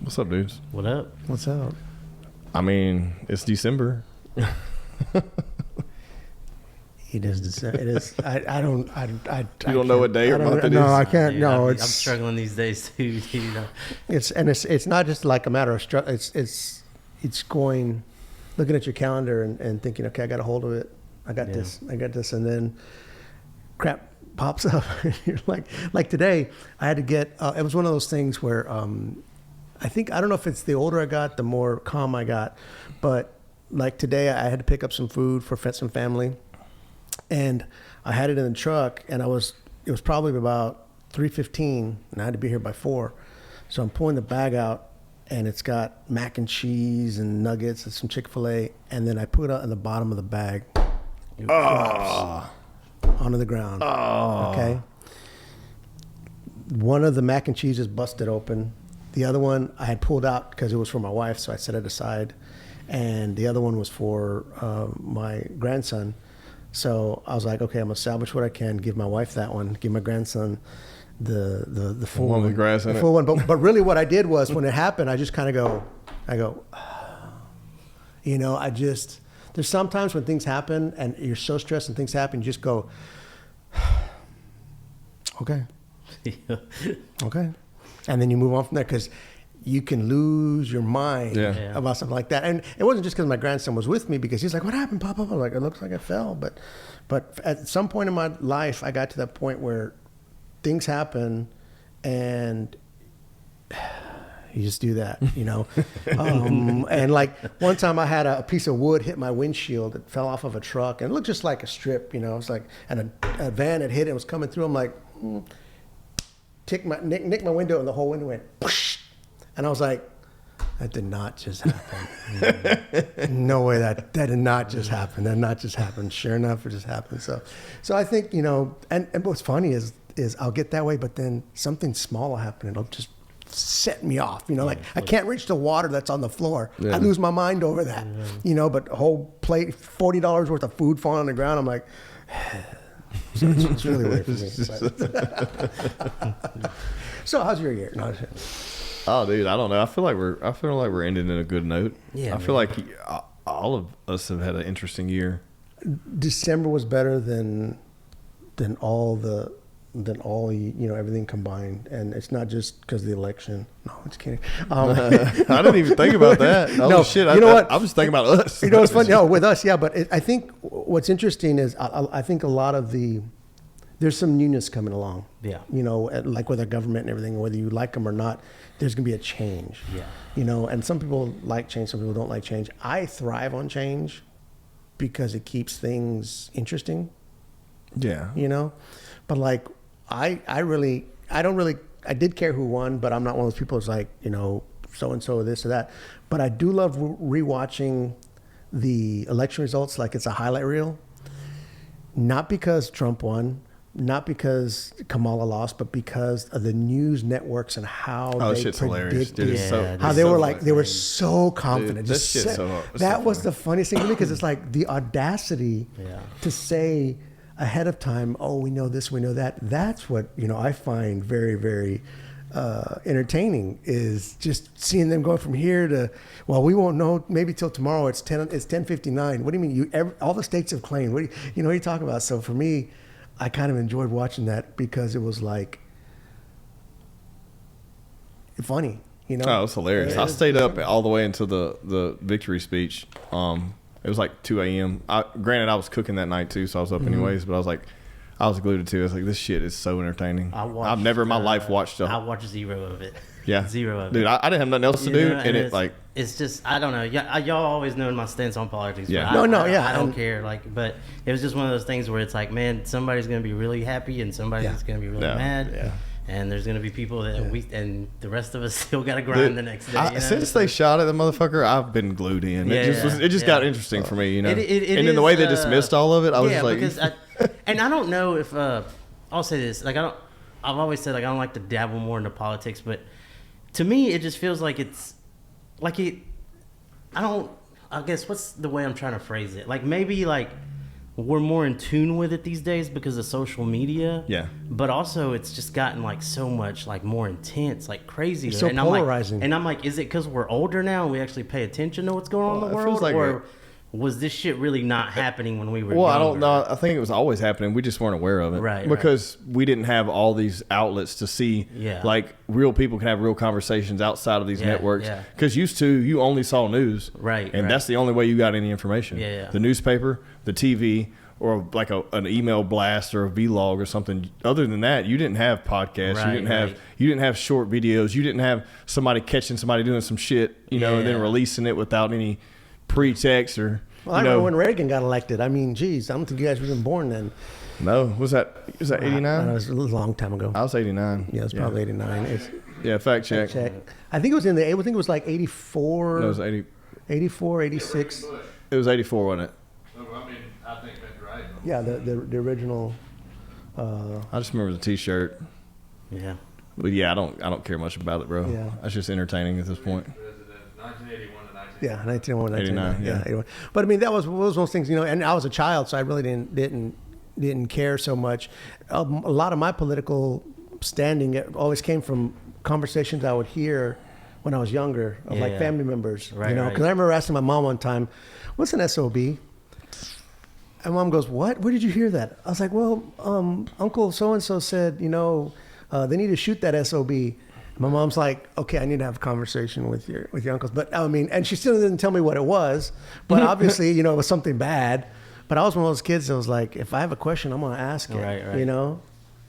What's up, dudes? What up? What's up? I mean, it's December. It is. It is. I don't. You don't know what day or month it is? No, I can't. Dude, no, I'm struggling these days too. You know? It's not just like a matter of struggle. It's going, looking at your calendar and thinking, okay, I got a hold of it. I got this, and then crap pops up. You're like today, I had to get. It was one of those things where I don't know if it's the older I got, the more calm I got, but like today, I had to pick up some food for some family, and I had it in the truck, and it was probably about 3:15, and I had to be here by 4, so I'm pulling the bag out. And it's got mac and cheese and nuggets and some Chick-fil-A. And then I put it in the bottom of the bag. It drops onto the ground. Oh. Okay. One of the mac and cheese is busted open. The other one I had pulled out because it was for my wife, so I set it aside. And the other one was for my grandson. So I was like, okay, I'm going to salvage what I can, give my wife that one, give my grandson the full one with grass in the it. full one. But really what I did was when it happened, I just kind of go, you know, there's sometimes when things happen and you're so stressed and things happen, you just go, okay. Okay. And then you move on from there because you can lose your mind about something like that. And it wasn't just because my grandson was with me because he's like, what happened, Papa? I'm like, it looks like I fell. But at some point in my life, I got to that point where things happen and you just do that, you know? And like one time I had a piece of wood hit my windshield. It fell off of a truck and it looked just like a strip, you know? It's like, and a van had hit it. It was coming through. I'm like, nick my window and the whole window went, whoosh. And I was like, that did not just happen. No way, that did not just happen. That did not just happen. Sure enough, it just happened. So I think, you know, and what's funny is I'll get that way, but then something small will happen. It'll just set me off, you know, like I can't reach the water that's on the floor. Yeah. I lose my mind over that, you know, but a whole plate, $40 worth of food falling on the ground. I'm like, so it's really weird for me. So how's your year? No, oh, dude, I don't know. I feel like we're ending in a good note. Yeah, I feel like all of us have had an interesting year. December was better than all you know, everything combined, and it's not just because of the election. No, I'm just kidding. I didn't even think about that. Oh, no, shit. You know what? I was thinking about us. You know, it's funny. No, with us, yeah. But I think what's interesting is I think a lot of there's some newness coming along. Yeah. You know, like with our government and everything, whether you like them or not, there's going to be a change. Yeah. You know, and some people like change, some people don't like change. I thrive on change because it keeps things interesting. Yeah. You know, but like I did care who won, but I'm not one of those people who's like, you know, so-and-so this or that. But I do love rewatching the election results like it's a highlight reel. Not because Trump won, not because Kamala lost, but because of the news networks and how they predicted, how they were like, they were so confident. Dude, that was the funniest thing to me because it's like the audacity to say ahead of time, oh, we know this, we know that. That's what, you know, I find very, very entertaining is just seeing them go from here to, well, we won't know maybe till tomorrow. It's 10:59. What do you mean? All the states have claimed. What do you talking about? So for me, I kind of enjoyed watching that because it was like funny, you know? Oh, it was hilarious. I stayed up all the way until the victory speech. It was like 2 a.m. Granted, I was cooking that night too, so I was up anyways. But I was glued to it. I was like, this shit is so entertaining. I've never in my life watched I watched zero of it. Yeah, zero of it. Dude, I didn't have nothing else to do, and it's just I don't know. Y'all always know my stance on politics. Yeah, but I don't care. Like, but it was just one of those things where it's like, man, somebody's gonna be really happy and somebody's gonna be really mad. Yeah. And there's gonna be people that and the rest of us still gotta grind the next day. Since they shot at the motherfucker, I've been glued in. It just got interesting for me, you know. And then the way they dismissed all of it, I was just like, because and I don't know if I'll say this, like I've always said like I don't like to dabble more into politics, but to me it just feels like it's like I guess what's the way I'm trying to phrase it? Like maybe like we're more in tune with it these days because of social media. Yeah. But also, it's just gotten like so much like more intense, like crazy. It's so and polarizing. I'm like, is it because we're older now and we actually pay attention to what's going on in the world, like or was this shit really not happening when we were? Well, younger? I don't know. I think it was always happening. We just weren't aware of it, right? Because we didn't have all these outlets to see. Yeah. Like real people can have real conversations outside of these networks. Because used to, you only saw news, right? And that's the only way you got any information. Yeah. The newspaper, the TV, or like an email blast or a vlog or something. Other than that, you didn't have podcasts. Right, you didn't have short videos. You didn't have somebody catching somebody doing some shit, and then releasing it without any pretext or. Well, I remember when Reagan got elected. I mean, geez, I don't think you guys were even born then. No, was that 89? It was a long time ago. I was 89. Yeah, it was probably 89. Fact check. I think it was I think it was like 84. No, it was 80. 84, 86. It was 84, wasn't it? I mean, I think that's right. Yeah, the original. I just remember the T-shirt. Yeah. But yeah, I don't care much about it, bro. Yeah. That's just entertaining at this point. 1981 to 1989. Yeah, 1981, 89, yeah. 81. But I mean, that was one of those things, and I was a child, so I really didn't care so much. A lot of my political standing always came from conversations I would hear when I was younger of like family members, right, because I remember asking my mom one time, "What's an SOB?" And mom goes, "What? Where did you hear that?" I was like, "Well, Uncle so and so said, they need to shoot that SOB." My mom's like, "Okay, I need to have a conversation with your uncles." But I mean, and she still didn't tell me what it was. But obviously, it was something bad. But I was one of those kids that was like, if I have a question, I'm gonna ask it. Right.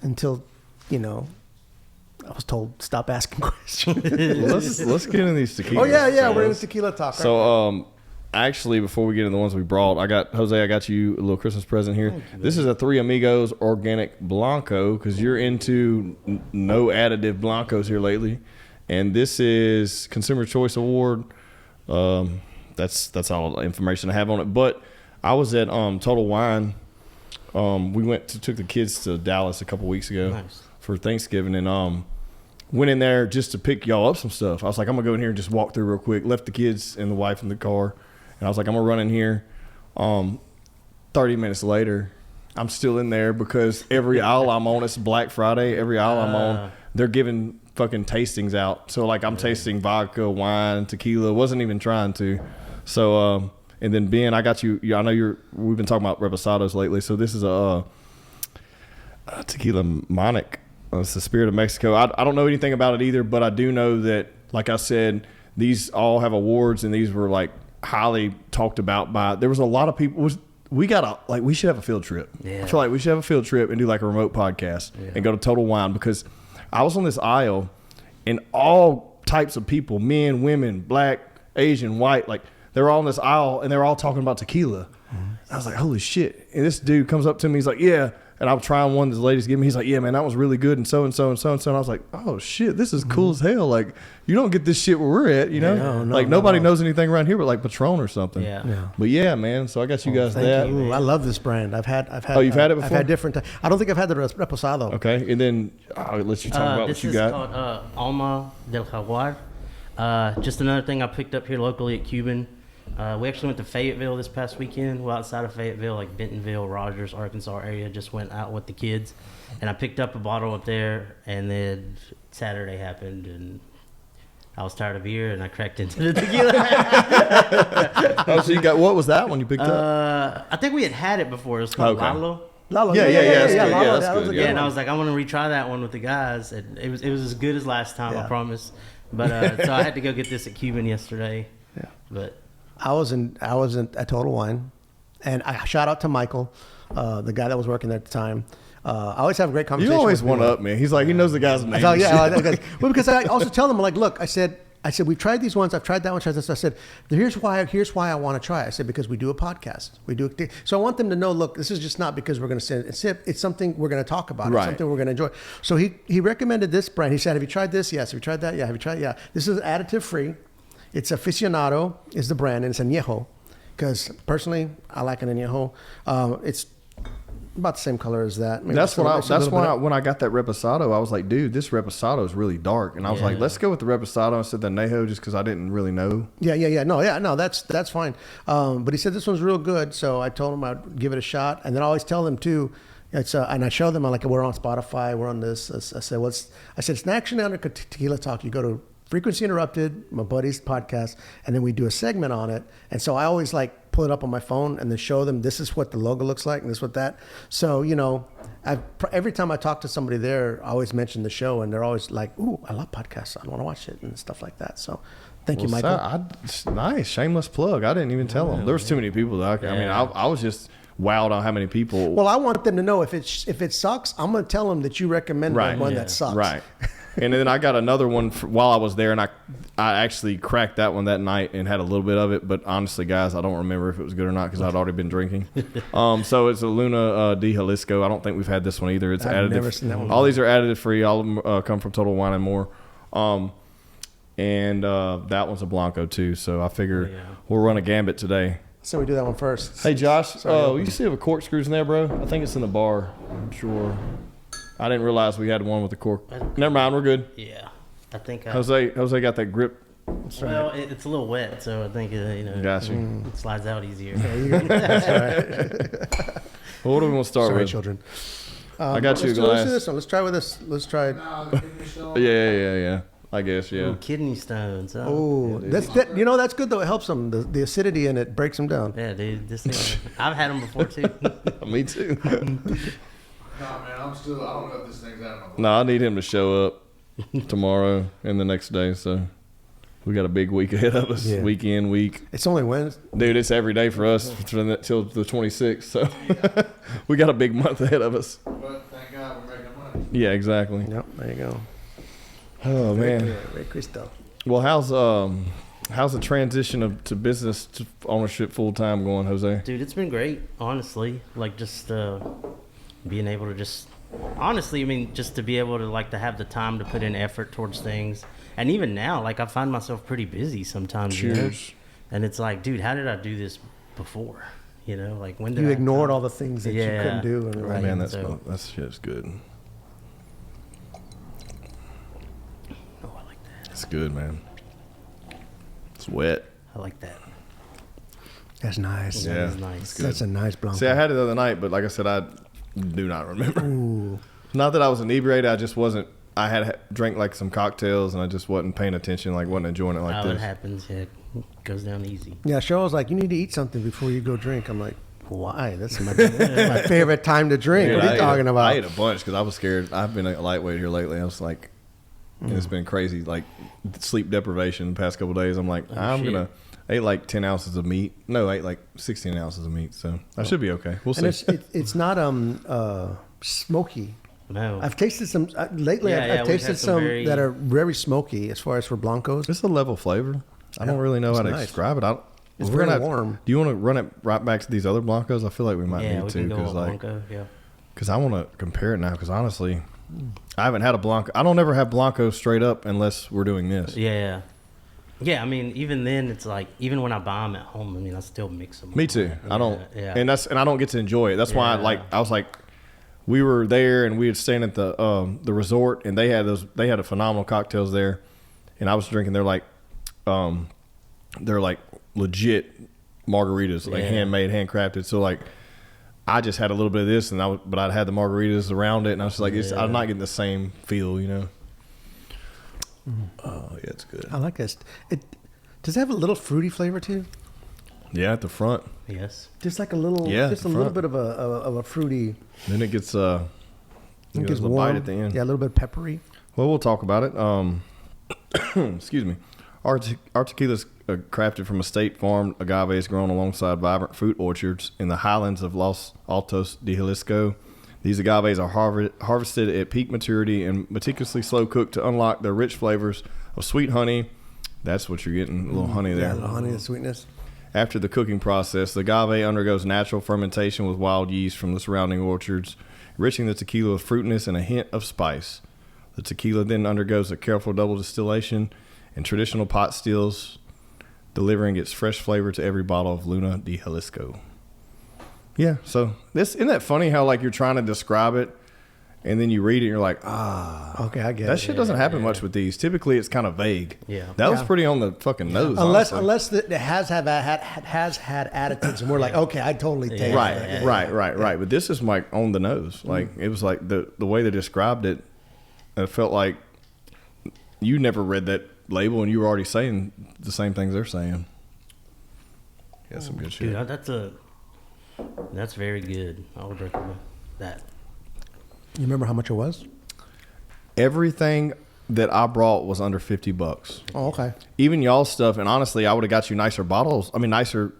Until, I was told stop asking questions. let's get into these tequilas. Oh yeah, we're in the tequila talk. So actually, before we get into the ones we brought, I got you a little Christmas present here. This is a Three Amigos Organic Blanco because you're into no additive Blancos here lately, and this is Consumer Choice Award. That's all the information I have on it. But I was at Total Wine. We took the kids to Dallas a couple weeks ago for Thanksgiving, and went in there just to pick y'all up some stuff. I was like, I'm gonna go in here and just walk through real quick. Left the kids and the wife in the car. And I was like, I'm going to run in here. 30 minutes later, I'm still in there because every aisle I'm on, it's Black Friday. Every aisle I'm on, they're giving fucking tastings out. So, like, I'm tasting vodka, wine, tequila. Wasn't even trying to. So, and then, Ben, I got you. I know we've been talking about reposados lately. So, this is a tequila Monic. It's the Spirit of Mexico. I don't know anything about it either, but I do know that, like I said, these all have awards, and these were, like, highly talked about by. There was a lot of people. We should have a field trip. Yeah. I feel like we should have a field trip and do like a remote podcast and go to Total Wine, because I was on this aisle and all types of people, men, women, black, Asian, white, like they're all in this aisle and they're all talking about tequila. I was like, holy shit. And this dude comes up to me, he's like, yeah. And I'm trying one this lady's giving me. He's like, yeah, man, that was really good, and so and so and so and so. And I was like, oh shit, this is cool as hell. Like, you don't get this shit where we're at, nobody knows anything around here but like Patron or something. Yeah. But yeah, man. So I got you guys that. Ooh, I love this brand. I've had. Oh, you've had it before? I've had different. I don't think I've had the reposado. Okay, and then I'll let you talk about what you got. This is called Alma del Jaguar. Just another thing I picked up here locally at Cuban. We actually went to Fayetteville this past weekend. Well, outside of Fayetteville, like Bentonville, Rogers, Arkansas area, just went out with the kids. And I picked up a bottle up there, and then Saturday happened, and I was tired of beer, and I cracked into the tequila. Oh, so you got, what was that one you picked up? I think we had it before. It was called Lalo. Lalo. Yeah, that's good. Lalo, Yeah, that's good. Yeah, and I was like, I want to retry that one with the guys. And it was as good as last time, I promise. But so I had to go get this at Cuban yesterday. Yeah. But I was at Total Wine, and I shout out to Michael, the guy that was working there at the time. I always have a great conversation. You always one up, man. He's like, he knows the guy's name. Well, because I also tell them, like, look, I said, we've tried these ones. I've tried that one. Tried this. I said, here's why I want to try. I said, because we do a podcast. So I want them to know, look, this is just not because we're going to sip. It's something we're going to talk about. Right. It's something we're going to enjoy. So he recommended this brand. He said, have you tried this? Yes. Have you tried that? Yeah. Have you tried? Yeah. This is additive free. It's Aficionado is the brand, and it's añejo. Because personally, I like an añejo. It's about the same color as that. Maybe That's just a little- that's a why little when I got that Reposado, I was like, dude, this Reposado is really dark, and I was like, Yeah. let's go with the Reposado instead of the Añejo, just because I didn't really know. Yeah. No, that's fine. But he said this one's real good, so I told him I'd give it a shot, and then I always tell them too. It's and I show them I'm like, we're on Spotify, we're on this. I said, it's an action under Tequila Talk. You go to Frequency Interrupted, my buddy's podcast, and then we do a segment on it. And so I always like pull it up on my phone and then show them this is what the logo looks like and this is what that. So every time I talk to somebody there, I always mention the show, and they're always like, "Ooh, I love podcasts. I want to watch it," and stuff like that. So. Thank you, Michael. Nice, shameless plug. I didn't even tell them. There was too many people. I mean, I was just wowed on how many people. Well, I want them to know if it sucks, I'm going to tell them that you recommend one that sucks. Right. And then I got another one while I was there, and I actually cracked that one that night and had a little bit of it. But honestly, guys, I don't remember if it was good or not because I'd already been drinking. So it's a Luna de Jalisco. I don't think we've had this one either. It's I've additive. never seen that one. All these are additive free. All of them come from Total Wine and More. And that one's a Blanco too. So I figure we'll run a gambit today. So we do that one first. Hey Josh, you still have corkscrews in there, bro? I think it's in the bar. I'm sure. I didn't realize we had one with the cork. Never mind, we're good. Yeah, I think Jose got that grip. Well, it's a little wet, so I think Got you. it slides out easier. That's right. Well, what do we want to start Sorry, with? children. I got you a let's glass. do this one. Let's try with this. Let's try. Yeah. I guess, yeah. Ooh, kidney stones. Oh, that's good though. It helps them. The acidity in it breaks them down. Yeah, dude. I've had them before too. Me too. Nah, man, I don't know if this thing's out of my No, I need him to show up tomorrow and the next day. So we got a big week ahead of us. Yeah. Week. It's only Wednesday. Dude, it's every day for us till the 26th. So we got a big month ahead of us. But thank God we're making money. Yeah, exactly. Yep, there you go. Oh, man. Very Cristo. Well, how's the transition to business to ownership full time going, Jose? Dude, it's been great, honestly. Like just being able to just to be able to have the time to put in effort towards things. And even now, like I find myself pretty busy sometimes. Cheers. And it's like, dude, how did I do this before? Like when did You I ignored all the things that you couldn't do. And Right, man, that shit's good. Oh, I like that. It's good, man. It's wet. I like that. That's nice. Yeah, That is nice. That's a nice Blanco. See, I had it the other night, but like I said, I do not remember. Ooh. Not that I was inebriated. I just wasn't. I had drank like some cocktails, and I just wasn't paying attention. Like wasn't enjoying it like It this. happens. Yeah, it goes down easy. Yeah, Cheryl was like, you need to eat something before you go drink. I'm like, why? That's my favorite time to drink. Dude, what are you talking about? I ate a bunch because I was scared. I've been a lightweight here lately. I was like, it's been crazy, like sleep deprivation the past couple of days. I'm like, I ate like 10 ounces of meat. No, I ate like 16 ounces of meat. So I should be okay. We'll see. And it's not smoky. No. I've tasted some lately. I've tasted some that are very smoky as far as for Blancos. It's a level flavor. I don't really know how to describe it. It's very warm. Do you want to run it right back to these other Blancos? I feel like we might need to because I want to compare it now. Because honestly, I haven't had a Blanco. I don't ever have Blanco straight up unless we're doing this. Yeah. Yeah, I mean, even then, it's like even when I buy them at home, I mean, I still mix them. Me too. I don't, yeah. and I don't get to enjoy it. That's why I was like, we were there and we had staying at the resort, and they had a phenomenal cocktails there, and I was drinking. They're like legit margaritas, like handmade, handcrafted. So like, I just had a little bit of this, but I'd had the margaritas around it, and I was like, I'm not getting the same feel, you know. Oh yeah, it's good. I like this. Does it have a little fruity flavor too? Yeah, at the front. Yes. Just like a little, little bit of a fruity. Then it gets it gets a warm. bite at the end. Yeah, a little bit peppery. Well, we'll talk about it. Excuse me. Our tequila's crafted from estate farmed agaves grown alongside vibrant fruit orchards in the highlands of Los Altos de Jalisco. These agaves are harvested at peak maturity and meticulously slow cooked to unlock their rich flavors of sweet honey. That's what you're getting, a little honey there. Yeah, a little honey and sweetness. After the cooking process, the agave undergoes natural fermentation with wild yeast from the surrounding orchards, enriching the tequila with fruitiness and a hint of spice. The tequila then undergoes a careful double distillation and traditional pot stills, delivering its fresh flavor to every bottle of Luna de Jalisco. Yeah. So isn't that funny how like you're trying to describe it, and then you read it and you're like, Okay, I get that it. shit doesn't happen much with these. Typically, it's kind of vague. Yeah. That was pretty on the fucking nose. Unless it has had additives, and we're like, okay, I totally take it. Right. But this is like on the nose. Like it was like the way they described it. It felt like you never read that label, and you were already saying the same things they're saying. Yeah, some good shit. Dude, that's very good. I would recommend that. You remember how much it was? Everything that I brought was under $50. Oh, okay. Even y'all's stuff, and honestly, I would have got you nicer nicer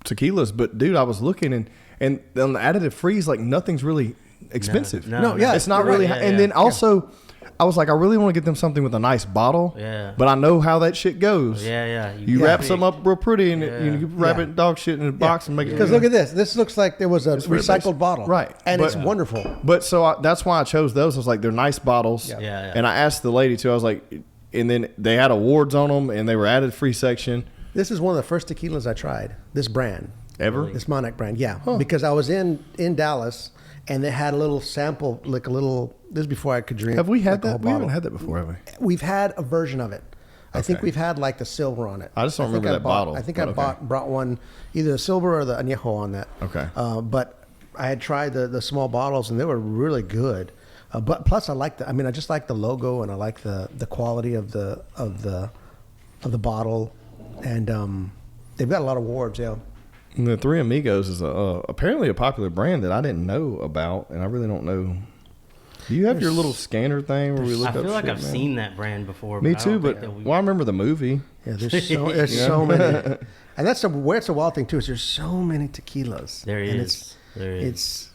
tequilas. But dude, I was looking and on the additive freeze, like nothing's really expensive. No, yeah, it's not really. Right. And then also, I was like, I really want to get them something with a nice bottle. Yeah. But I know how that shit goes. Yeah. You wrap some up real pretty, and you wrap it dog shit in a box and make it. Because look at this. This looks like there was a very recycled basic. bottle. Right. And But- it's wonderful. But so that's why I chose those. I was like, they're nice bottles. Yeah. And I asked the lady too. I was like, and then they had awards on them, and they were added free section. This is one of the first tequilas I tried. This brand. Ever? This Monarch brand. Yeah. Because I was in Dallas, and they had a little sample, like a little, this is before I could drink. Have we had like a whole that? We haven't bottle. had that before, have we? We've had a version of it. I think Okay. we've had like the silver on it. I just don't think remember that bottle, I think but I okay. brought one, either the silver or the añejo on that. Okay. But I had tried the small bottles, and they were really good. But plus, I just like the logo, and I like the quality of the bottle, and they've got a lot of awards. Yeah. And the Three Amigos is apparently a popular brand that I didn't know about, and I really don't know. Do you have your little scanner thing where we look I up feel like shit, I've man? seen that brand before. Me I don't too, think but that we- well, I remember the movie. Yeah, there's so many, and that's where it's a wild thing too. Is there's so many tequilas. There and is. There is. It's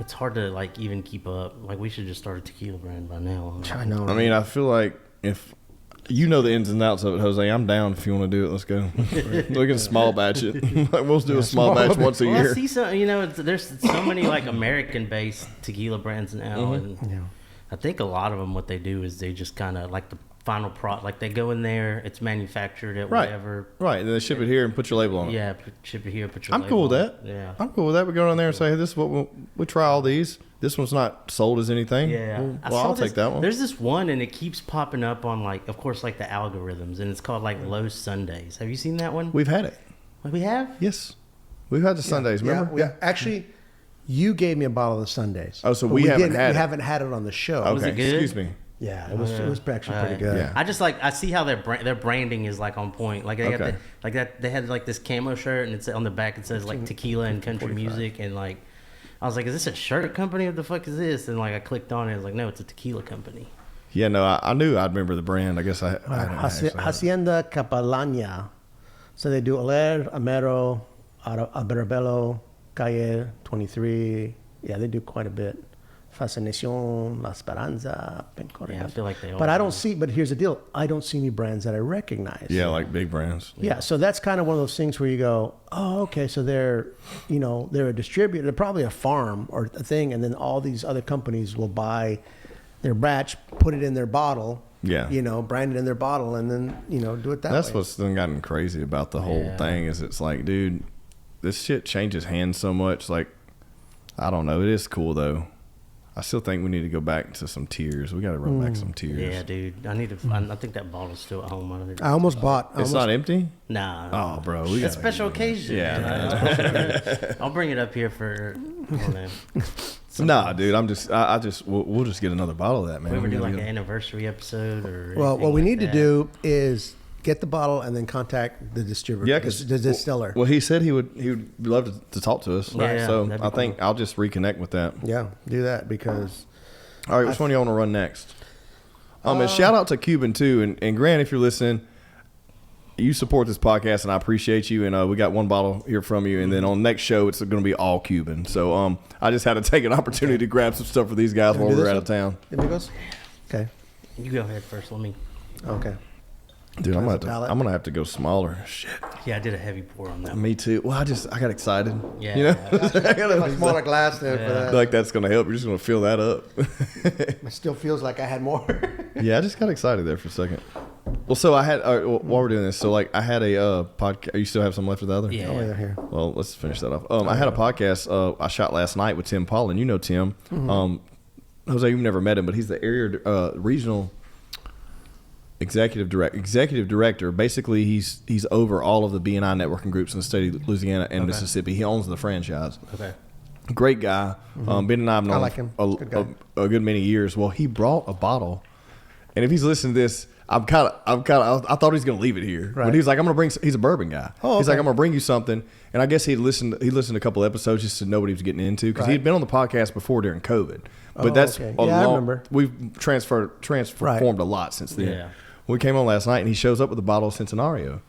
It's hard to like even keep up. Like we should just start a tequila brand by now. I know. I mean, I feel like if you know the ins and outs of it, Jose, I'm down if you want to do it. Let's go. We can small batch it. We'll do a small batch once a Well, I year. see some. There's so many like American-based tequila brands now, and I think a lot of them what they do is they just kind of like the final product. Like they go in there, it's manufactured at Right. whatever. Right, and then ship it here and put your label on it. Yeah, ship it here, put your. I'm cool with label that. on it. Yeah. I'm cool with that. We go down there and say, hey, this is what we'll try all these. This one's not sold as anything. Yeah, Well, I saw I'll this- take that one. There's this one, and it keeps popping up on like, of course, like the algorithms, and it's called like Lowe's Sundays. Have you seen that one? We've had it. We have. Yes. We've had the Sundays, remember? Yeah. Actually, you gave me a bottle of the Sundays. Oh, so But we haven't didn't- had we it. haven't had it on the show. Okay, Was it good? excuse me. Yeah, it was actually pretty good. Yeah. I just like I see how their branding is like on point. Like they got Okay. like that. They had like this camo shirt, and it's on the back. It says like tequila and country music, and like I was like, is this a shirt company? What the fuck is this? And like I clicked on it. I was like, no, it's a tequila company. Yeah, no, I knew I'd remember the brand. I guess I don't actually have it. Hacienda Capalaña. So they do Oler, Amero, Aberabello, Calle 23. Yeah, they do quite a bit. Fascinación, La Esperanza, Pencorrea. Yeah, I feel like they all. But I do. don't see, but here's the deal. I don't see any brands that I recognize. Yeah, like big brands. Yeah, so that's kind of one of those things where you go, oh, okay, so they're a distributor, they're probably a farm or a thing, and then all these other companies will buy their batch, put it in their bottle, Yeah. brand it in their bottle, and then do it that That's way. what's then gotten crazy about the whole thing is it's like, dude, this shit changes hands so much. Like, I don't know. It is cool though. I still think we need to go back to some tears. We got to run back some tears. Yeah, dude. I need to. I think that bottle's still at home. I almost bought. It's not empty? Nah. Oh, bro. We It's a gotta special get it. occasion. Yeah, I'll bring it up here for. I don't know. Nah, dude. We'll just get another bottle of that, man. We ever do gotta like an get- anniversary episode or. Well, anything what we like need to that. do is get the bottle and then contact the distributor. Yeah, because the distiller. Well, he said he would love to talk to us. Yeah, so that'd be I think I'll just reconnect with that. Yeah, do that because. All right, which one do you want to run next? And shout out to Cuban too, and Grant, if you're listening, you support this podcast, and I appreciate you. And we got one bottle here from you, and then on next show it's going to be all Cuban. So I just had to take an opportunity to grab some stuff for these guys while do we're this out one? of town. Amigos? Okay. You go ahead first. Let me. Okay. Dude, I'm As a palate? gonna have to go smaller. Shit, Yeah, I did a heavy pour on that. me too. Well, I got excited. Yeah. You know, I got A smaller glass there for that. like that's gonna help. You're just gonna fill that up. It still feels like I had more. Yeah, I just got excited there for a second. Well, so I had while we're doing this, so like I had a podcast. You still have some left of the other? Yeah. Oh, yeah, here. Well, let's finish that off. I had a podcast I shot last night with Tim Paul, and you know Tim. Jose, you've never met him, but he's the area regional executive director. Basically, he's over all of the BNI networking groups in the state of Louisiana and Mississippi. He owns the franchise. Okay. Great guy. Ben and I have known like him. a good many years. Well, he brought a bottle, and if he's listening to this, I thought he was going to leave it here, right. but he's like, I'm going to bring. He's a bourbon guy. Oh, okay. He's like, I'm going to bring you something, and I guess he listened a couple episodes just to know what he was getting into because he'd been on the podcast before during COVID. But that's okay. I remember. We've transformed a lot since then. Yeah. We came on last night, and he shows up with a bottle of Centenario.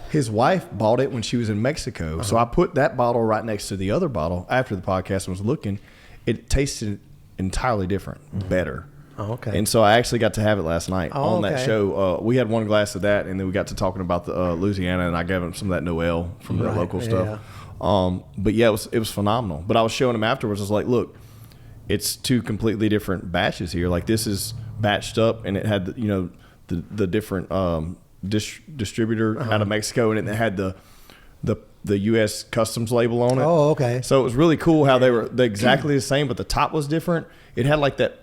His wife bought it when she was in Mexico, so I put that bottle right next to the other bottle after the podcast and was looking. It tasted entirely different, better. Oh, okay. And so I actually got to have it last night on that okay. show. We had one glass of that, and then we got to talking about the Louisiana, and I gave him some of that Noel from the local stuff. But yeah, it was phenomenal. But I was showing him afterwards. I was like, look, it's two completely different batches here. Like this is batched up, and it had the different distributor out of Mexico, and it had the U.S. customs label on it. Oh, okay. So it was really cool how they were exactly the same, but the top was different. It had like that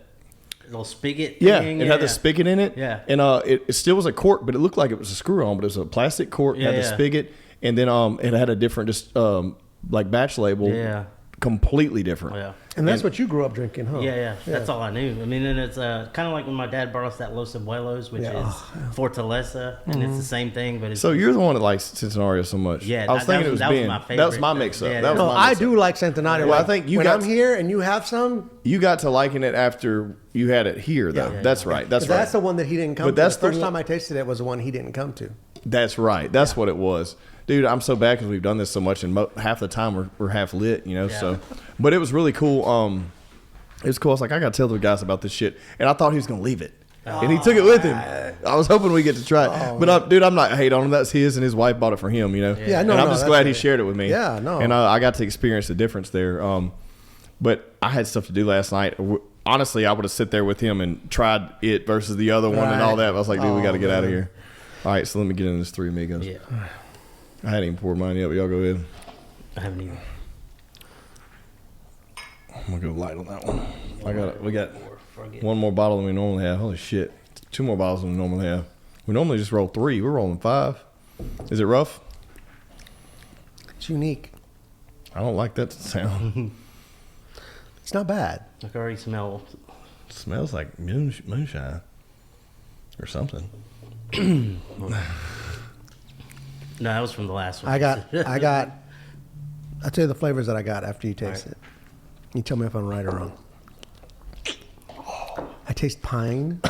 little spigot thing. It had the spigot in it. Yeah. And it still was a cork, but it looked like it was a screw on, but it was a plastic cork, had the spigot, and then it had a different like batch label. Yeah. Completely different. Yeah. And that's what you grew up drinking, huh? Yeah. That's all I knew. I mean, and it's kind of like when my dad brought us that Los Abuelos, which is Fortaleza, and it's the same thing. But it's so you're the one that likes Centenario so much. Yeah, I was thinking it was Ben. my favorite. That was my mix-up. Yeah, that was no, my I mix-up. do like Centenario. Well, I think when I'm here and you have some. You got to liking it after you had it here, though. Yeah. That's right. That's right. That's the one that he didn't come But to. that's The first the time I tasted it was the one he didn't come to. That's right. That's what it was. Dude, I'm so bad because we've done this so much, and half the time we're half lit, So, but it was really cool. It was cool. I was like, I got to tell the guys about this shit, and I thought he was going to leave it, and he took it with him. I was hoping we get to try it, but dude, I'm not hating on him. That's his, and his wife bought it for him. Yeah, no, and I'm just glad he great. shared it with me. Yeah, no, and I got to experience the difference there. But I had stuff to do last night. Honestly, I would have sit there with him and tried it versus the other one and all that. I was like, dude, we got to get out of here. All right, so let me get into this Three Amigos. Yeah. I hadn't even poured mine yet, but y'all go ahead. I haven't even. I'm gonna go light on that one. We got one more bottle than we normally have. Holy shit. 2 more bottles than we normally have. We normally just roll 3. We're rolling 5. Is it rough? It's unique. I don't like that sound. It's not bad. I can already smell. It smells like moonshine or something. No, that was from the last one. I'll tell you the flavors that I got after you taste it. You tell me if I'm right or wrong. I taste pine.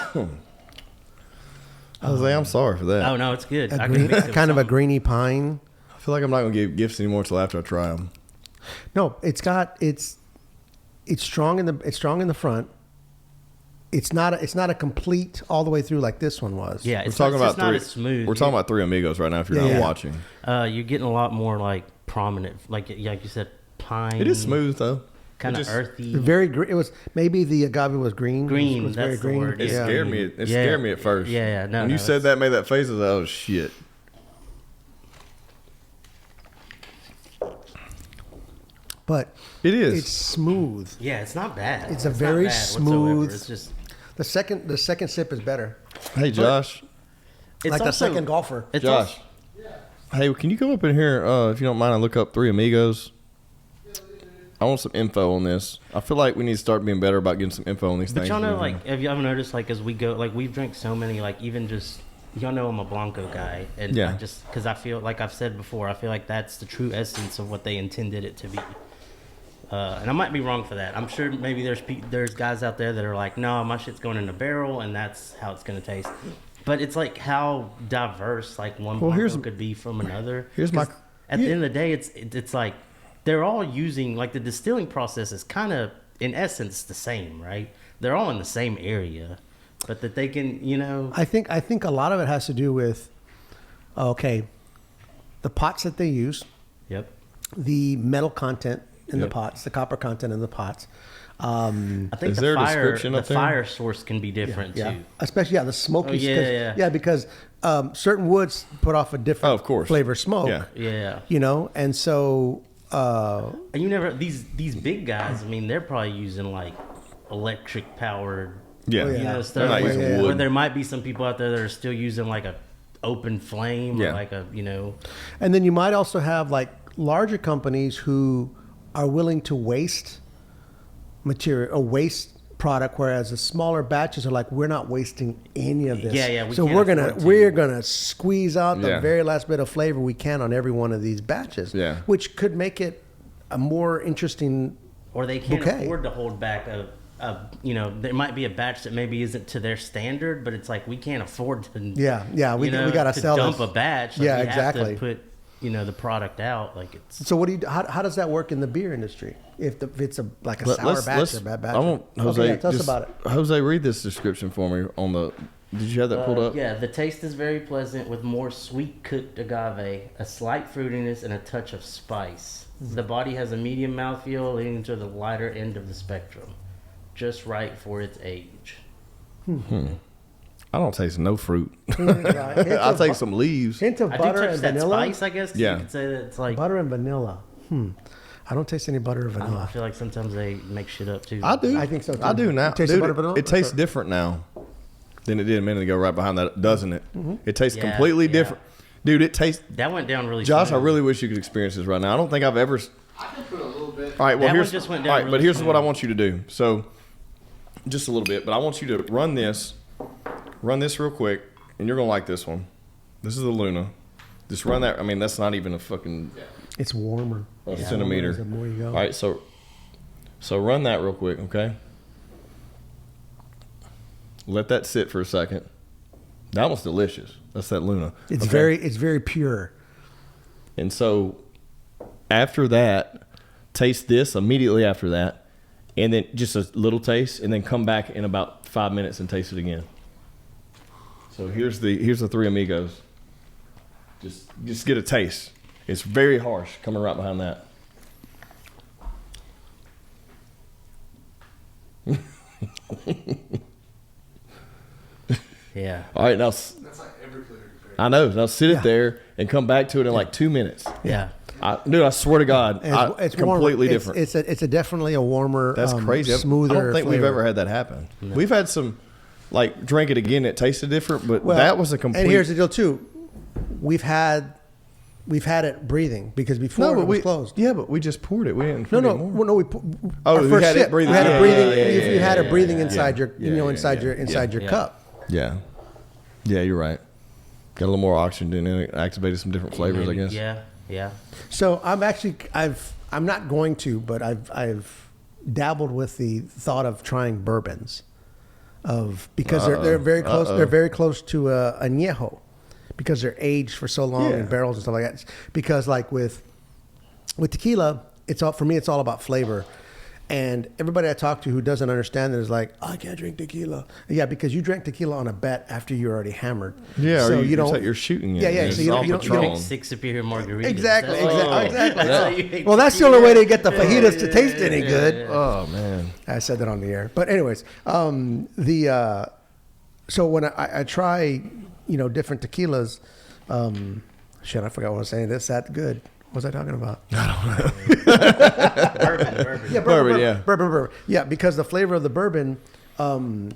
Jose, I'm sorry for that. Oh, no, it's good. Kind of a greeny pine. I feel like I'm not going to give gifts anymore until after I try them. No, it's strong in the front. It's not a complete all the way through like this one was. Yeah, We're talking about not as smooth. We're talking about Three Amigos right now. If you're not watching, you're getting a lot more like prominent, like you said, pine. It is smooth though, kind of earthy. Very green. It was maybe the agave was green. Green, it was that's very the green. word. It scared me. It scared me at first. Yeah. No, when you said that, made that face, I was like, oh shit. But it is. It's smooth. Yeah, it's not bad. It's a very smooth. It's just the second sip is better. Hey Josh, it's like the second golfer. Josh, hey, can you come up in here if you don't mind and look up Three Amigos? I want some info on this. I feel like we need to start being better about getting some info on these things. But y'all know, like, have you ever noticed, like, as we go, like, we've drank so many, like, even just, y'all know I'm a Blanco guy. And I just, because I feel, like I've said before, I feel like that's the true essence of what they intended it to be. And I might be wrong for that. I'm sure maybe there's guys out there that are like, no, my shit's going in a barrel, and that's how it's going to taste. But it's like how diverse, like, one Blanco could be from another. At the end of the day, it's like, they're all using, like, the distilling process is kind of, in essence, the same, right? They're all in the same area, but that they can, I think a lot of it has to do with, the pots that they use. Yep. The metal content in the pots, the copper content in the pots. I think Is there a description the up there? fire source can be different Yeah, too. especially the smoky. Yeah. Because certain woods put off a different of course. flavor smoke. Yeah. And so And you never these big guys. I mean, they're probably using like electric powered. Yeah. Oh, You know, They're stuff not where, using wood. where there might be some people out there that are still using like a open flame or Yeah. like a And then you might also have like larger companies who are willing to waste material or waste product, whereas the smaller batches are like, we're not wasting any of this. we so can't afford to. we're gonna squeeze out the Yeah. very last bit of flavor we can on every one of these batches. Yeah. Which could make it a more interesting. or they can't bouquet. afford to hold back a there might be a batch that maybe isn't to their standard, but it's like we can't afford to. We gotta to sell dump this. a batch. Like, Yeah, we exactly. Have to put the product out like it's. So what do you? How does that work in the beer industry? If it's a sour batch or a bad batch? I want Jose. Okay, tell us just- about it. Jose, read this description for me on the. Did you have that pulled up? Yeah, the taste is very pleasant with more sweet cooked agave, a slight fruitiness, and a touch of spice. The body has a medium mouthfeel, leaning to the lighter end of the spectrum, just right for its age. I don't taste no fruit. Hint I'll of take bu- some leaves. Hint of I do butter touch and that vanilla. spice, I guess. Yeah. You could say that it's like. Butter and vanilla. I don't taste any butter or I, don't know, I vanilla. feel like sometimes they make shit up too. I do. I think so, too. I do now. You taste the Dude, butter vanilla? it tastes different now than it did a minute ago. Right behind that, doesn't it? Mm-hmm. It tastes Yeah, completely yeah. different, dude. It tastes. That went down really. Josh, I smooth. really wish you could experience this right now. I don't think I've ever. I can put a little bit. All right, well That one here's just went all down right, but really here's smooth. what I want you to do. So, just a little bit, but I want you to run this real quick, and you're gonna like this one. This is the Luna. Just run that. I mean, that's not even a fucking It's warmer. centimeter. The more you go. All right, so run that real quick, okay? Let that sit for a second. That one's delicious. That's that Luna. It's okay? very pure. And so after that, taste this immediately after that, and then just a little taste, and then come back in about 5 minutes and taste it again. So here's the Three Amigos. Just get a taste. It's very harsh coming right behind that. Yeah. All right, now That's like every clear. I know. Now sit it there and come back to it in like 2 minutes. Yeah. Dude, I swear to God, And it's completely warmer. different. It's a definitely a warmer. That's crazy. Smoother. I don't think we've flavor. ever had that happen. No. We've had some, like, drink it again. It tasted different, but Well, that was a complete. And here's the deal too. We've had it breathing because before it was closed. Yeah, but we just poured it. We didn't. No. We Our we first had it sip, breathing. We had Yeah, it breathing. yeah, yeah, you had yeah, it breathing yeah, inside yeah. your, inside your Yeah. cup. Yeah. Yeah, you're right. Got a little more oxygen in it. Activated some different flavors, I guess. Yeah. So I'm not going to, but I've dabbled with the thought of trying bourbons, because they're very close. They're very close to añejo, because they're aged for so long in barrels and stuff like that. Because like with tequila, it's all about flavor. And everybody I talk to who doesn't understand it is like, I can't drink tequila. Yeah, because you drank tequila on a bet after you're already hammered. Yeah, so or you don't. you're shooting it. Yeah, yeah. It's So you all don't. Patron. Six superior margaritas. Exactly. That's Exactly. Well, that's the only way to get the fajitas to taste any good. Yeah. Oh man. I said that on the air. But anyways, so when I try, different tequilas, shit, I forgot what I was saying. That's that good. What was I talking about? Bourbon. Yeah, bourbon. Yeah, because the flavor of the bourbon, I'm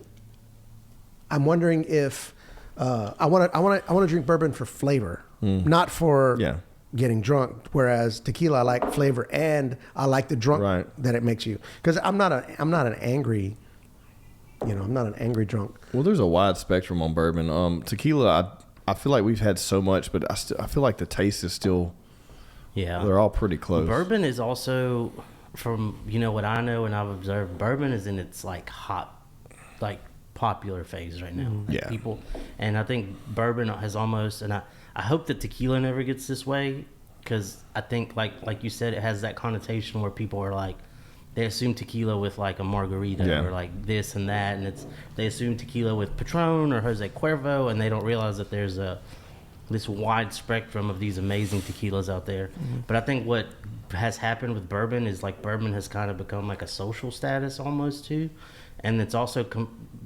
wondering if I want to drink bourbon for flavor, not for getting drunk. Whereas tequila, I like flavor and I like the drunk that it makes you. Because I'm not an angry. I'm not an angry drunk. Well, there's a wide spectrum on bourbon. Tequila, I feel like we've had so much, but I feel like the taste is still. Yeah. They're all pretty close. Bourbon is also, from what I know and I've observed, bourbon is in its like hot, like popular phase right now. Yeah. People, and I think bourbon has almost, and I hope that tequila never gets this way, because I think like you said, it has that connotation where people are like, they assume tequila with like a margarita or like this and that, and they assume tequila with Patron or Jose Cuervo, and they don't realize that there's a this wide spectrum of these amazing tequilas out there. But I think what has happened with bourbon is like bourbon has kind of become like a social status almost too, and it's also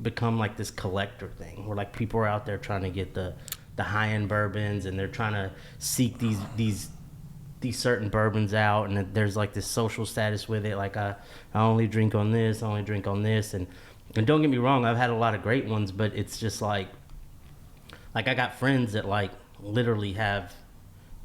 become like this collector thing where like people are out there trying to get the high end bourbons, and they're trying to seek these certain bourbons out, and there's like this social status with it. Like I only drink on this, I only drink on this, and don't get me wrong, I've had a lot of great ones, but it's just like I got friends that like literally have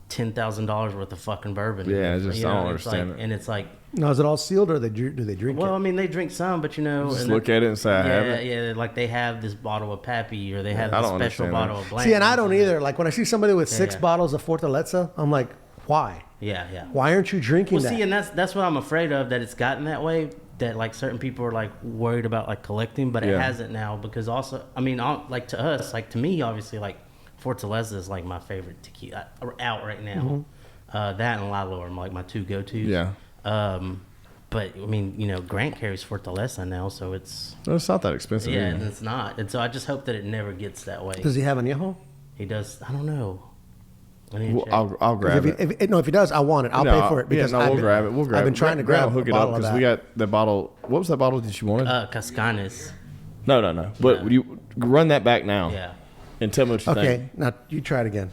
$10,000 worth of fucking bourbon. Yeah, I don't understand it. And it's like, now is it all sealed, or do they drink it? Well, I mean, they drink some, but just look at it and say, I have it. Yeah, like they have this bottle of Pappy, or they have this special bottle of Blanc. See, and I don't either. Like when I see somebody with 6 bottles of Fortaleza, I'm like, why? Yeah. Why aren't you drinking that? Well, see, and that's what I'm afraid of, that it's gotten that way, that like certain people are like worried about like collecting, but it hasn't now, because also, I mean, like to us, like to me, obviously, like Fortaleza is like my favorite tequila out right now. That and Lalo are like my 2 go-tos. Yeah. But I mean, you know, Grant carries Fortaleza now, so it's not that expensive. Yeah, and it's not. And so I just hope that it never gets that way. Does he have añejo? He does. I don't know. I'll grab it. If he does, I want it. I'll pay for it, because we'll grab it. We'll grab it. I've been trying to grab hook a it up, bottle of because that. we got the bottle. What was that bottle that you wanted? Cascanes. No. But you run that back now. Yeah. And tell me what you think. Okay, now you try it again.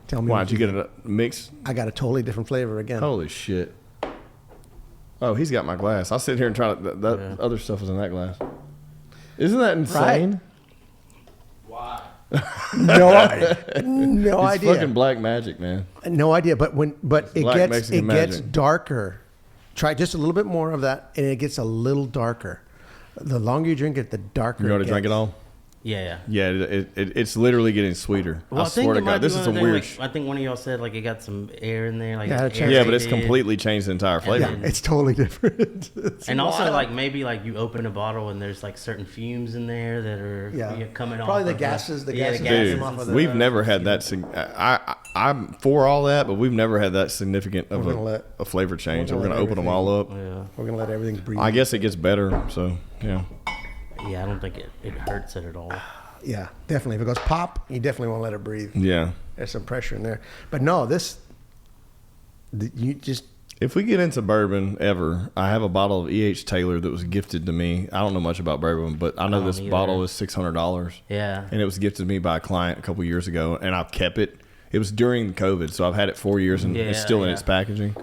Tell me. Why did you get a mix? I got a totally different flavor again. Holy shit! Oh, he's got my glass. I'll sit here and try to. That other stuff is in that glass. Isn't that insane? Why? No It's idea. fucking black magic, man. No idea. But it black gets Mexican magic. darker. Try just a little bit more of that, and it gets a little darker. The longer you drink it, the darker. You it want to gets. drink it all? Yeah. Yeah, it's literally getting sweeter. Well, I swear to God, this is some weird. I think one of y'all said like it got some air in there. Like Yeah, but it's completely changed the entire flavor. Yeah, it's totally different. And also, like maybe like you open a bottle and there's like certain fumes in there that are coming off. Probably the gases. The gases. Dude, come off of the, we've never had that. I'm for all that, but we've never had that significant of a flavor change. We're gonna open them all up. Yeah. We're gonna let everything breathe. I guess it gets better. So yeah. Yeah, I don't think it hurts it at all. Yeah, definitely. If it goes pop, you definitely want to let it breathe. Yeah. There's some pressure in there. But no, you just. If we get into bourbon ever, I have a bottle of E.H. Taylor that was gifted to me. I don't know much about bourbon, but I know this bottle is $600. Yeah. And it was gifted to me by a client a couple years ago, and I've kept it. It was during COVID, so I've had it 4 years, and it's still in its packaging.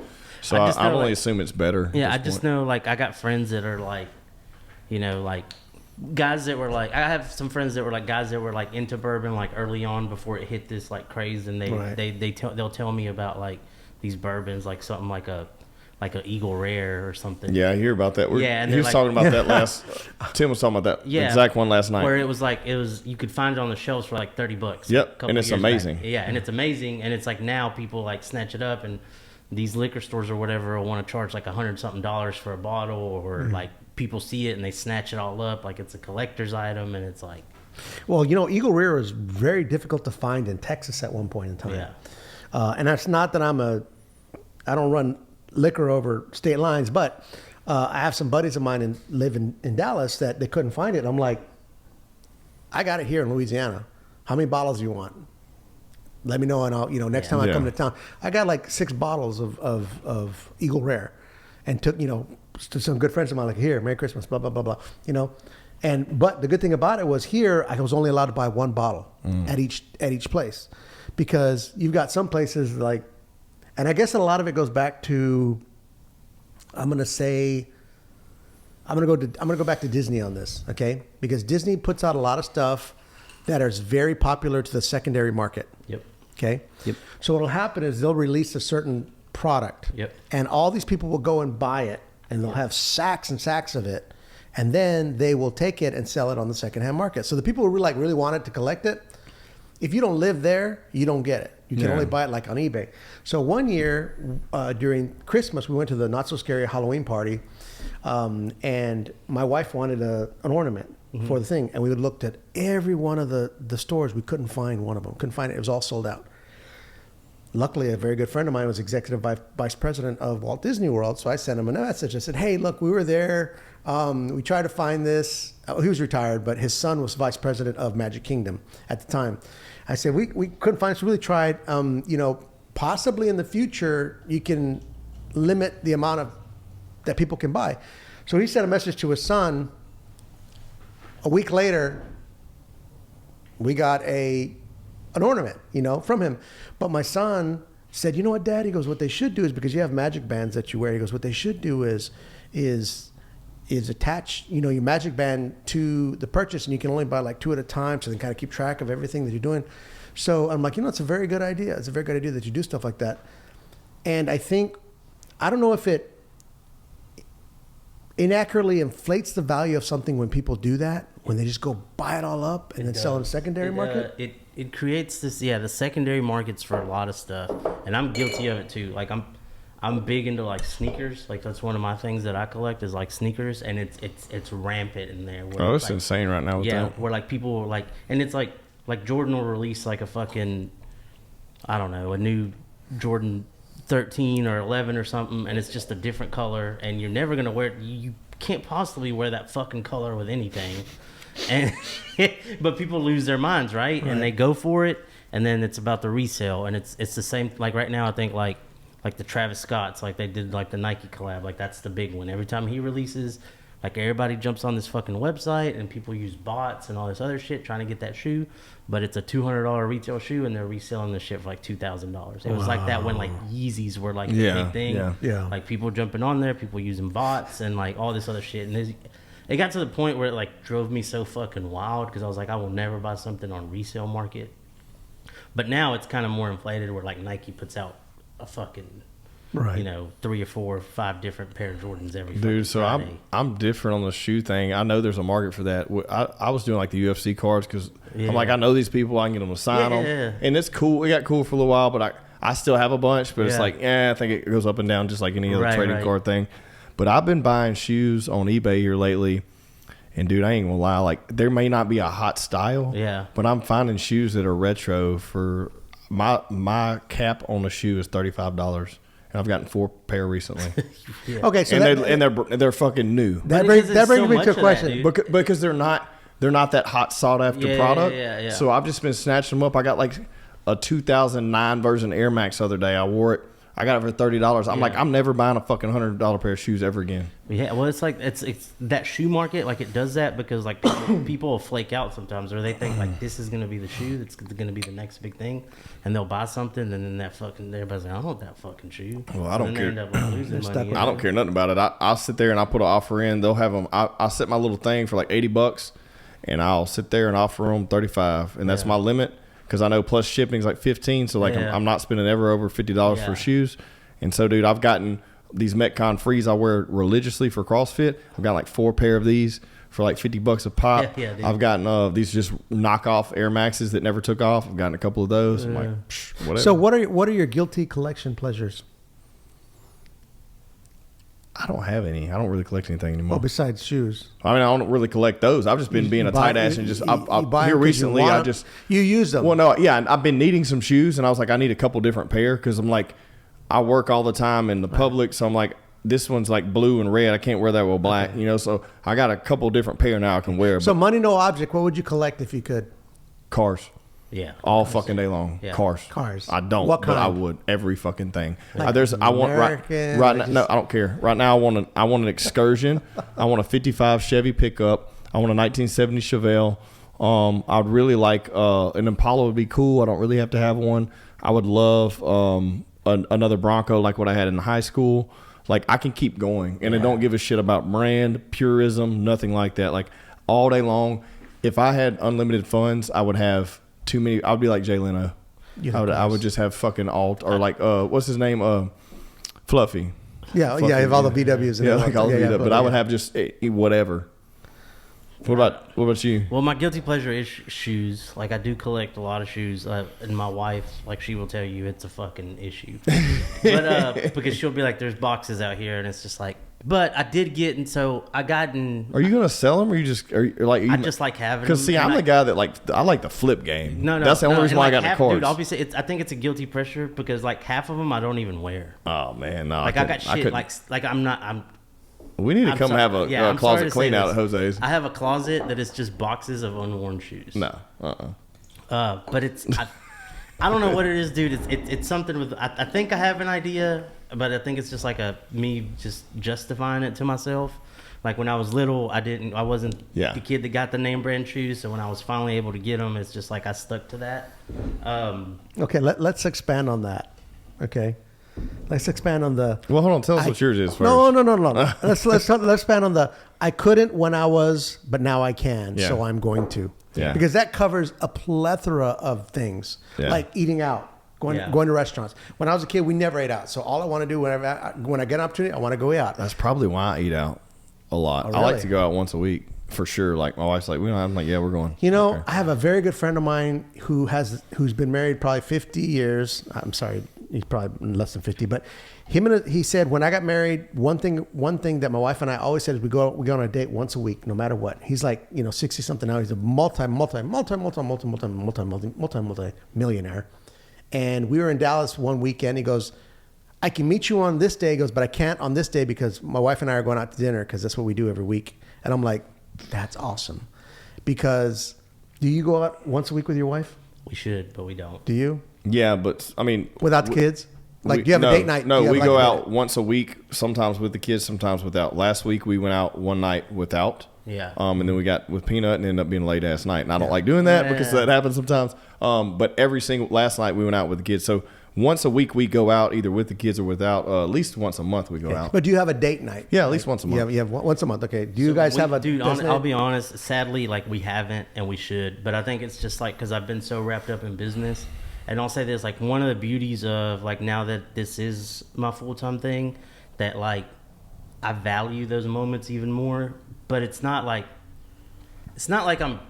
So I only assume it's better. Yeah, I just know, like, I got friends that are like, you know, like, guys that were like, I have some friends that were like guys that were like into bourbon like early on before it hit this like craze, and they'll tell me about like these bourbons, like something like a Eagle Rare or something. Yeah, I hear about that. And he was talking about that last. Tim was talking about that exact one last night. Where it was you could find it on the shelves for like $30. Yep, and it's amazing. Back. Yeah, and it's amazing, and it's like now people like snatch it up, and these liquor stores or whatever will want to charge like $100-something for a bottle, or like people see it and they snatch it all up like it's a collector's item, and it's like. Well, you know, Eagle Rare was very difficult to find in Texas at one point in time. Yeah. And that's not that I don't run liquor over state lines, but I have some buddies of mine live in Dallas that they couldn't find it. I'm like, I got it here in Louisiana. How many bottles do you want? Let me know, and I'll, next time I come to town. I got like 6 bottles of Eagle Rare, and took, to some good friends of mine, like, here, Merry Christmas, blah, blah, blah, blah, but the good thing about it was here, I was only allowed to buy 1 bottle at each place, because you've got some places like, and I guess a lot of it goes back to, I'm gonna go back to Disney on this, okay? Because Disney puts out a lot of stuff that is very popular to the secondary market. Yep. Okay. Yep. So what'll happen is they'll release a certain product. Yep. And all these people will go and buy it, and they'll have sacks and sacks of it, and then they will take it and sell it on the secondhand market. So the people who really wanted to collect it, if you don't live there, you don't get it. You can only buy it like on eBay. So one year during Christmas, we went to the Not So Scary Halloween party, and my wife wanted an ornament for the thing, and we looked at every one of the stores. We couldn't find one of them. Couldn't find it. It was all sold out. luckily, a very good friend of mine was executive vice president of Walt Disney World. So I sent him a message. I said, hey, look, we were there. We tried to find this. Oh, he was retired, but his son was vice president of Magic Kingdom at the time. I said, we couldn't find it. So we really tried, possibly in the future, you can limit the amount of that people can buy. So he sent a message to his son. A week later, we got an ornament, from him. But my son said, you know what, Dad? He goes, what they should do is, because you have magic bands that you wear, he goes, what they should do is attach, your magic band to the purchase, and you can only buy like 2 at a time, so they can kind of keep track of everything that you're doing. So I'm like, it's a very good idea. It's a very good idea that you do stuff like that. And I don't know if it inaccurately inflates the value of something when people do that, when they just go buy it all up and then sell it in the secondary market. It creates this, the secondary markets for a lot of stuff, and I'm guilty of it too. Like I'm big into like sneakers. Like that's one of my things that I collect is like sneakers, and it's rampant in there. Oh, it's like, insane right now with that. Where like people are like, and it's like Jordan will release like a fucking, I don't know, a new Jordan 13 or 11 or something, and it's just a different color, and you're never gonna wear it. You can't possibly wear that fucking color with anything, and but people lose their minds, right? And they go for it, and then it's about the resale, and it's the same. Like right now, I think like the Travis Scott's, like they did like the Nike collab, like that's the big one. Every time he releases, like everybody jumps on this fucking website, and people use bots and all this other shit trying to get that shoe. But it's a $200 retail shoe, and they're reselling the shit for like $2,000. It was like that when like Yeezys were like the big thing. Yeah. Like people jumping on there, people using bots, and like all this other shit. And it got to the point where it like drove me so fucking wild, because I was like, I will never buy something on resale market. But now it's kind of more inflated, where like Nike puts out a fucking 3 or 4 or 5 different pair of Jordans every dude. So Friday. I'm different on the shoe thing. I know there's a market for that. I was doing like the UFC cards because I'm like, I know these people, I can get them to sign them, and it's cool. It got cool for a little while, but I still have a bunch. But it's like, I think it goes up and down just like any other trading card thing. But I've been buying shoes on eBay here lately, and dude, I ain't gonna lie, like there may not be a hot style, but I'm finding shoes that are retro. For my cap on a shoe is $35. And I've gotten 4 pair recently. Okay, so they're fucking new. That brings me to a question. Because they're not that hot sought after product. Yeah. So I've just been snatching them up. I got like a 2009 version Air Max the other day. I wore it. I got it for $30. I'm like, I'm never buying a fucking $100 pair of shoes ever again. Yeah, well, it's like it's that shoe market. Like it does that because like people will flake out sometimes, or they think like this is gonna be the shoe that's gonna be the next big thing, and they'll buy something, and then that fucking everybody's like, I don't want that fucking shoe. Well, I don't care. End up, like, losing money. I don't care nothing about it. I'll sit there and I'll put an offer in. They'll have them. I'll set my little thing for like $80, and I'll sit there and offer them $35, and that's my limit. Because I know plus shipping is like $15, so like I'm not spending ever over $50 for shoes. And so, dude, I've gotten these Metcon Frees I wear religiously for CrossFit. I've got like 4 pair of these for like $50 a pop. I've gotten these just knockoff Air Maxes that never took off. I've gotten a couple of those. I'm like, whatever. So what are your guilty collection pleasures? I don't have any. I don't really collect anything anymore. Oh, besides shoes. I mean, I don't really collect those. I've just been being a tight ass and just here recently. You use them. Well, no, I've been needing some shoes, and I was like, I need a couple different pair because I'm like, I work all the time in the public, so I'm like, this one's like blue and red. I can't wear that with black, So I got a couple different pair now I can wear. So money, no object. What would you collect if you could? Cars. Yeah. All fucking day long. Yeah. Cars. I don't, what kind? But I would. Every fucking thing. Like I want right now. No, I don't care. Right now, I want an Excursion. I want a 55 Chevy pickup. I want a 1970 Chevelle. I'd really like an Impala would be cool. I don't really have to have one. I would love another Bronco like what I had in high school. Like I can keep going, and I don't give a shit about brand, purism, nothing like that. Like all day long. If I had unlimited funds, I would have too many. I would be like Jay Leno. I would just have fucking alt or like what's his name? Fluffy. Yeah, Fluffy, I have all the VWs. Yeah, like all the VW. But I would have just whatever. What about you? Well, my guilty pleasure is shoes. Like I do collect a lot of shoes, and my wife, like she will tell you, it's a fucking issue. But because she'll be like, "There's boxes out here," and it's just like, But I did get, and so I got in. Are you gonna sell them, or I just like having them. Because see, I'm the guy that I like the flip game. No, that's the only reason why I got in the cards. Dude, obviously, I think it's a guilty pressure because like half of them I don't even wear. Oh man, no. Like I got shit. Like I'm. We need to come have a closet clean out at Jose's. I have a closet that is just boxes of unworn shoes. No. But it's I don't know what it is, dude. It's something with. I think I have an idea. But I think it's just like me just justifying it to myself. Like when I was little, I wasn't the kid that got the name brand shoes. So when I was finally able to get them, it's just like I stuck to that. Okay, let's expand on that. Okay, let's expand on the. Well, hold on. Tell us what yours is first. No. let's expand on the. I couldn't when I was, but now I can. Yeah. So I'm going to. Yeah. Because that covers a plethora of things, like eating out. Going to restaurants. When I was a kid, we never ate out. So all I want to do when I get an opportunity, I want to go out. That's probably why I eat out a lot. Oh, really? I like to go out once a week for sure. Like my wife's like, I'm like, yeah, we're going. You know, okay. I have a very good friend of mine who's been married probably 50 years. I'm sorry, he's probably less than 50. But he said when I got married, one thing that my wife and I always said is we go on a date once a week, no matter what. He's like 60 something now. He's a multi millionaire. And we were in Dallas one weekend. He goes, I can meet you on this day. He goes, but I can't on this day because my wife and I are going out to dinner because that's what we do every week. And I'm like, that's awesome. Because do you go out once a week with your wife? We should, but we don't. Do you? Yeah, but I mean. Without the kids? Like, do you have a date night? No, we go out once a week, sometimes with the kids, sometimes without. Last week we went out one night without. Yeah. And then we got with Peanut and ended up being a late ass night. And I don't like doing that because that happens sometimes. But last night we went out with the kids. So once a week we go out either with the kids or without. At least once a month we go out. But do you have a date night? Yeah, at least once a month. You have once a month. Okay. Do you guys have a dude? I'll be honest. Sadly, like we haven't, and we should. But I think it's just like because I've been so wrapped up in business. And I'll say this: like one of the beauties of like now that this is my full-time thing, that like I value those moments even more. But it's not like I'm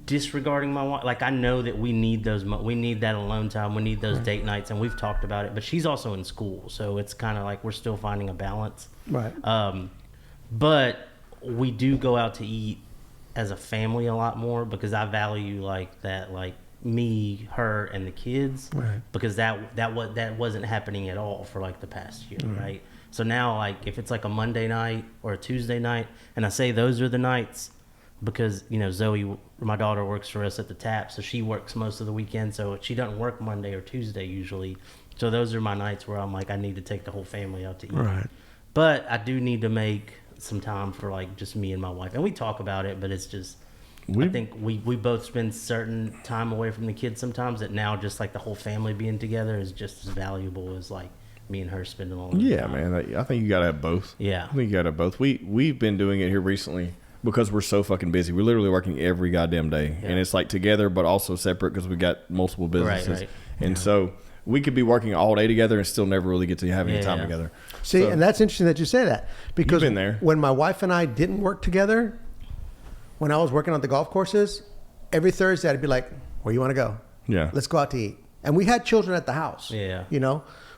disregarding my wife. Like I know that we need those. We need that alone time. We need those date nights, and we've talked about it. But she's also in school, so it's kind of like we're still finding a balance. Right. But we do go out to eat as a family a lot more because I value like that, like me, her, and the kids. Right. Because that wasn't happening at all for like the past year, right? So now, like, if it's like a Monday night or a Tuesday night, and I say those are the nights because, Zoe, my daughter, works for us at the Tap, so she works most of the weekend, so she doesn't work Monday or Tuesday usually. So those are my nights where I'm like, I need to take the whole family out to eat. Right. But I do need to make some time for, like, just me and my wife. And we talk about it, but it's just, I think we both spend certain time away from the kids sometimes that now just, like, the whole family being together is just as valuable as, like, me and her spending all the time. Yeah, man. I think you got to have both. Yeah. I think you got to have both. We've been doing it here recently because we're so fucking busy. We're literally working every goddamn day. Yeah. And it's like together but also separate because we got multiple businesses. Right. And so we could be working all day together and still never really get to have any time together. See, and that's interesting that you say that. Because you've been there. When my wife and I didn't work together, when I was working on the golf courses, every Thursday I'd be like, where you want to go? Yeah. Let's go out to eat. And we had children at the house. Yeah.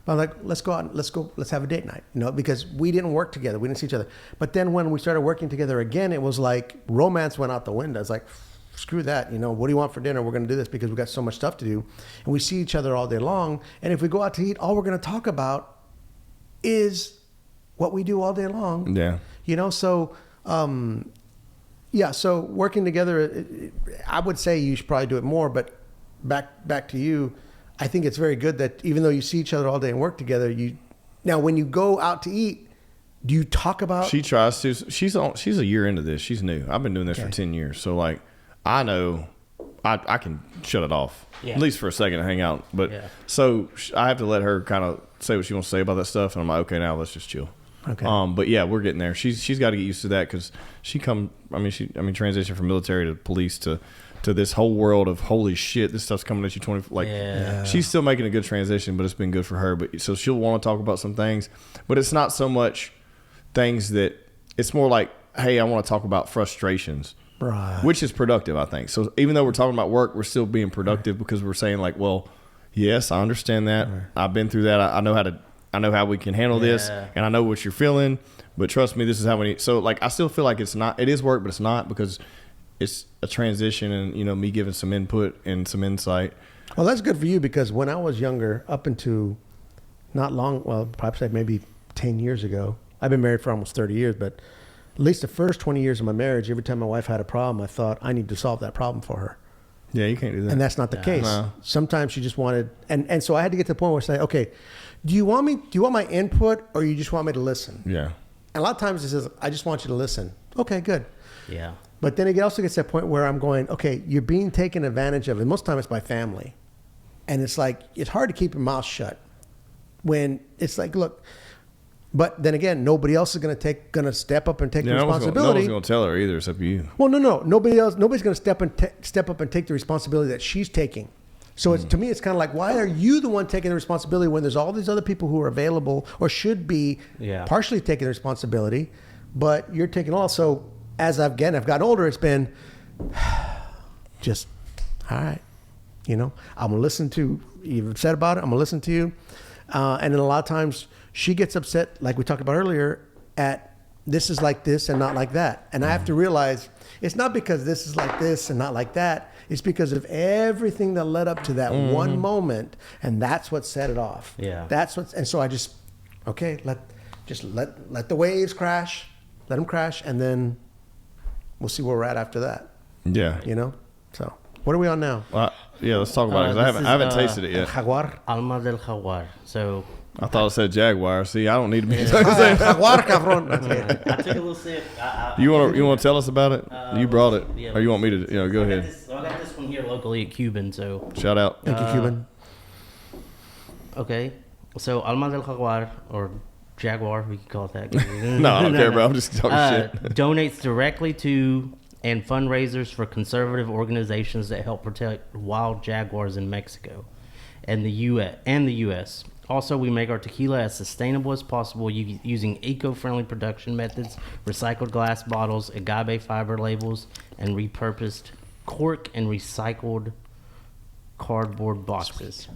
But I'm like, let's go out, let's have a date night, because we didn't work together. We didn't see each other. But then when we started working together again, it was like romance went out the window. It's like, screw that. What do you want for dinner? We're going to do this because we got so much stuff to do. And we see each other all day long. And if we go out to eat, all we're going to talk about is what we do all day long. Yeah. So, so working together, I would say you should probably do it more. But back to you. I think it's very good that even though you see each other all day and work together, now when you go out to eat, do you talk about? She tries to. She's a year into this. She's new. I've been doing this for 10 years. So like, I know I can shut it off at least for a second to hang out. But so I have to let her kind of say what she wants to say about that stuff, and I'm like, okay, now let's just chill. Okay. But yeah, we're getting there. She's got to get used to that because she transition from military to police to this whole world of holy shit, this stuff's coming at you she's still making a good transition, but it's been good for her. But so she'll want to talk about some things, but it's not so much things that it's more like, hey, I want to talk about frustrations, right? Which is productive, I think. So even though we're talking about work, we're still being productive because we're saying like, well, yes, I understand that. Right. I've been through that. I know how to I know how we can handle this, and I know what you're feeling. But trust me, this is how we need. So like, I still feel like it's not. It is work, but it's not, because it's a transition, and me giving some input and some insight. Well, that's good for you, because when I was younger, up into not long, well, perhaps like maybe 10 years ago, I've been married for almost 30 years, but at least the first 20 years of my marriage, every time my wife had a problem, I thought I need to solve that problem for her. Yeah, you can't do that. And that's not the case. No. Sometimes she just wanted, and so I had to get to the point where I say, okay, do you want my input, or you just want me to listen? Yeah. And a lot of times it says, I just want you to listen. Okay, good. Yeah. But then it also gets to that point where I'm going, okay, you're being taken advantage of. And most of the time it's my family. And it's like, it's hard to keep your mouth shut when it's like, look, but then again, nobody else is going to step up and take the responsibility. No one's going to tell her either, except you. Well, no. Nobody's going to step up and take the responsibility that she's taking. So to me, it's kind of like, why are you the one taking the responsibility when there's all these other people who are available or should be partially taking the responsibility, but you're taking all. So as I've gotten older, it's been just, all right, I'm going to listen to, you've upset about it, I'm going to listen to you. And then a lot of times she gets upset, like we talked about earlier, at this is like this and not like that. And I have to realize it's not because this is like this and not like that. It's because of everything that led up to that one moment, and that's what set it off. Yeah. And so I just, okay, let the waves crash, let them crash, and then we'll see where we're at after that. Yeah. So what are we on now? Yeah, let's talk about it, because I haven't tasted it yet. Jaguar. Alma del Jaguar. So I thought it said Jaguar. See, I don't need to be Jaguar, cabron. I took a little sip. You want to tell us about it? You brought it, or you want me to? Go ahead. I got this one here locally at Cuban. So shout out. Thank you, Cuban. Okay, so Alma del Jaguar, or Jaguar, we can call it that. No, I don't care, bro. I'm just talking shit. Donates directly to and fundraisers for conservative organizations that help protect wild jaguars in Mexico and the U.S. Also, we make our tequila as sustainable as possible using eco-friendly production methods, recycled glass bottles, agave fiber labels, and repurposed cork and recycled cardboard boxes.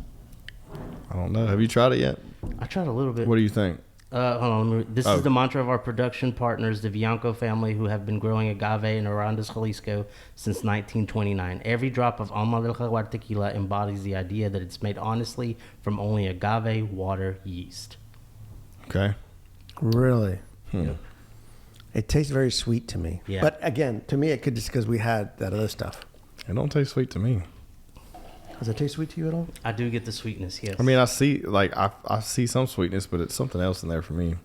I don't know. Have you tried it yet? I tried a little bit. What do you think? Hold on. This is the mantra of our production partners, the Bianco family, who have been growing agave in Arandas, Jalisco since 1929. Every drop of Alma del Jaguar tequila embodies the idea that it's made honestly from only agave water yeast. Okay. Really? It tastes very sweet to me. Yeah. But again, to me, it could just because we had that other stuff. It don't taste sweet to me. Does it taste sweet to you at all? I do get the sweetness, yes. I mean, I see some sweetness, but it's something else in there for me.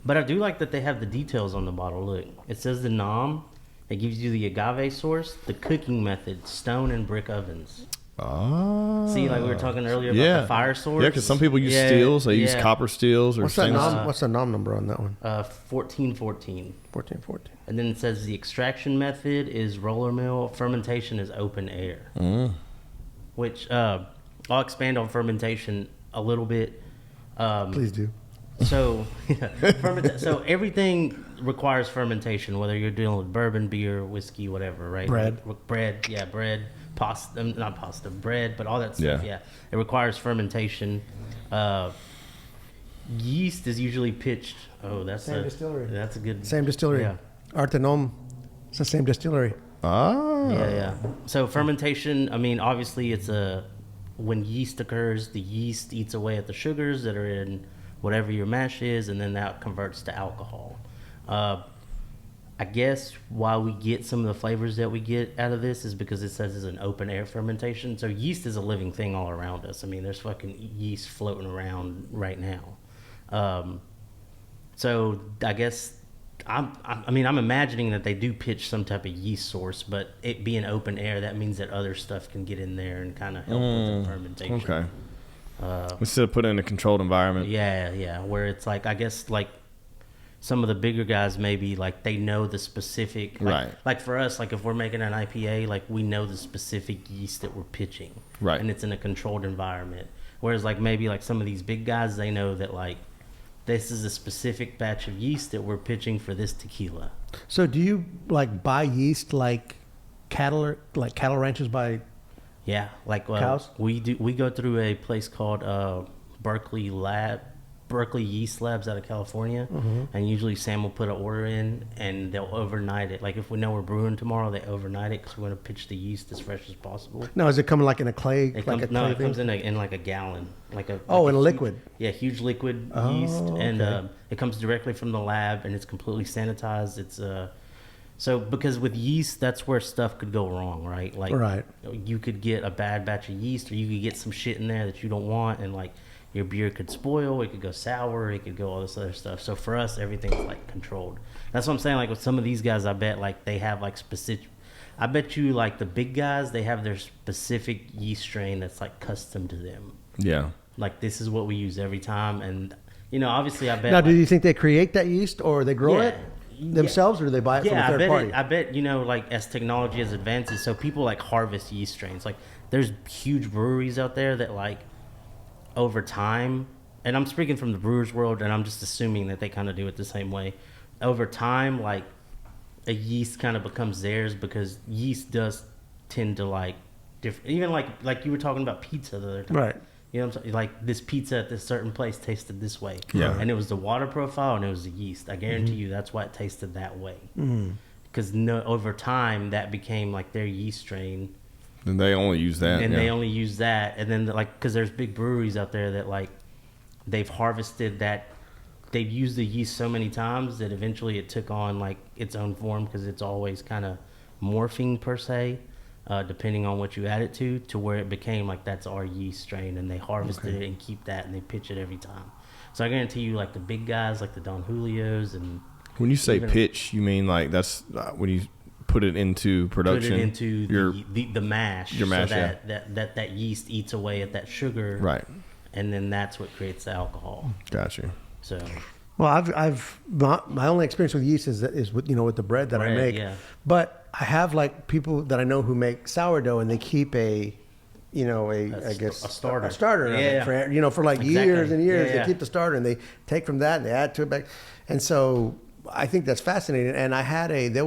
But I do like that they have the details on the bottle. Look, it says the nom. It gives you the agave source, the cooking method, stone and brick ovens. See, like we were talking earlier about the fire source. Yeah, because some people use steels. They use copper steels or what's that nom? What's the nom number on that one? 1414. 1414. And then it says the extraction method is roller mill. Fermentation is open air. Which I'll expand on fermentation a little bit. Please do. So, so everything requires fermentation, whether you're dealing with bourbon, beer, whiskey, whatever, right? Bread, pasta, not pasta, bread, but all that stuff. Yeah, it requires fermentation. Yeast is usually pitched. Oh, that's same distillery. That's a good same distillery. Yeah, Artenom. It's the same distillery. Yeah. So fermentation, I mean, obviously it's when yeast occurs, the yeast eats away at the sugars that are in whatever your mash is, and then that converts to alcohol. I guess why we get some of the flavors that we get out of this is because it says it's an open air fermentation. So yeast is a living thing all around us. I mean, there's fucking yeast floating around right now. So I guess I'm imagining that they do pitch some type of yeast source, but it being open air, that means that other stuff can get in there and kind of help with the fermentation. Okay. Instead of putting it in a controlled environment. Yeah. Where it's like, I guess, like some of the bigger guys, maybe like they know the specific, right. Like for us, like if we're making an IPA, like we know the specific yeast that we're pitching. Right. And it's in a controlled environment. Whereas like maybe like some of these big guys, they know that like, this is a specific batch of yeast that we're pitching for this tequila. So do you like buy yeast like cattle ranchers buy? Yeah, like cows. We go through a place called Berkeley Berkeley Yeast Labs out of California, and usually Sam will put an order in, and they'll overnight it. Like if we know we're brewing tomorrow, they overnight it because we want to pitch the yeast as fresh as possible. Now, is it coming like in a clay? It like comes, a clay it comes in like a gallon, like a in a huge, liquid. Yeah, huge liquid yeast, and it comes directly from the lab, and it's completely sanitized. It's so because with yeast, that's where stuff could go wrong, right? Like you could get a bad batch of yeast, or you could get some shit in there that you don't want, and like your beer could spoil, it could go sour, it could go all this other stuff. So for us, everything's like controlled. That's what I'm saying. Like with some of these guys, I bet like they have like specific. I bet you like the big guys, they have their specific yeast strain that's like custom to them. Yeah. Like this is what we use every time, and you know, obviously, I bet. Now, do you think they create that yeast, or they grow it themselves, or do they buy it from a third party? I bet, you know, like as technology has advances, so people like harvest yeast strains. Like there's huge breweries out there that like over time, and I'm speaking from the brewers world, and I'm just assuming that they kind of do it the same way. Over time, like a yeast kind of becomes theirs because yeast does tend to like different. Even like you were talking about pizza the other time, right? You know what I'm saying? Like this pizza at this certain place tasted this way. Yeah. And it was the water profile and it was the yeast. I guarantee you that's why it tasted that way. Because over time that became like their yeast strain. And they only use that. And they only use that. And then like, because there's big breweries out there that like they've harvested that. They've used the yeast so many times that eventually it took on like its own form because it's always kind of morphing per se. Depending on what you add it to where it became like that's our yeast strain, and they harvested it and keep that, and they pitch it every time. So I guarantee you, like the big guys, like the Don Julios, and when you say pitch, you mean like that's when you put it into production, put it into the mash, your mash, so that yeast eats away at that sugar, right? And then that's what creates the alcohol. Gotcha. So. Well, I've my only experience with yeast is with with the bread that I make, but I have like people that I know who make sourdough, and they keep a starter for like years and years. They keep the starter and they take from that and they add to it back, and so I think that's fascinating. And I had when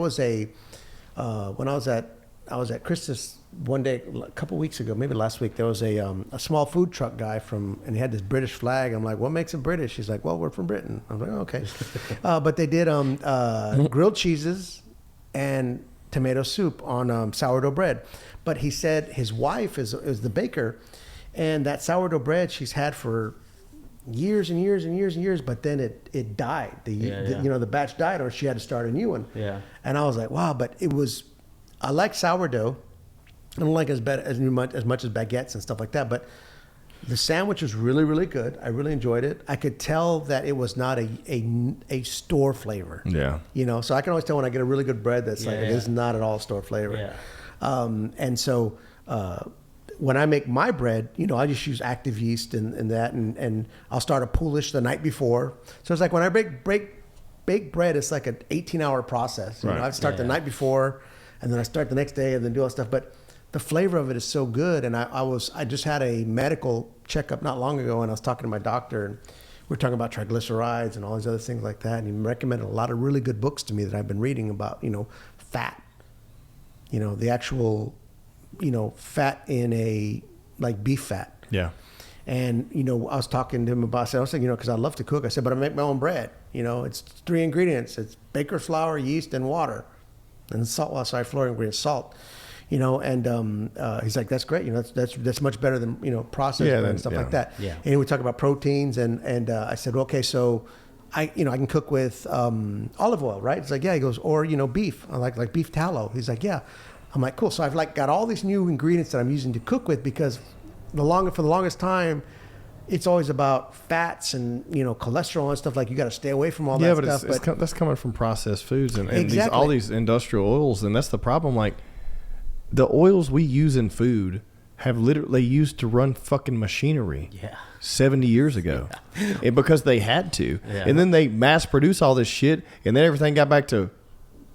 I was at Christus one day a couple weeks ago, maybe last week, there was a small food truck guy and he had this British flag. I'm like, what makes it British? He's like, well, we're from Britain. I'm like, oh, okay. But they did grilled cheeses and tomato soup on sourdough bread. But he said his wife is the baker, and that sourdough bread she's had for years and years and years and years, but then it died. The batch died, or she had to start a new one. Yeah. And I was like, wow, but I like sourdough. I don't like as much as baguettes and stuff like that, but the sandwich was really, really good. I really enjoyed it. I could tell that it was not a store flavor. Yeah. So I can always tell when I get a really good bread that's it's not at all store flavor. Yeah. And so when I make my bread, I just use active yeast and that, and I'll start a poolish the night before. So it's like when I bake bread, it's like an 18-hour process. I start the night before, and then I start the next day, and then do all that stuff. But the flavor of it is so good. And I just had a medical checkup not long ago, and I was talking to my doctor, and we were talking about triglycerides and all these other things like that. And he recommended a lot of really good books to me that I've been reading about, fat, the actual, fat in like beef fat. Yeah. And, I was talking to him about, I said, because I love to cook. I said, but I make my own bread. It's 3 ingredients. It's baker's flour, yeast, and water. And salt, flour ingredients, salt. And he's like, that's great. That's much better than, processed bread and stuff like that. Yeah. And we talk about proteins, and I said, well, okay, so I can cook with olive oil, right? It's like, yeah. He goes, or, beef. I like beef tallow. He's like, yeah. I'm like, cool. So I've got all these new ingredients that I'm using to cook with, because for the longest time, it's always about fats and cholesterol and stuff. Like, you got to stay away from all that stuff. Yeah, but that's coming from processed foods and all these industrial oils, and that's the problem. Like, the oils we use in food have literally used to run fucking machinery 70 years ago. And because they had to. Yeah. And then they mass produce all this shit, and then everything got back to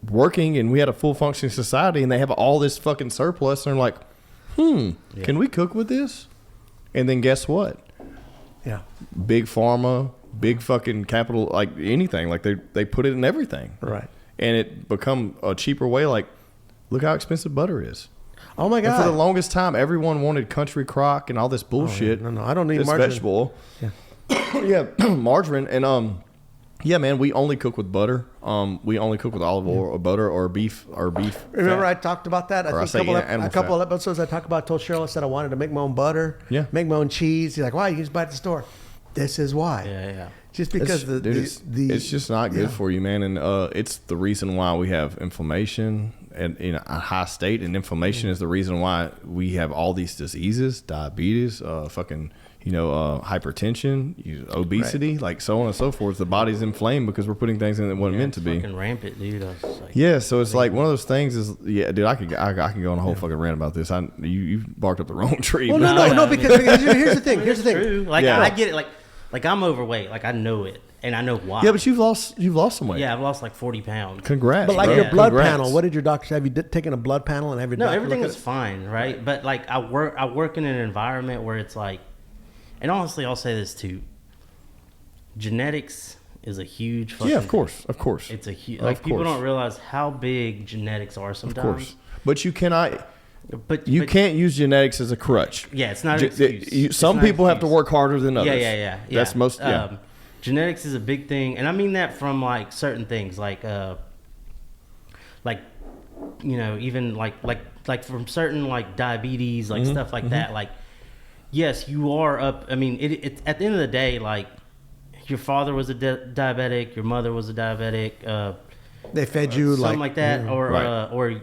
working, and we had a full functioning society, and they have all this fucking surplus, and they're like, can we cook with this? And then guess what? Yeah. Big pharma, big fucking capital, like anything, like they put it in everything. Right. And it become a cheaper way. Like, look how expensive butter is. Oh my God. And for the longest time, everyone wanted country crock and all this bullshit. Oh, no, I don't need this margarine. vegetable. Yeah. Yeah, margarine and yeah, man, we only cook with butter. We only cook with olive oil or butter or beef Remember, I talked about that. I think a couple of episodes I talked about. Told Cheryl I said I wanted to make my own butter. Yeah, make my own cheese. He's like, why? You can just buy it at the store. This is why. Yeah. Just because it's just not good for you, man, and it's the reason why we have inflammation and in a high state, and inflammation is the reason why we have all these diseases, diabetes, hypertension, obesity, like so on and so forth. The body's inflamed because we're putting things in that wasn't meant to be. Fucking rampant, dude. So it's like one of those things is, dude, I can go on a whole fucking rant about this. You barked up the wrong tree. Well, no, because here's the thing. Here's the thing. True. Like I get it. Like I'm overweight. Like I know it, and I know why. Yeah, but you've lost some weight. Yeah, I've lost like 40 pounds. Congrats. But like your blood panel, what did your doctor say? Have you taken a blood panel and have your doctor everything was fine, right? But like I work in an environment where it's like, and honestly, I'll say this too. Genetics is a huge fucking of course. It's a huge, like people don't realize how big genetics are sometimes. Of course. But you cannot. But you can't use genetics as a crutch. Yeah, it's not an excuse. Some people have to work harder than others. Yeah. That's most. Genetics is a big thing, and I mean that from like certain things, even like from certain like diabetes, like stuff like that. Like, yes, you are up. I mean, it at the end of the day, like your father was a diabetic, your mother was a diabetic. They fed you something like that, or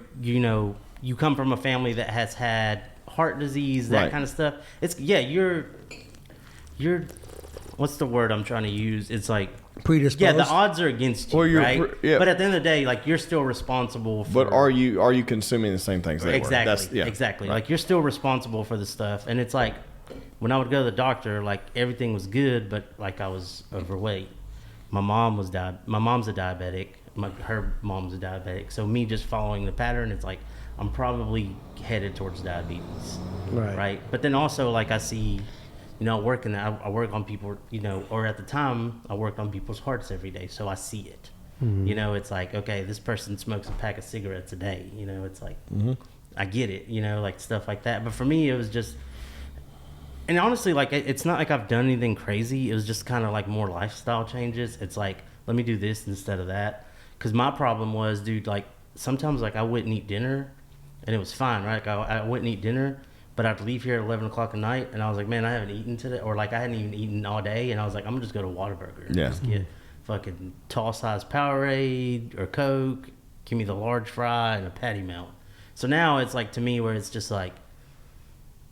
you come from a family that has had heart disease, that kind of stuff. It's you're what's the word I'm trying to use? It's like predisposed. Yeah, the odds are against you, right? But at the end of the day, like you're still responsible for. But are you consuming the same things they exactly, were? Exactly. Right. Like you're still responsible for the stuff, and it's like when I would go to the doctor, like everything was good, but like I was overweight. My mom's a diabetic. Her mom's a diabetic. So me just following the pattern, it's like I'm probably headed towards diabetes, right? But then also, like I see, I work on people, or at the time I worked on people's hearts every day, so I see it. Mm-hmm. It's like, okay, this person smokes a pack of cigarettes a day. It's like I get it, like stuff like that. But for me, it was just, and honestly, like it's not like I've done anything crazy. It was just kind of like more lifestyle changes. It's like, let me do this instead of that. Because my problem was, dude, like sometimes like I wouldn't eat dinner. And it was fine, right? Like I wouldn't eat dinner, but I'd leave here at 11 o'clock at night, and I was like, man, I haven't eaten today, or like I hadn't even eaten all day, and I was like, I'm gonna just go to Whataburger and just get fucking tall size Powerade or Coke, give me the large fry and a patty melt. So now it's like to me where it's just like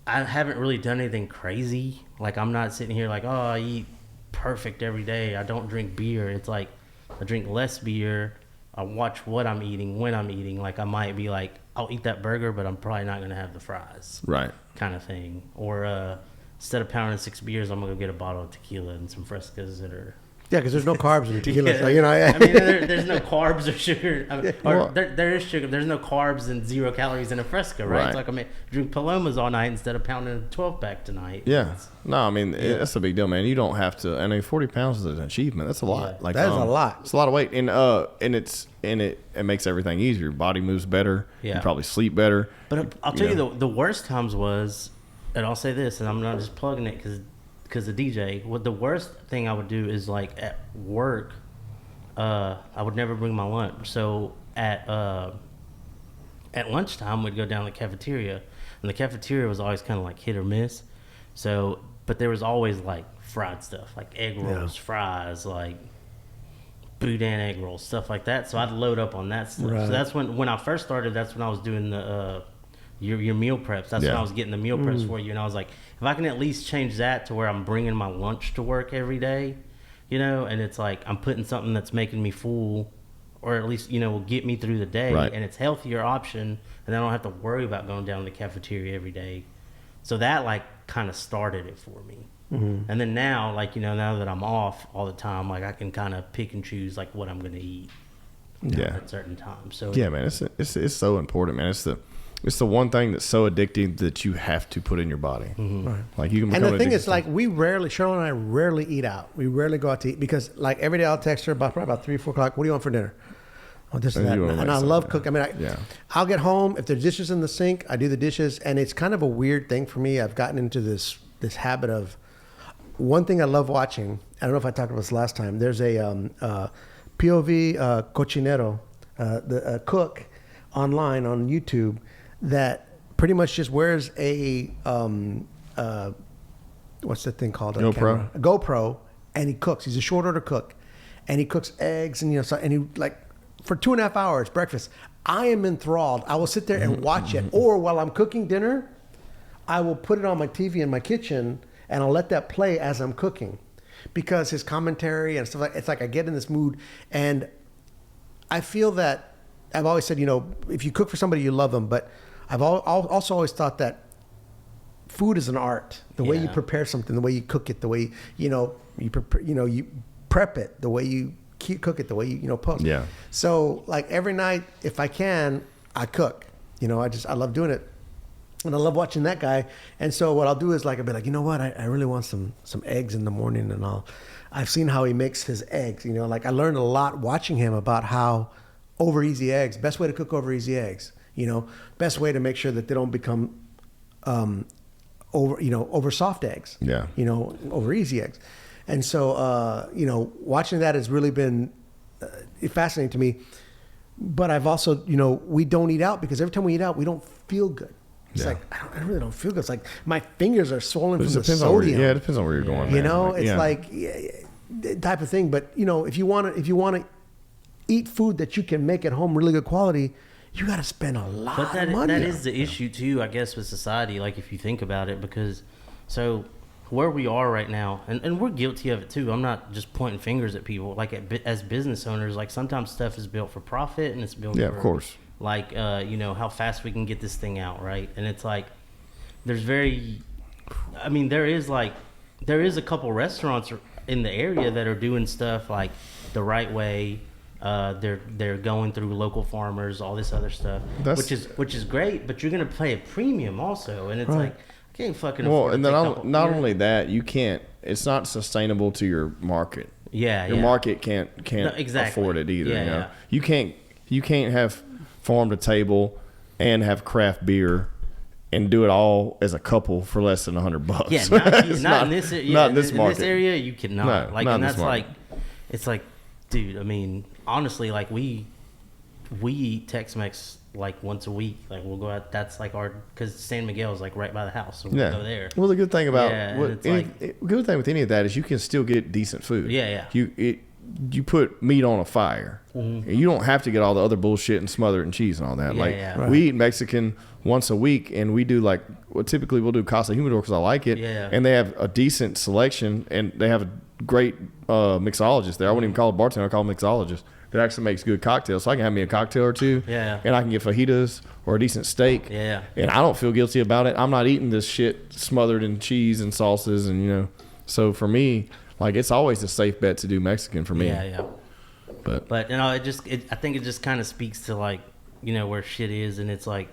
I haven't really done anything crazy. Like I'm not sitting here like, oh, I eat perfect every day. I don't drink beer. It's like I drink less beer. I watch what I'm eating, when I'm eating. Like I might be like, I'll eat that burger, but I'm probably not going to have the fries. Right. Kind of thing. Or instead of pounding 6 beers, I'm going to go get a bottle of tequila and some frescas that are... Yeah, because there's no carbs in tequila. Yeah. So, I mean, there's no carbs or sugar. There is sugar. There's no carbs and 0 calories in a fresca, right? It's like I drink Palomas all night instead of pounding a 12-pack tonight. Yeah. That's a big deal, man. You don't have to... 40 pounds is an achievement. That's a lot. Yeah. Like that is a lot. It's a lot of weight. And it makes everything easier. Your body moves better. Yeah. You probably sleep better. But I'll tell you, the worst times was, and I'll say this, and I'm not just plugging it because the DJ, what the worst thing I would do is like at work, I would never bring my lunch. So at lunchtime we'd go down to the cafeteria, and the cafeteria was always kind of like hit or miss. So, but there was always like fried stuff, like egg rolls, fries, like boudin egg rolls, stuff like that. So I'd load up on that stuff. Right. So that's when I first started. That's when I was doing the your meal preps. That's when I was getting the meal preps for you, and I was like, if I can at least change that to where I'm bringing my lunch to work every day, and it's like I'm putting something that's making me full, or at least will get me through the day, and it's healthier option, and I don't have to worry about going down to the cafeteria every day. So that like kind of started it for me. Mm-hmm. And then now, like now that I'm off all the time, like I can kind of pick and choose like what I'm going to eat at certain times. So man, it's so important, man. It's the one thing that's so addicting that you have to put in your body. Mm-hmm. Right. Like you can. And the thing is, like Cheryl and I rarely eat out. We rarely go out to eat because, like, every day I'll text her probably about 3 or 4 o'clock. What do you want for dinner? Oh, this and that. And I love cooking. I mean, I'll get home if there's dishes in the sink. I do the dishes, and it's kind of a weird thing for me. I've gotten into this habit of one thing I love watching I don't know if I talked about this last time. There's a POV cochinero, the cook online on YouTube that pretty much just wears a what's that thing called? GoPro. A GoPro, and he cooks. He's a short order cook, and he cooks eggs and and he like for 2.5 hours breakfast. I am enthralled. I will sit there and watch it, or while I'm cooking dinner, I will put it on my TV in my kitchen and I'll let that play as I'm cooking, because his commentary and stuff like it's like I get in this mood, and I feel that I've always said, if you cook for somebody, you love them, but I've also always thought that food is an art. The way you prepare something, the way you cook it, the way you prepare, you prep it, the way you cook it, the way you post. Yeah. So like every night, if I can, I cook. I love doing it, and I love watching that guy. And so what I'll do is like I'll be like, you know what, I really want some eggs in the morning, and I've seen how he makes his eggs. Like I learned a lot watching him about how over easy eggs, best way to cook over easy eggs. Best way to make sure that they don't become over soft eggs. Yeah. Over easy eggs. And so, watching that has really been fascinating to me. But I've also, we don't eat out because every time we eat out, we don't feel good. It's like, I really don't feel good. It's like my fingers are swollen from the sodium. It depends on where you're going. It's type of thing. But, if you want to eat food that you can make at home, really good quality, you got to spend a lot of money. That is the issue too, I guess, with society. Like if you think about it, because where we are right now, and we're guilty of it too. I'm not just pointing fingers at people. Like as business owners, like sometimes stuff is built for profit, and it's built for, of course. Like how fast we can get this thing out, right? And it's like there is a couple restaurants in the area that are doing stuff like the right way. They're going through local farmers, all this other stuff, which is great. But you're gonna pay a premium also, and it's like I can't fucking afford. And then not only that, you can't. It's not sustainable to your market. Your market can't afford it either. You can't have farm to table and have craft beer and do it all as a couple for less than $100. Yeah, not in this market. In this area, you cannot. It's like, dude. I mean, honestly, like we eat Tex-Mex like once a week. Like we'll go out. That's like because San Miguel is like right by the house, so we'll go there. Well, the good thing about good thing with any of that is you can still get decent food. You put meat on a fire. Mm-hmm. You don't have to get all the other bullshit and smother it in cheese and all that. We eat Mexican once a week, and we do typically we'll do Casa Humidor because I like it. And they have a decent selection, and they have a great mixologist there. I wouldn't even call it bartender, I call it mixologist. That actually makes good cocktails. So I can have me a cocktail or two, and I can get fajitas or a decent steak. And I don't feel guilty about it. I'm not eating this shit smothered in cheese and sauces, and So for me, like it's always a safe bet to do Mexican for me. But I think it just kind of speaks to like where shit is, and it's like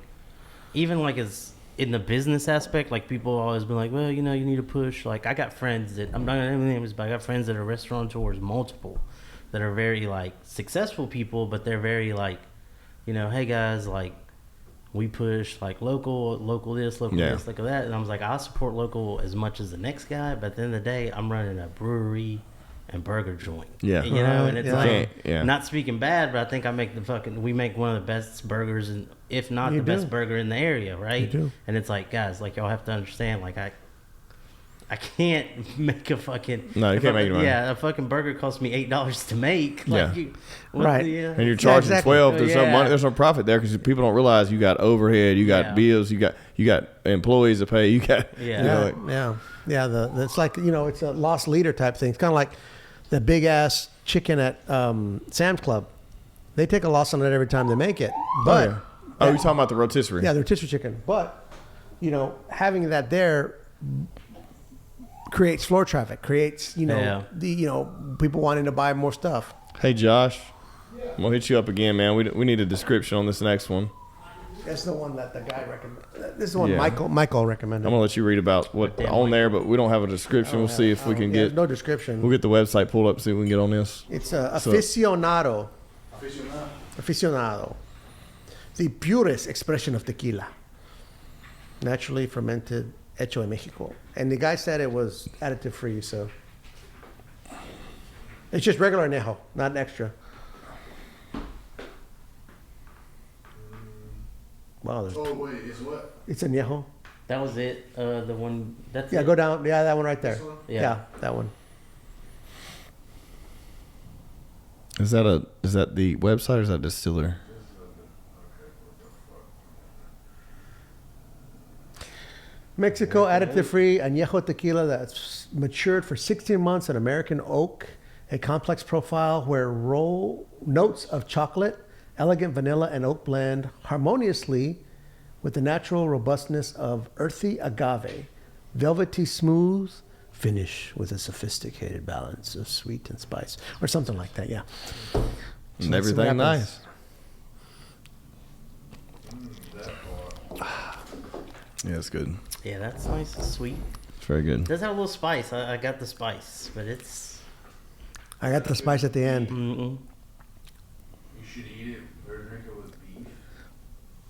even like as in the business aspect, like people always been like, well, you need to push. Like I got friends that I'm not gonna name names, but I got friends that are restaurateurs, multiple, that are very like successful people, but they're very like, hey guys, like we push like local this, local that, and I was like, I support local as much as the next guy, but at the end of the day, I'm running a brewery and burger joint. And it's not speaking bad, but I think we make one of the best burgers, and if not the best burger in the area, right? You do. And it's like, guys, like y'all have to understand, like I can't make a fucking... No, you can't make it money. Yeah, a fucking burger costs me $8 to make. Like and you're charging 12. There's no money. There's no profit there because people don't realize you got overhead, you got bills, you got employees to pay, you got... It's like it's a lost leader type thing. It's kind of like the big ass chicken at Sam's Club. They take a loss on it every time they make it. But you're talking about the rotisserie? Yeah, the rotisserie chicken. But having that there creates floor traffic, creates people wanting to buy more stuff. Hey Josh, I'm gonna hit you up again, man. We need a description on this next one. That's the one that the guy recommended. This is the one Michael recommended. I'm gonna let you read about what on there, but we don't have a description. We'll see if we can get no description. We'll get the website pulled up, see if we can get on this. It's aficionado. The purest expression of tequila, naturally fermented, hecho en Mexico. And the guy said it was additive free, so It's just regular añejo, not an extra. Wow. Oh wait, it's what? It's añejo. That was it. The one. That's Yeah, it. go down. Yeah, that one right there. This one? Yeah, that one. Is that the website or is that distiller? Mexico additive-free añejo tequila that's matured for 16 months in American oak, a complex profile where notes of chocolate, elegant vanilla, and oak blend harmoniously with the natural robustness of earthy agave, velvety smooth finish with a sophisticated balance of sweet and spice, or something like that. Yeah, And everything nice. Yeah, it's good. Yeah, that's nice and sweet. It's very good. It does have a little spice. I got the spice, but it's. I got the spice at the end. Mm-mm. You should eat it or drink it with beef. It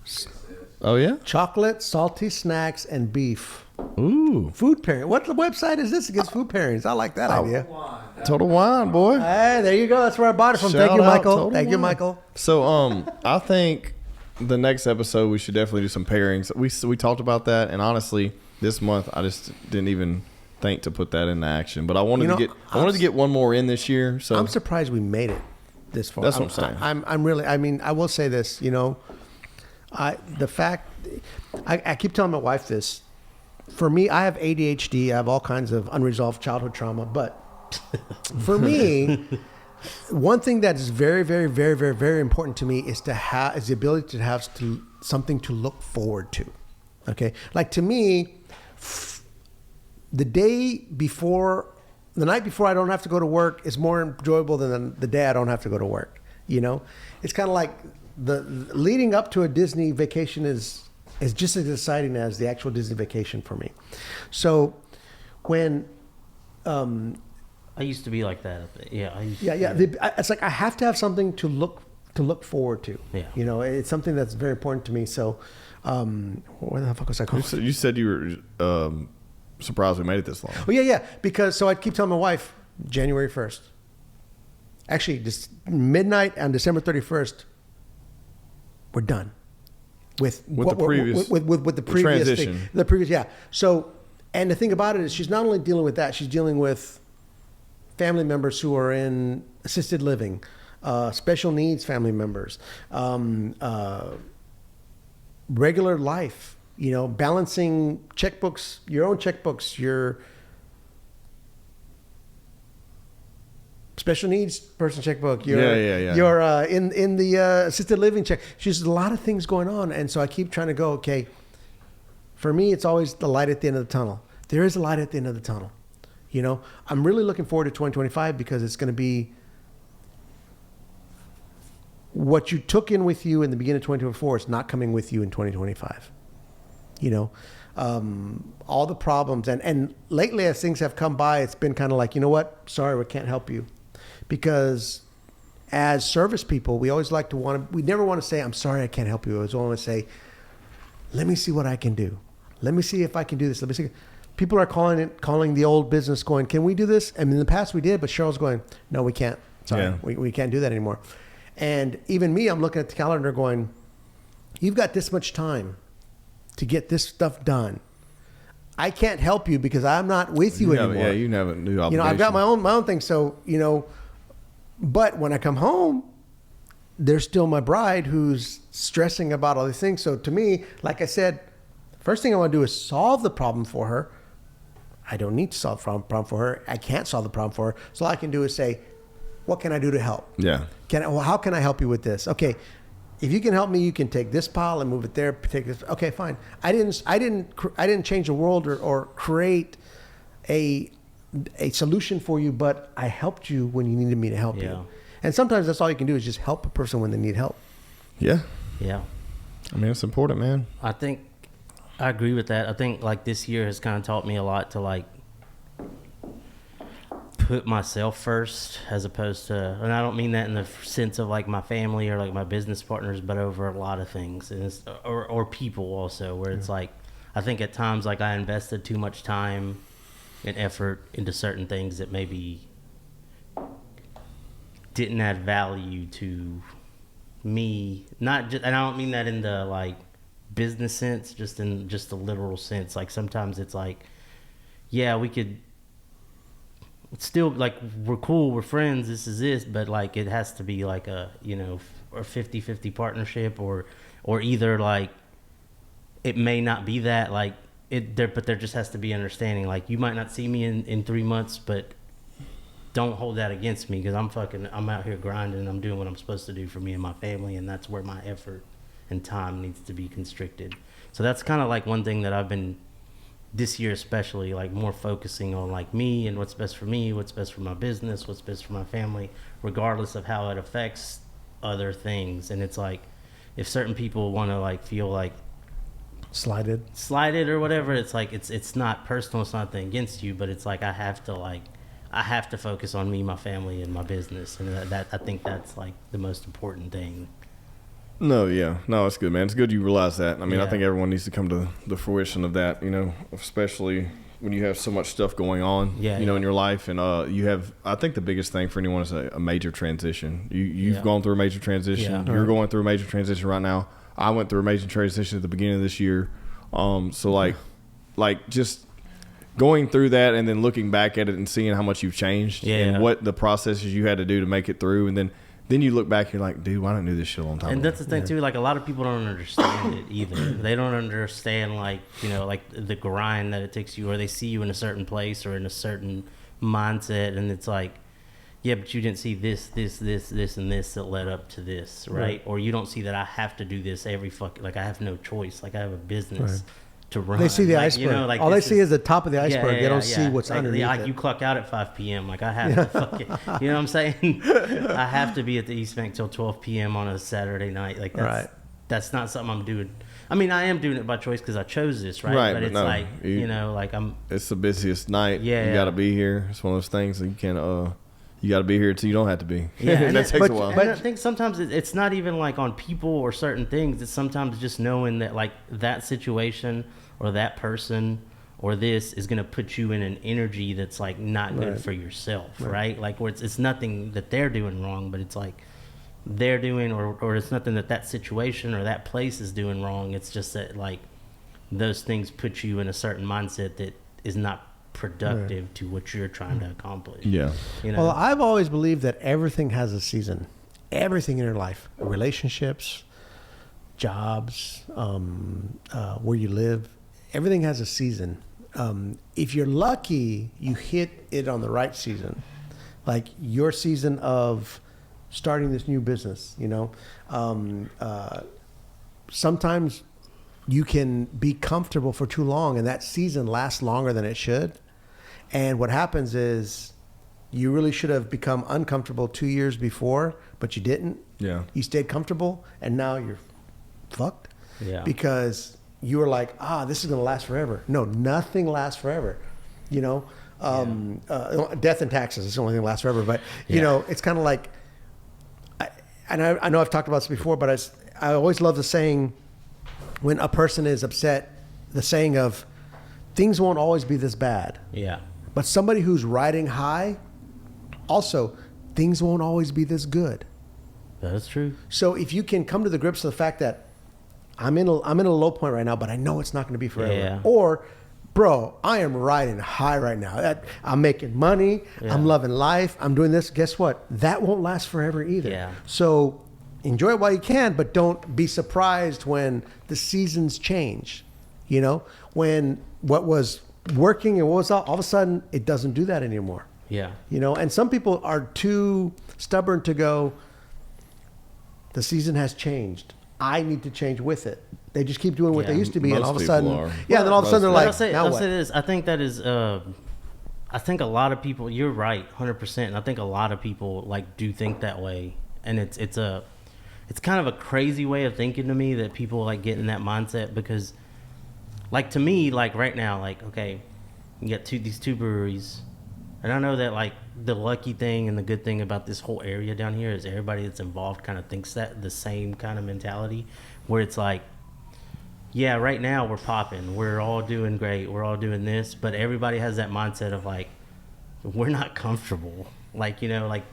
says. Oh yeah. Chocolate, salty snacks, and beef. Ooh. Food pairing. What website is this against food pairings? I like that idea. Total Wine, boy. Hey, there you go. That's where I bought it from. Shout Thank you, out Michael. Total Thank you, Wine. Michael. So I think the next episode we should definitely do some pairings. We talked about that, and honestly, this month I just didn't even think to put that into action. But I wanted to get one more in this year. So I'm surprised we made it this far. That's what I'm saying. I'm really. I mean, I will say this. You know, I keep telling my wife this. For me, I have ADHD. I have all kinds of unresolved childhood trauma. But for me, one thing that is very, very, very, very, very important to me is the ability to have something to look forward to. Okay, like to me, the night before I don't have to go to work is more enjoyable than the day I don't have to go to work. You know, it's kind of like the leading up to a Disney vacation is just as exciting as the actual Disney vacation for me. So when I used to be like that. Yeah. It's like I have to have something to look forward to. Yeah. You know, it's something that's very important to me. So where the fuck was I going? you said you were surprised we made it this long. Oh yeah. Because I keep telling my wife January 1st. Actually, just midnight on December 31st, we're done with the previous transition. thing. The previous, yeah. So, and the thing about it is, she's not only dealing with that, she's dealing with family members who are in assisted living, special needs family members, regular life. You know, balancing checkbooks, your own checkbooks, your special needs person checkbook, your in the assisted living check. She's a lot of things going on, and so I keep trying to go. Okay, for me, it's always the light at the end of the tunnel. There is a light at the end of the tunnel. You know, I'm really looking forward to 2025 because it's going to be what you took in with you in the beginning of 2024. It's not coming with you in 2025. You know, all the problems and lately as things have come by, it's been kind of like, you know what? Sorry, we can't help you. Because as service people, we always like to we never want to say, I'm sorry, I can't help you. We always want to say, let me see what I can do. Let me see if I can do this. Let me see. People are calling the old business going, can we do this? And in the past we did, but Cheryl's going, no, we can't. Sorry, Yeah. we can't do that anymore. And even me, I'm looking at the calendar going, you've got this much time to get this stuff done. I can't help you because I'm not with you anymore. Yeah, you have a new obligation. You know, I've got my own thing. So, you know, but when I come home, there's still my bride who's stressing about all these things. So to me, like I said, first thing I want to do is solve the problem for her. I don't need to solve the problem for her. I can't solve the problem for her. So all I can do is say, what can I do to help? Yeah. How can I help you with this? Okay. If you can help me, you can take this pile and move it there. Take this. Okay, fine. I didn't change the world or create a solution for you, but I helped you when you needed me to help you. And sometimes that's all you can do is just help a person when they need help. Yeah. Yeah. I mean, it's important, man. I think I agree with that. I think like this year has kind of taught me a lot to like put myself first as opposed to, and I don't mean that in the sense of like my family or like my business partners, but over a lot of things and or people also where it's like, I think at times like I invested too much time and effort into certain things that maybe didn't add value to me. Not just, and I don't mean that in the like business sense, just in just the literal sense. Like sometimes it's like, yeah, we could still like we're cool, we're friends, this is this, but like it has to be like a, you know, or 50-50 partnership, or either like it may not be that, like it there, but there just has to be understanding. Like you might not see me in 3 months, but don't hold that against me, because I'm out here grinding, I'm doing what I'm supposed to do for me and my family, and that's where my effort and time needs to be constricted. So that's kind of like one thing that I've been this year especially, like more focusing on like me and what's best for me, what's best for my business, what's best for my family, regardless of how it affects other things. And it's like if certain people want to like feel like slighted or whatever, it's like it's not personal, it's not thing against you, but it's like I have to focus on me, my family, and my business, and that I think that's like the most important thing. No, yeah. No, it's good, man. It's good you realize that. I mean, I think everyone needs to come to the fruition of that, you know, especially when you have so much stuff going on, you know, in your life. And you have, I think the biggest thing for anyone is a major transition. You've gone through a major transition. You're going through a major transition right now. I went through a major transition at the beginning of this year. So like just going through that and then looking back at it and seeing how much you've changed and what the processes you had to do to make it through. And then you look back, you're like, dude, why didn't I do this shit a long time ago? And that's the thing too, like a lot of people don't understand it either. They don't understand, like, you know, like the grind that it takes you, or they see you in a certain place or in a certain mindset, and it's like, yeah, but you didn't see this, and this that led up to this, right? Or you don't see that I have to do this every like I have no choice. Like I have a business to run. They see the like, iceberg. You know, like all they see is the top of the iceberg. They don't see what's like, underneath it. You clock out at 5 p.m. Like I have to fucking, you know what I'm saying? I have to be at the East Bank till 12 p.m. on a Saturday night. Like that's not something I'm doing. I mean, I am doing it by choice because I chose this, right? But it's like, you know, like it's the busiest night. Yeah. You got to be here. It's one of those things that you can't, you got to be here until you don't have to be. Yeah, and that takes a while. But I think sometimes it's not even like on people or certain things. It's sometimes just knowing that like that situation or that person or this is going to put you in an energy that's like not good for yourself, right? Like where it's nothing that they're doing wrong, but it's like they're doing, or it's nothing that situation or that place is doing wrong. It's just that like those things put you in a certain mindset that is not productive to what you're trying to accomplish. Yeah. You know? Well, I've always believed that everything has a season. Everything in your life, relationships, jobs, where you live, everything has a season. If you're lucky, you hit it on the right season, like your season of starting this new business. You know, sometimes you can be comfortable for too long, and that season lasts longer than it should. And what happens is you really should have become uncomfortable 2 years before, but you didn't. Yeah. You stayed comfortable, and now you're fucked. Yeah. Because you were like, this is going to last forever. No, nothing lasts forever. You know, death and taxes is the only thing that lasts forever. But, you know, it's kind of like, I know I've talked about this before, but I always love the saying, when a person is upset, the saying of, things won't always be this bad. Yeah. But somebody who's riding high, also, things won't always be this good. That's true. So if you can come to the grips with the fact that I'm in a low point right now, but I know it's not going to be forever. Yeah. Or, bro, I am riding high right now. I'm making money. Yeah. I'm loving life. I'm doing this. Guess what? That won't last forever either. Yeah. So enjoy it while you can, but don't be surprised when the seasons change. You know, when what was working and what was all of a sudden, it doesn't do that anymore. Yeah. You know, and some people are too stubborn to go, the season has changed. I need to change with it. They just keep doing what they used to be, and all of a sudden, then all of a sudden they're like, I'll say this. I think that is. I think a lot of people. You're right, 100%. And I think a lot of people like do think that way, and it's kind of a crazy way of thinking to me that people like get in that mindset, because, like, to me, like right now, like, okay, you got these two breweries, and I know that like the lucky thing and the good thing about this whole area down here is everybody that's involved kind of thinks that the same kind of mentality, where it's like, yeah, right now we're popping, we're all doing great, we're all doing this, but everybody has that mindset of like, we're not comfortable, like, you know, like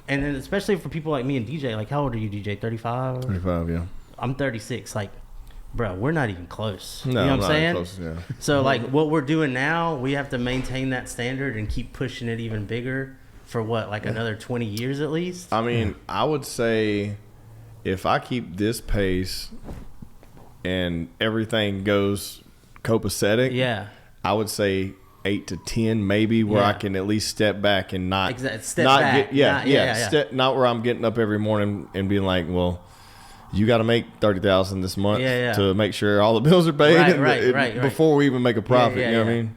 and then especially for people like me and DJ, like how old are you, DJ? 35? 35, yeah. I'm 36. Like, bro, we're not even close. No, you know what I'm saying? Close, yeah. So like what we're doing now, we have to maintain that standard and keep pushing it even bigger for what, like another 20 years at least? I mean, I would say if I keep this pace and everything goes copacetic, I would say 8 to 10 maybe, where I can at least step back and not not where I'm getting up every morning and being like, well, you got to make $30,000 this month to make sure all the bills are paid before we even make a profit. You know what I mean?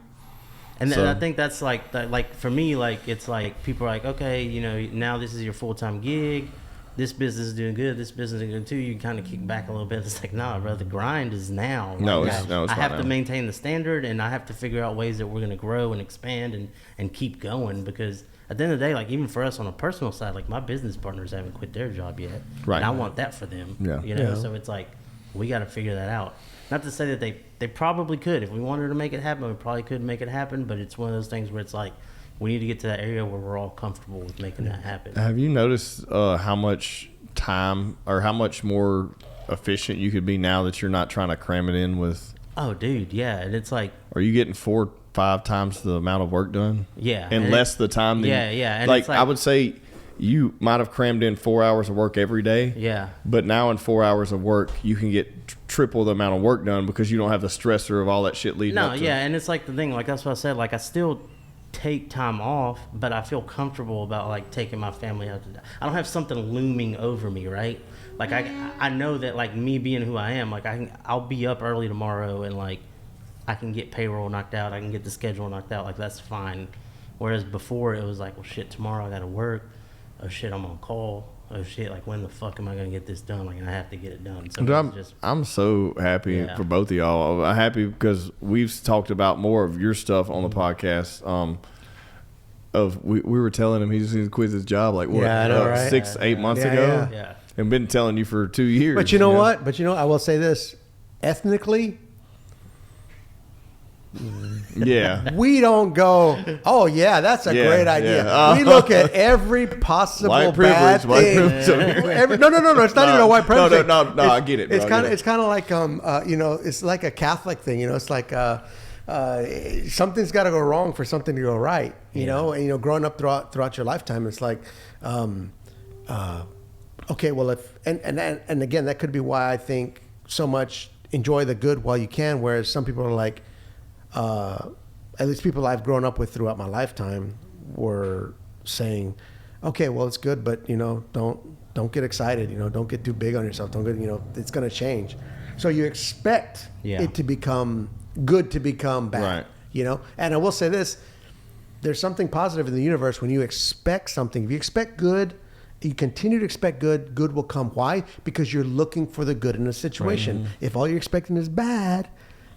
And I think that's like for me, like it's like people are like, okay, you know, now this is your full-time gig. This business is doing good. This business is doing good too. You kind of kick back a little bit. It's like, nah, bro, the grind is now. No, like, it's I have to now. maintain the standard, and I have to figure out ways that we're going to grow and expand and keep going, because at the end of the day, like even for us on a personal side, like my business partners haven't quit their job yet. Right. And I want that for them. Yeah. You know, so it's like, we got to figure that out. Not to say that they probably could. If we wanted to make it happen, we probably could make it happen, but it's one of those things where it's like, we need to get to that area where we're all comfortable with making that happen. Have you noticed how much time or how much more efficient you could be now that you're not trying to cram it in with? Oh, dude, yeah. And it's like, are you getting 4 or 5 times the amount of work done? Yeah. In less the time than And like it's like, I would say you might have crammed in 4 hours of work every day. Yeah. But now in 4 hours of work, you can get triple the amount of work done because you don't have the stressor of all that shit leading up to. And it's like the thing, like that's what I said, like I still take time off, but I feel comfortable about like taking my family out to, I don't have something looming over me, right? Like I know that like me being who I am, like I'll be up early tomorrow and like I can get payroll knocked out, I can get the schedule knocked out, like that's fine. Whereas before it was like, well shit, tomorrow I gotta work, oh shit, I'm on call, oh shit, like when the fuck am I gonna get this done? Like, and I have to get it done. So I'm so happy for both of y'all. I'm happy because we've talked about more of your stuff on the podcast. We were telling him he just needs to quit his job like what, 6-8 months ago. Yeah. And been telling you for 2 years. But you know what? But I will say this, ethnically. Yeah. We don't go, oh, yeah, that's a great idea. Yeah. We look at every possible bad thing. No, it's not even a white privilege. No, I get it. It's kind of like, it's like a Catholic thing. You know, it's like something's got to go wrong for something to go right. You know, and, growing up throughout your lifetime, it's like, okay, well, and again, that could be why I think so much enjoy the good while you can, whereas some people are like, at least people I've grown up with throughout my lifetime were saying, okay, well, it's good, but don't get excited, don't get too big on yourself, don't get, it's going to change. So you expect it to become good to become bad, right. And I will say this, there's something positive in the universe when you expect something. If you expect good, you continue to expect good, good will come. Why? Because you're looking for the good in a situation. Right. If all you're expecting is bad,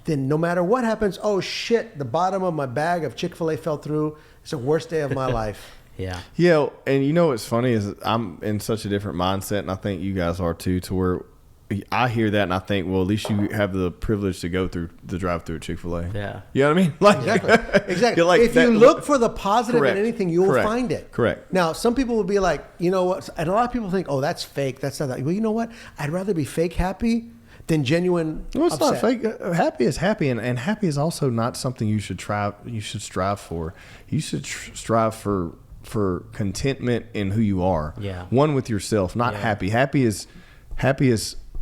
then no matter what happens, oh shit, the bottom of my bag of Chick-fil-A fell through. It's the worst day of my life. Yeah, and what's funny is I'm in such a different mindset, and I think you guys are too, to where I hear that and I think, well, at least you have the privilege to go through the drive-through at Chick-fil-A. Yeah. You know what I mean? Like, exactly. Like if you look for the positive in anything, you will find it. Correct. Now, some people will be like, you know what? And a lot of people think, oh, that's fake. That's not that. Well, you know what? I'd rather be fake happy than genuine Well, it's upset. not fake. Happy is happy, and happy is also not something you should strive for. You should strive for contentment in who you are. Yeah. One with yourself, not happy. Happy is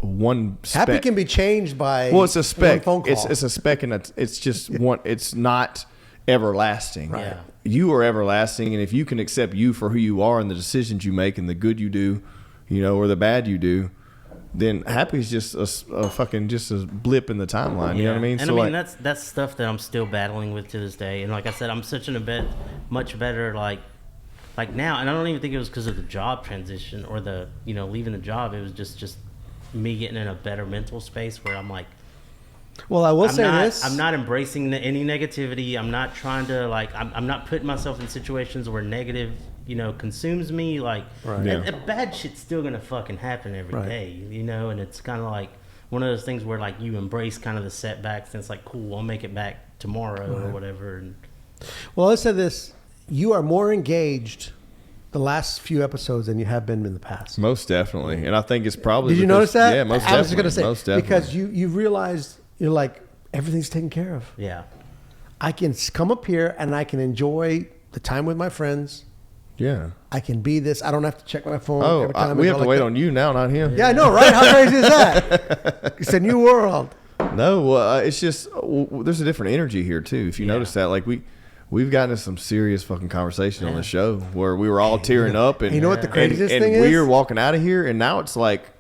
one speck. Happy can be changed by it's a speck. One phone call. It's a speck, and it's just one. It's not everlasting. Right. Yeah. You are everlasting, and if you can accept you for who you are and the decisions you make and the good you do, or the bad you do, then happy is just a fucking just a blip in the timeline. You know what I mean? And I mean that's stuff that I'm still battling with to this day. And like I said, I'm such in a much better like now, and I don't even think it was because of the job transition or the leaving the job. It was just me getting in a better mental space where I'm like, well, I will say this: I'm not embracing any negativity. I'm not trying to I'm not putting myself in situations where negative consumes me. Like, and bad shit's still gonna fucking happen every day, And it's kind of like one of those things where like you embrace kind of the setbacks, and it's like, cool, I'll make it back tomorrow or whatever. And well, let's say this. You are more engaged the last few episodes than you have been in the past. Most definitely. And I think it's probably Did you notice that? Yeah, most definitely. I was just going to say, most definitely. because you realize you're like, everything's taken care of. Yeah. I can come up here and I can enjoy the time with my friends. Yeah. I can be this. I don't have to check my phone every time. We have to wait on you now, not him. Yeah, I know, right? How crazy is that? It's a new world. No, it's just there's a different energy here too. If you notice that, like we've gotten into some serious fucking conversation on the show where we were all tearing up, and you know what the craziest thing and is? we're walking out of here, and now it's like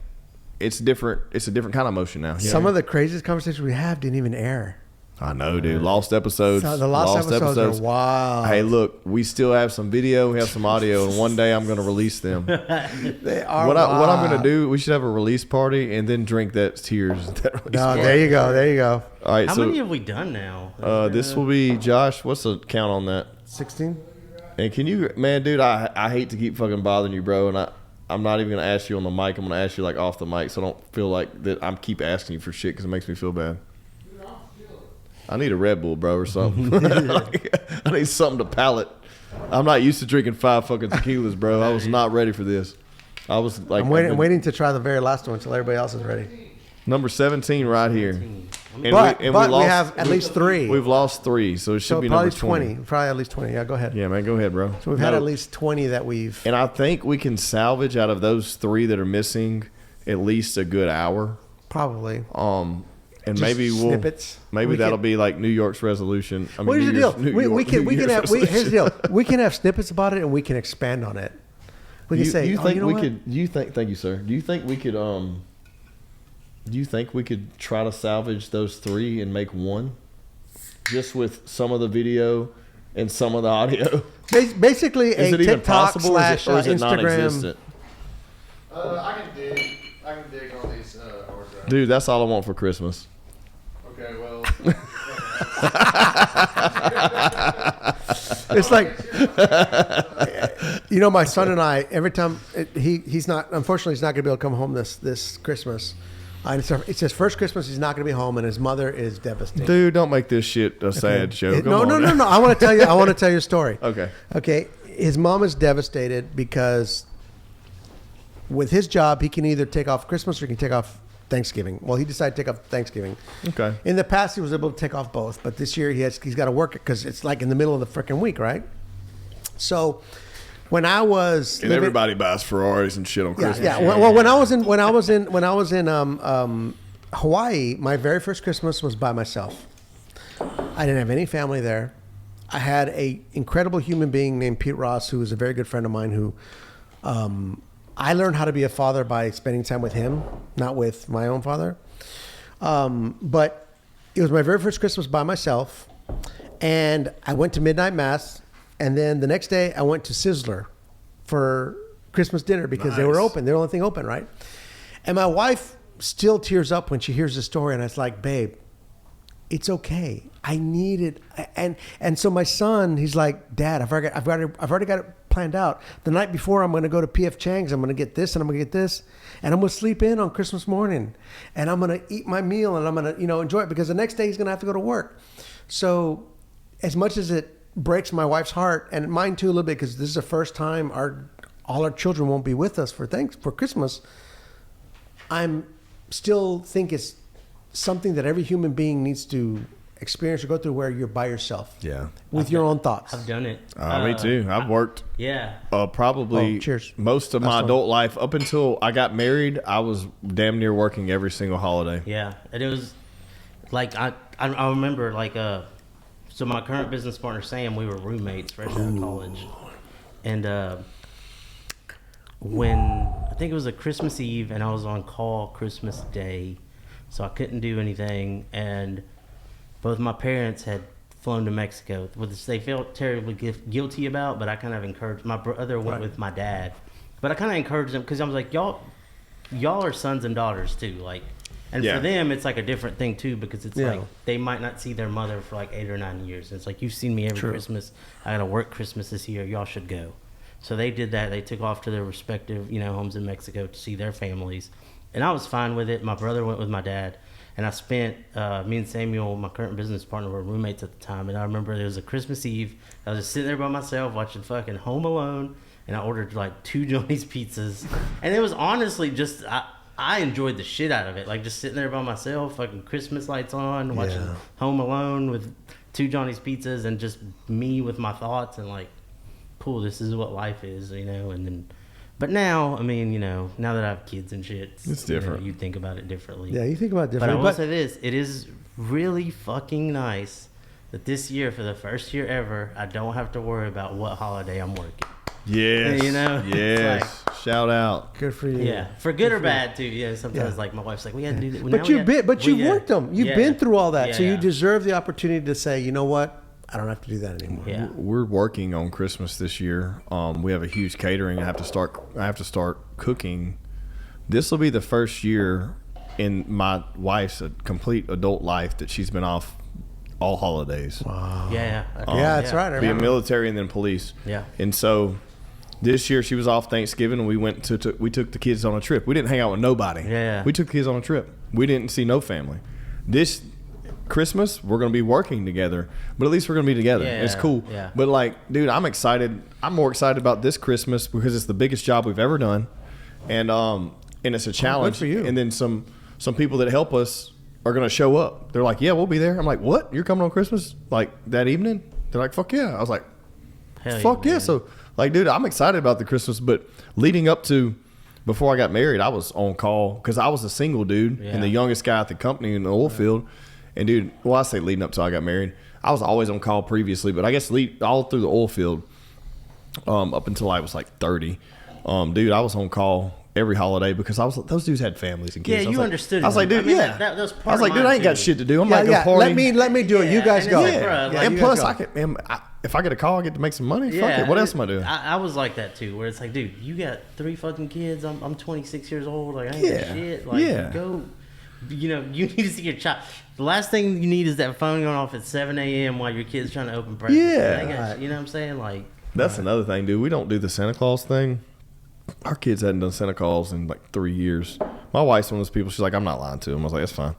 it's different. It's a different kind of emotion now. Some of the craziest conversations we have didn't even air. I know, dude. Lost episodes. So the lost episodes are wild. Hey, look, we still have some video, we have some audio, and one day I'm going to release them. They are what I'm going to do, we should have a release party and then drink that tears. There you go. There you go. All right, How many have we done now? This will be, Josh, what's the count on that? 16. And can you, man, dude, I hate to keep fucking bothering you, bro, and I'm not even going to ask you on the mic. I'm going to ask you, like, off the mic, so I don't feel like that I'm keep asking you for shit because it makes me feel bad. I need a Red Bull, bro, or something. I need something to palate. I'm not used to drinking 5 fucking tequilas, bro. I was not ready for this. I was like, I'm waiting to try the very last one until everybody else is ready. Number 17 right here. And But we have at least 3. We've lost 3, so it should be probably number 20. Probably at least 20. Yeah, go ahead. Yeah, man, go ahead, bro. So we've had at least 20 that we've... And I think we can salvage out of those 3 that are missing at least a good hour. Probably. And Just maybe snippets. Maybe that'll be like New York's resolution. I mean, Well, here's the deal. Here's the deal. resolution. We can have snippets about it, and we can expand on it. We can say, you think know we what? could? Do you think? Thank you, sir. Do you think we could? Do you think we could try to salvage those 3 and make one, just with some of the video and some of the audio? Basically, Is a it even TikTok possible, slash or is it Instagram. non-existent? I can dig on these hard drives. Dude, that's all I want for Christmas. Okay, well. It's like, my son and I, every time he's not, unfortunately, he's not going to be able to come home this Christmas. It's his first Christmas. He's not going to be home, and his mother is devastated. Dude, don't make this shit a sad joke. No. I want to tell you. I want to tell you a story. Okay. His mom is devastated because with his job, he can either take off Christmas or he can take off Thanksgiving. Well, he decided to take off Thanksgiving. Okay. In the past, he was able to take off both, but this year he's got to work it because it's like in the middle of the freaking week, right? So when I was everybody buys Ferraris and shit on Christmas. Yeah. Well, when I was in Hawaii, my very first Christmas was by myself. I didn't have any family there. I had a incredible human being named Pete Ross, who was a very good friend of mine. Who I learned how to be a father by spending time with him, not with my own father. But it was my very first Christmas by myself, and I went to midnight mass. And then the next day, I went to Sizzler for Christmas dinner because they were open. They're the only thing open, right? And my wife still tears up when she hears the story, and it's like, babe, it's okay. I need it. And so my son, he's like, Dad, I've already got it planned out. The night before, I'm going to go to P.F. Chang's. I'm going to get this, and I'm going to get this, and I'm going to sleep in on Christmas morning, and I'm going to eat my meal, and I'm going to enjoy it because the next day he's going to have to go to work. So as much as it breaks my wife's heart and mine too a little bit because this is the first time all our children won't be with us for Christmas. I'm still think it's something that every human being needs to experience or go through, where you're by yourself, with your own thoughts. I've done it. Me too. I've worked. Probably most of my adult life up until I got married. I was damn near working every single holiday. Yeah, and it was like I remember like So my current business partner, Sam, we were roommates fresh out of college. And when, I think it was a Christmas Eve, and I was on call Christmas Day, so I couldn't do anything. And both my parents had flown to Mexico, which they felt terribly guilty about, but I kind of encouraged. My brother went with my dad. But I kind of encouraged them because I was like, y'all are sons and daughters too. Like, and for them, it's like a different thing too, because it's like they might not see their mother for like 8 or 9 years. It's like, you've seen me every Christmas. I gotta work Christmas this year. Y'all should go. So they did that. They took off to their respective, homes in Mexico to see their families, and I was fine with it. My brother went with my dad, and I spent me and Samuel, my current business partner, were roommates at the time. And I remember there was a Christmas Eve. I was just sitting there by myself watching fucking Home Alone, and I ordered like 2 Johnny's pizzas, and it was honestly just I enjoyed the shit out of it, like just sitting there by myself, fucking Christmas lights on, watching Home Alone with 2 Johnny's pizzas, and just me with my thoughts, and like, cool, this is what life is, you know. And then, but now, I mean, you know, now that I have kids and shit, it's different. You think about it differently. Yeah, you think about it differently. But I will say this: it is really fucking nice that this year, for the first year ever, I don't have to worry about what holiday I'm working. Yes. You know? Yes. Like, shout out. Good for you. Yeah. For good or bad too. Yeah. Sometimes like my wife's like, we had to do that. But you've worked them. You've been through all that. Yeah, so you deserve the opportunity to say, you know what? I don't have to do that anymore. Yeah. We're working on Christmas this year. We have a huge catering. I have to start cooking. This will be the first year in my wife's complete adult life that she's been off all holidays. Wow. Yeah. Yeah, that's right. Being military and then police. Yeah. And so this year she was off Thanksgiving, and we went we took the kids on a trip. We didn't hang out with nobody. Yeah. We took the kids on a trip. We didn't see no family. This Christmas we're going to be working together, but at least we're going to be together. Yeah. It's cool. Yeah. But like, dude, I'm excited. I'm more excited about this Christmas because it's the biggest job we've ever done, and it's a challenge. Good for you. And then some people that help us are going to show up. They're like, yeah, we'll be there. I'm like, what? You're coming on Christmas like that evening? They're like, fuck yeah. I was like, fuck yeah. So like, dude, I'm excited about the Christmas, but leading up to before I got married, I was on call because I was a single dude and the youngest guy at the company in the oil field. And dude, well, I say leading up till I got married, I was always on call previously, but I guess all through the oil field, up until I was like 30, dude, I was on call every holiday because those dudes had families and kids. Yeah, you understood. I was like, dude, that was part. I was like, dude, I ain't got shit to do. I'm like, go party. Let me do it. You guys go. And plus, if I get a call, I get to make some money. Fuck it. What else am I doing? I was like that too, where it's like, dude, you got 3 fucking kids. I'm 26 years old. Like, I ain't got shit. Like, go. You know, you need to see your child. The last thing you need is that phone going off at 7 a.m. while your kid's trying to open presents. Yeah. You know what I'm saying? Like, that's another thing, dude. We don't do the Santa Claus thing. Our kids hadn't done Santa Claus in like 3 years. My wife's one of those people. She's like, I'm not lying to him. I was like, that's fine.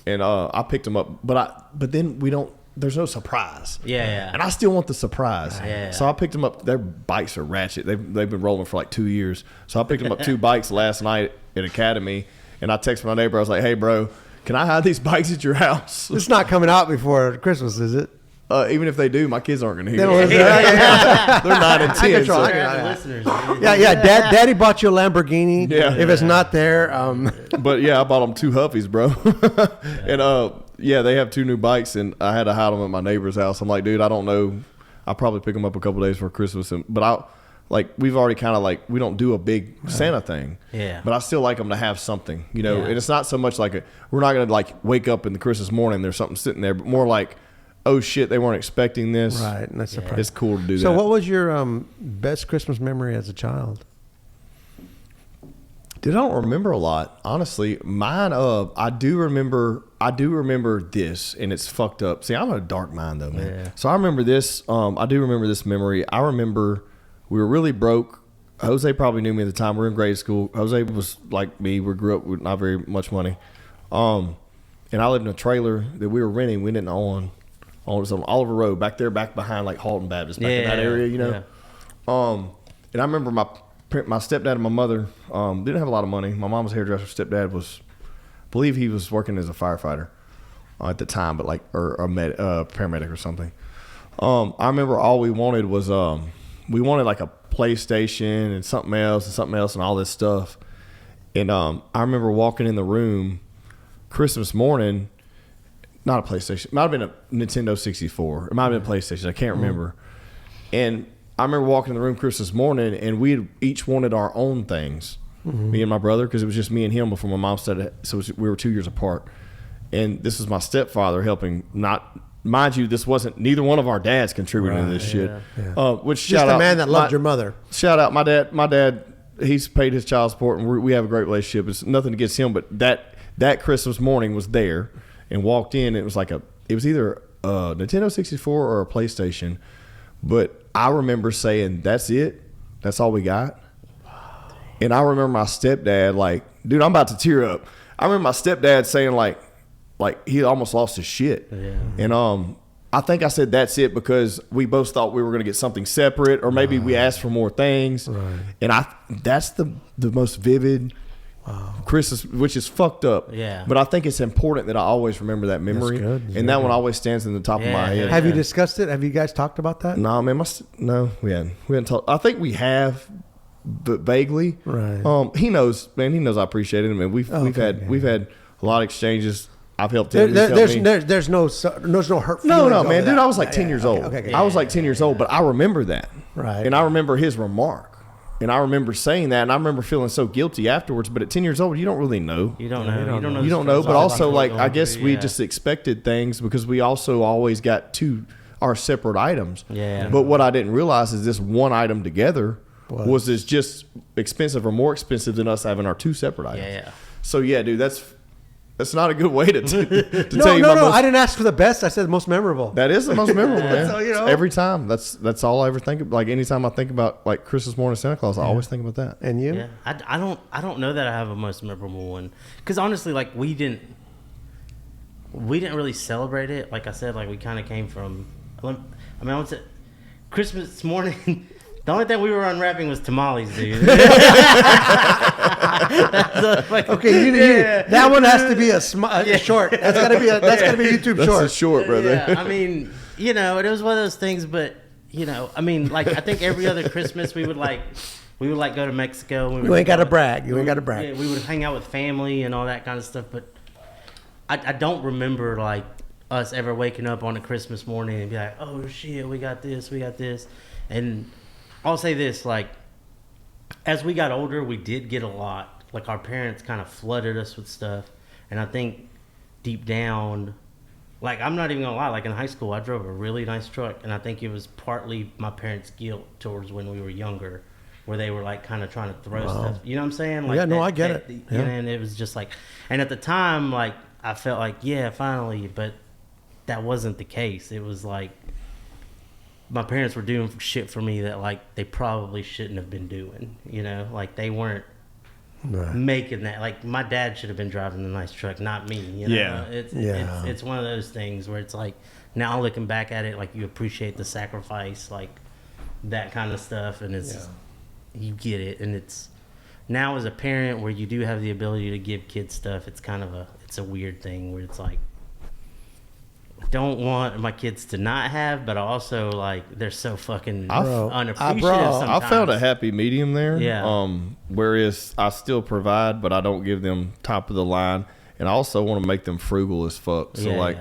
And I picked him up, but then we don't. There's no surprise. Yeah. And I still want the surprise. Yeah. So I picked them up. Their bikes are ratchet. They've been rolling for like 2 years. So I picked them up 2 bikes last night at Academy, and I texted my neighbor. I was like, hey, bro, can I hide these bikes at your house? It's not coming out before Christmas, is it? Even if they do, my kids aren't going to hear it. They're 9 and 10. Daddy bought you a Lamborghini. Yeah. If it's not there. But yeah, I bought them 2 Huffies, bro. And they have 2 new bikes, and I had to hide them at my neighbor's house. I'm like, dude, I don't know. I'll probably pick them up a couple days for Christmas. But we've already kind of like, we don't do a big Santa thing. Yeah. But I still like them to have something, you know. And it's not so much like we're not going to like wake up in the Christmas morning, there's something sitting there, but more like, oh shit, they weren't expecting this. Right, and that's surprising. It's cool to do that. So what was your best Christmas memory as a child? Dude, I don't remember a lot, honestly. Mine, I do remember this, and it's fucked up. See, I'm a dark mind though, man. Yeah. So I remember this. I do remember this memory. I remember we were really broke. Jose probably knew me at the time. We were in grade school. Jose was like me. We grew up with not very much money. And I lived in a trailer that we were renting. We didn't own. It was on Oliver Road, back behind like Halton Baptist, back in that area, you know. Yeah. And I remember my stepdad and my mother didn't have a lot of money. My mom was a hairdresser. Stepdad I believe he was working as a firefighter at the time, but or a paramedic or something. I remember all we wanted was we wanted like a PlayStation and something else and all this stuff. And I remember walking in the room Christmas morning. Not a PlayStation. It might have been a Nintendo 64. It might have been a PlayStation. I can't remember. And I remember walking in the room Christmas morning, and we each wanted our own things. Me and my brother, because it was just me and him before my mom started. So we were 2 years apart. And this was my stepfather helping. Not, mind you, this wasn't, neither one of our dads contributing to this shit. Yeah. Which just shout the out, man that loved your mother. Shout out my dad. My dad, he's paid his child support, and we have a great relationship. It's nothing against him, but that Christmas morning was there. And walked in, it was either a Nintendo 64 or a PlayStation. But I remember saying, that's it? That's all we got? And I remember my stepdad, like, dude, I'm about to tear up. I remember my stepdad saying, like he almost lost his shit. Yeah. And I I think I said that's it because we both thought we were going to get something separate, or maybe we asked for more things. Right. And that's the most vivid Christmas, which is fucked up. Yeah. But I think it's important that I always remember that memory. That's good. And that one always stands in the top of my head. Have you discussed it? Have you guys talked about that? No, man. No, we hadn't talked. I think we have, but vaguely. Right. He knows, man. He knows I appreciate it. I mean, we've had a lot of exchanges. I've helped him. There's no hurt. No, man, dude. I was like 10 years old. Okay. I was like 10 years old, but I remember that. Right. And I remember his remark, and I remember saying that, and I remember feeling so guilty afterwards. But at 10 years old, you don't really know. You don't know. You don't know. But also, like, I guess we just expected things because we also always got our separate items. Yeah. But what I didn't realize is this one item together was as just expensive or more expensive than us having our two separate items. Yeah. So yeah, dude, that's not a good way to tell you. No. I didn't ask for the best. I said most memorable. That is the most memorable, man. So, every time. That's all I ever think of. Like anytime I think about like Christmas morning Santa Claus, I always think about that. And you? Yeah. I don't know that I have a most memorable one because honestly, like we didn't really celebrate it. Like I said, like we kind of came from. I went to Christmas morning. The only thing we were unwrapping was tamales, dude. Okay, that one has to be a short. That's gotta be a YouTube short. That's a short, brother. Yeah, I mean, it was one of those things, but I mean, like I think every other Christmas we would go to Mexico. You ain't got to brag. Yeah, we would hang out with family and all that kind of stuff, but I don't remember like us ever waking up on a Christmas morning and be like, oh shit, we got this, and I'll say this, like, as we got older, we did get a lot. Like, our parents kind of flooded us with stuff. And I think deep down, like, I'm not even going to lie. Like, in high school, I drove a really nice truck. And I think it was partly my parents' guilt towards when we were younger, where they were, like, kind of trying to throw stuff. You know what I'm saying? Like, I get it. Yeah. And it was just like, and at the time, like, I felt like, yeah, finally. But that wasn't the case. It was like, my parents were doing shit for me that like they probably shouldn't have been doing, like they weren't making that. Like my dad should have been driving the nice truck, not me. Yeah. It's one of those things where it's like now looking back at it, like you appreciate the sacrifice, like that kind of stuff, and you get it, and it's now as a parent where you do have the ability to give kids stuff. It's kind of a weird thing where it's like. Don't want my kids to not have, but also like they're so fucking unappreciative sometimes. I found a happy medium there. Yeah. Whereas I still provide, but I don't give them top of the line, and I also want to make them frugal as fuck. So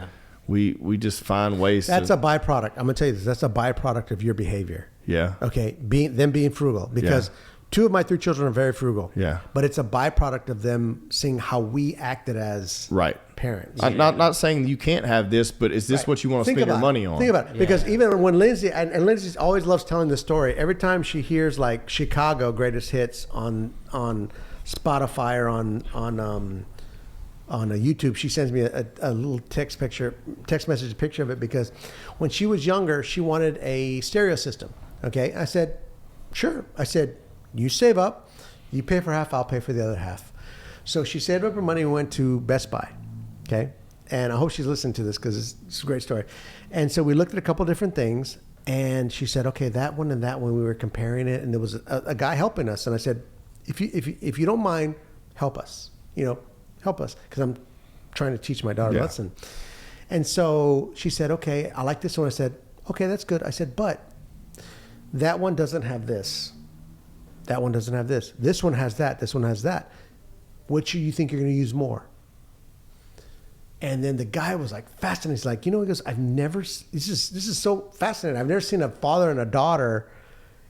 we just find ways. That's a byproduct. I'm gonna tell you this. That's a byproduct of your behavior. Yeah. Okay. Being frugal because. Two of my 3 children are very frugal. Yeah. But it's a byproduct of them seeing how we acted as parents. I'm not saying you can't have this, but is this what you want to spend your money on? Think about it. Because even when Lindsay, and Lindsay always loves telling this story, every time she hears like Chicago greatest hits on Spotify or on YouTube, she sends me a little text message picture of it because when she was younger, she wanted a stereo system. Okay. I said, sure. I said, you save up, you pay for half, I'll pay for the other half. So she saved up her money and went to Best Buy, okay? And I hope she's listening to this because it's a great story. And so we looked at a couple different things, and she said, okay, that one and that one, we were comparing it, and there was a guy helping us. And I said, if you don't mind, help us, help us, because I'm trying to teach my daughter a lesson. And so she said, okay, I like this one. I said, okay, that's good. I said, but that one doesn't have this. That one doesn't have this. This one has that. This one has that. Which do you think you're going to use more? And then the guy was like fascinated. He's like, he goes, this is so fascinating. I've never seen a father and a daughter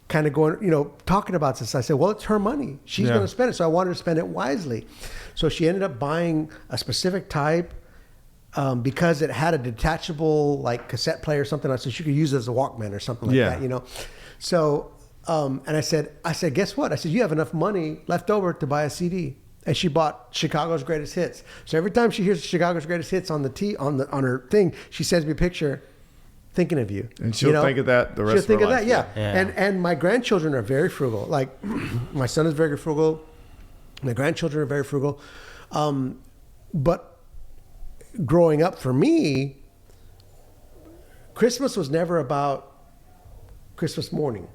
kind of going, talking about this. I said, well, it's her money. She's going to spend it. So I wanted her to spend it wisely. So she ended up buying a specific type because it had a detachable like cassette player or something. So she could use it as a Walkman or something like that, So, and I said, guess what? I said, you have enough money left over to buy a CD. And she bought Chicago's Greatest Hits. So every time she hears Chicago's Greatest Hits on her thing, she sends me a picture thinking of you. And she'll think of that the rest of her life. She'll think of that, yeah. And my grandchildren are very frugal. Like my son is very frugal. My grandchildren are very frugal. But growing up for me, Christmas was never about Christmas morning.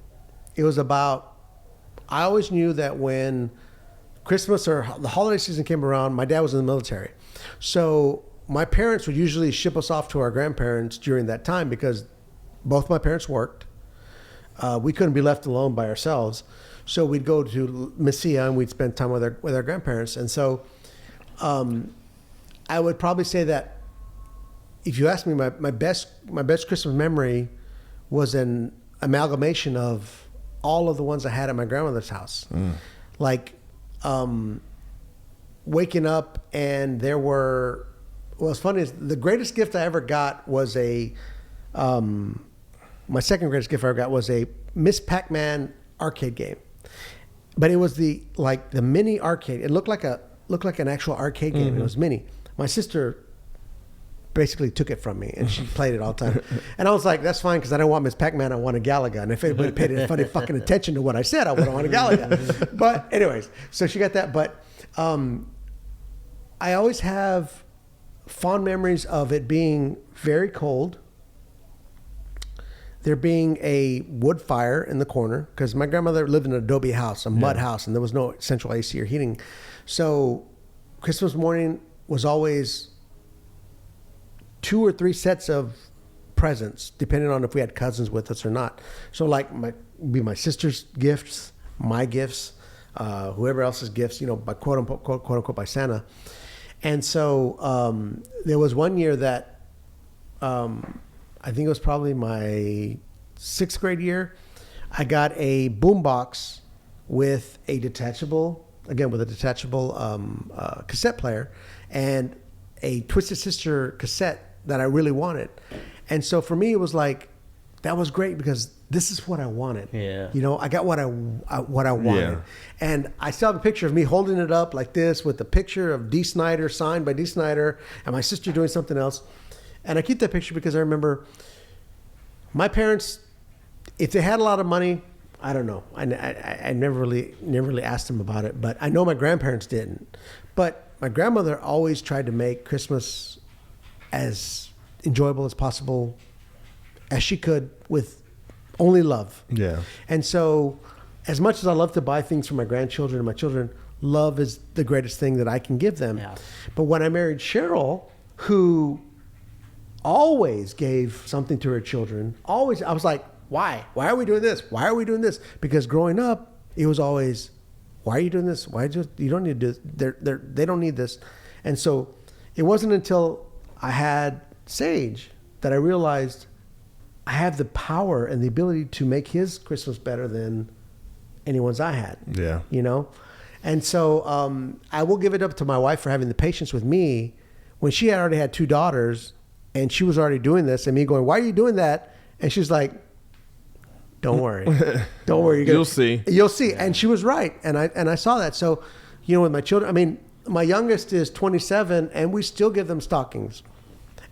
It was about, I always knew that when Christmas or the holiday season came around, my dad was in the military. So my parents would usually ship us off to our grandparents during that time because both my parents worked. We couldn't be left alone by ourselves. So we'd go to Mesilla and we'd spend time with our grandparents. And so I would probably say that if you ask me, my best Christmas memory was an amalgamation of all of the ones I had at my grandmother's house. Like waking up and there were, what's funny is the greatest gift I ever got was my second greatest gift I ever got was a Miss Pac-Man arcade game. But it was the mini arcade. It looked like an actual arcade game. It was mini. My sister basically took it from me and she played it all the time. And I was like, that's fine because I don't want Miss Pac-Man, I want a Galaga. And if anybody paid any funny fucking attention to what I said, I would have wanted a Galaga. But anyways, so she got that. But I always have fond memories of it being very cold. There being a wood fire in the corner because my grandmother lived in an adobe house, a mud house, and there was no central AC or heating. So Christmas morning was always 2 or 3 sets of presents, depending on if we had cousins with us or not. So like my sister's gifts, my gifts, whoever else's gifts, by quote unquote by Santa. And so there was one year that I think it was probably my 6th grade year. I got a boombox with a detachable cassette player and a Twisted Sister cassette that I really wanted. And so for me, it was like, that was great because this is what I wanted. Yeah. I got what I wanted. Yeah. And I still have a picture of me holding it up like this with the picture of Dee Snider, signed by Dee Snider, and my sister doing something else. And I keep that picture because I remember my parents, if they had a lot of money, I don't know. I never really asked them about it, but I know my grandparents didn't. But my grandmother always tried to make Christmas as enjoyable as possible as she could with only love. Yeah. And so as much as I love to buy things for my grandchildren and my children, love is the greatest thing that I can give them. Yeah. But when I married Cheryl, who always gave something to her children, I was like, why are we doing this? Because growing up it was always, why are you doing this? You don't need to do this. They don't need this. And so it wasn't until I had Sage that I realized I have the power and the ability to make his Christmas better than anyone's I had. Yeah. And so I will give it up to my wife for having the patience with me when she had already had 2 daughters and she was already doing this and me going, why are you doing that? And she's like, don't worry. Don't worry. You'll see. You'll see. And she was right. And I saw that. So, with my children, I mean, my youngest is 27 and we still give them stockings.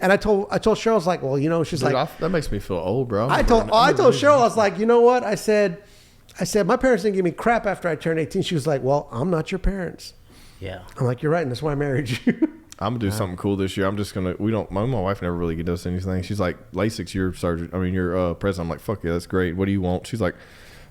And I told Cheryl, I was like, well, she's Dude, like, that makes me feel old, bro. I told Cheryl, I was like, you know what? I said, my parents didn't give me crap after I turned 18. She was like, well, I'm not your parents. Yeah. I'm like, you're right. And that's why I married you. I'm gonna do something cool this year. I'm just gonna. My wife never really does anything. She's like, LASIK's your surgery. I mean, your president. I'm like, fuck yeah, that's great. What do you want? She's like,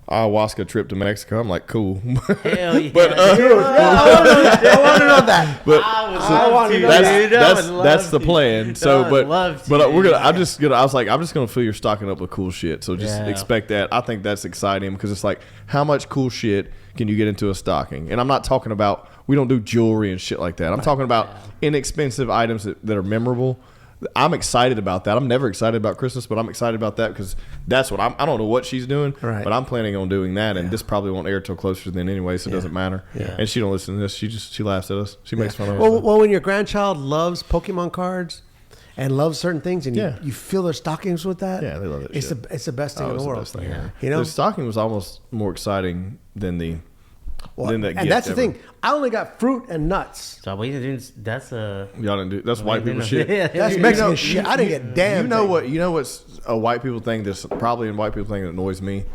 ayahuasca trip to Mexico. I'm like, cool. Hell yeah. But I want to know that. but I want to. That's the plan. So, I but would love to, but we're gonna. dude. I was like, I'm just gonna fill your stocking up with cool shit. So just expect that. I think that's exciting because it's like, how much cool shit can you get into a stocking? And I'm not talking about. We don't do jewelry and shit like that. I'm talking about inexpensive items that are memorable. I'm excited about that. I'm never excited about Christmas, but I'm excited about that because that's what I don't know what she's doing, but I'm planning on doing that. And this probably won't air till closer than anyway, so it doesn't matter. Yeah. And she don't listen to this. She laughs at us. She makes fun of us. Well, when your grandchild loves Pokemon cards and loves certain things, and you fill their stockings with that, yeah, they love it. It's the best thing in the world. Best thing. Yeah. The stocking was almost more exciting than the. And that's the thing. I only got fruit and nuts. So we didn't. That's y'all didn't do. That's white people shit. That's Mexican shit. I didn't get damn. You know what's a white people thing that's probably a white people thing that annoys me.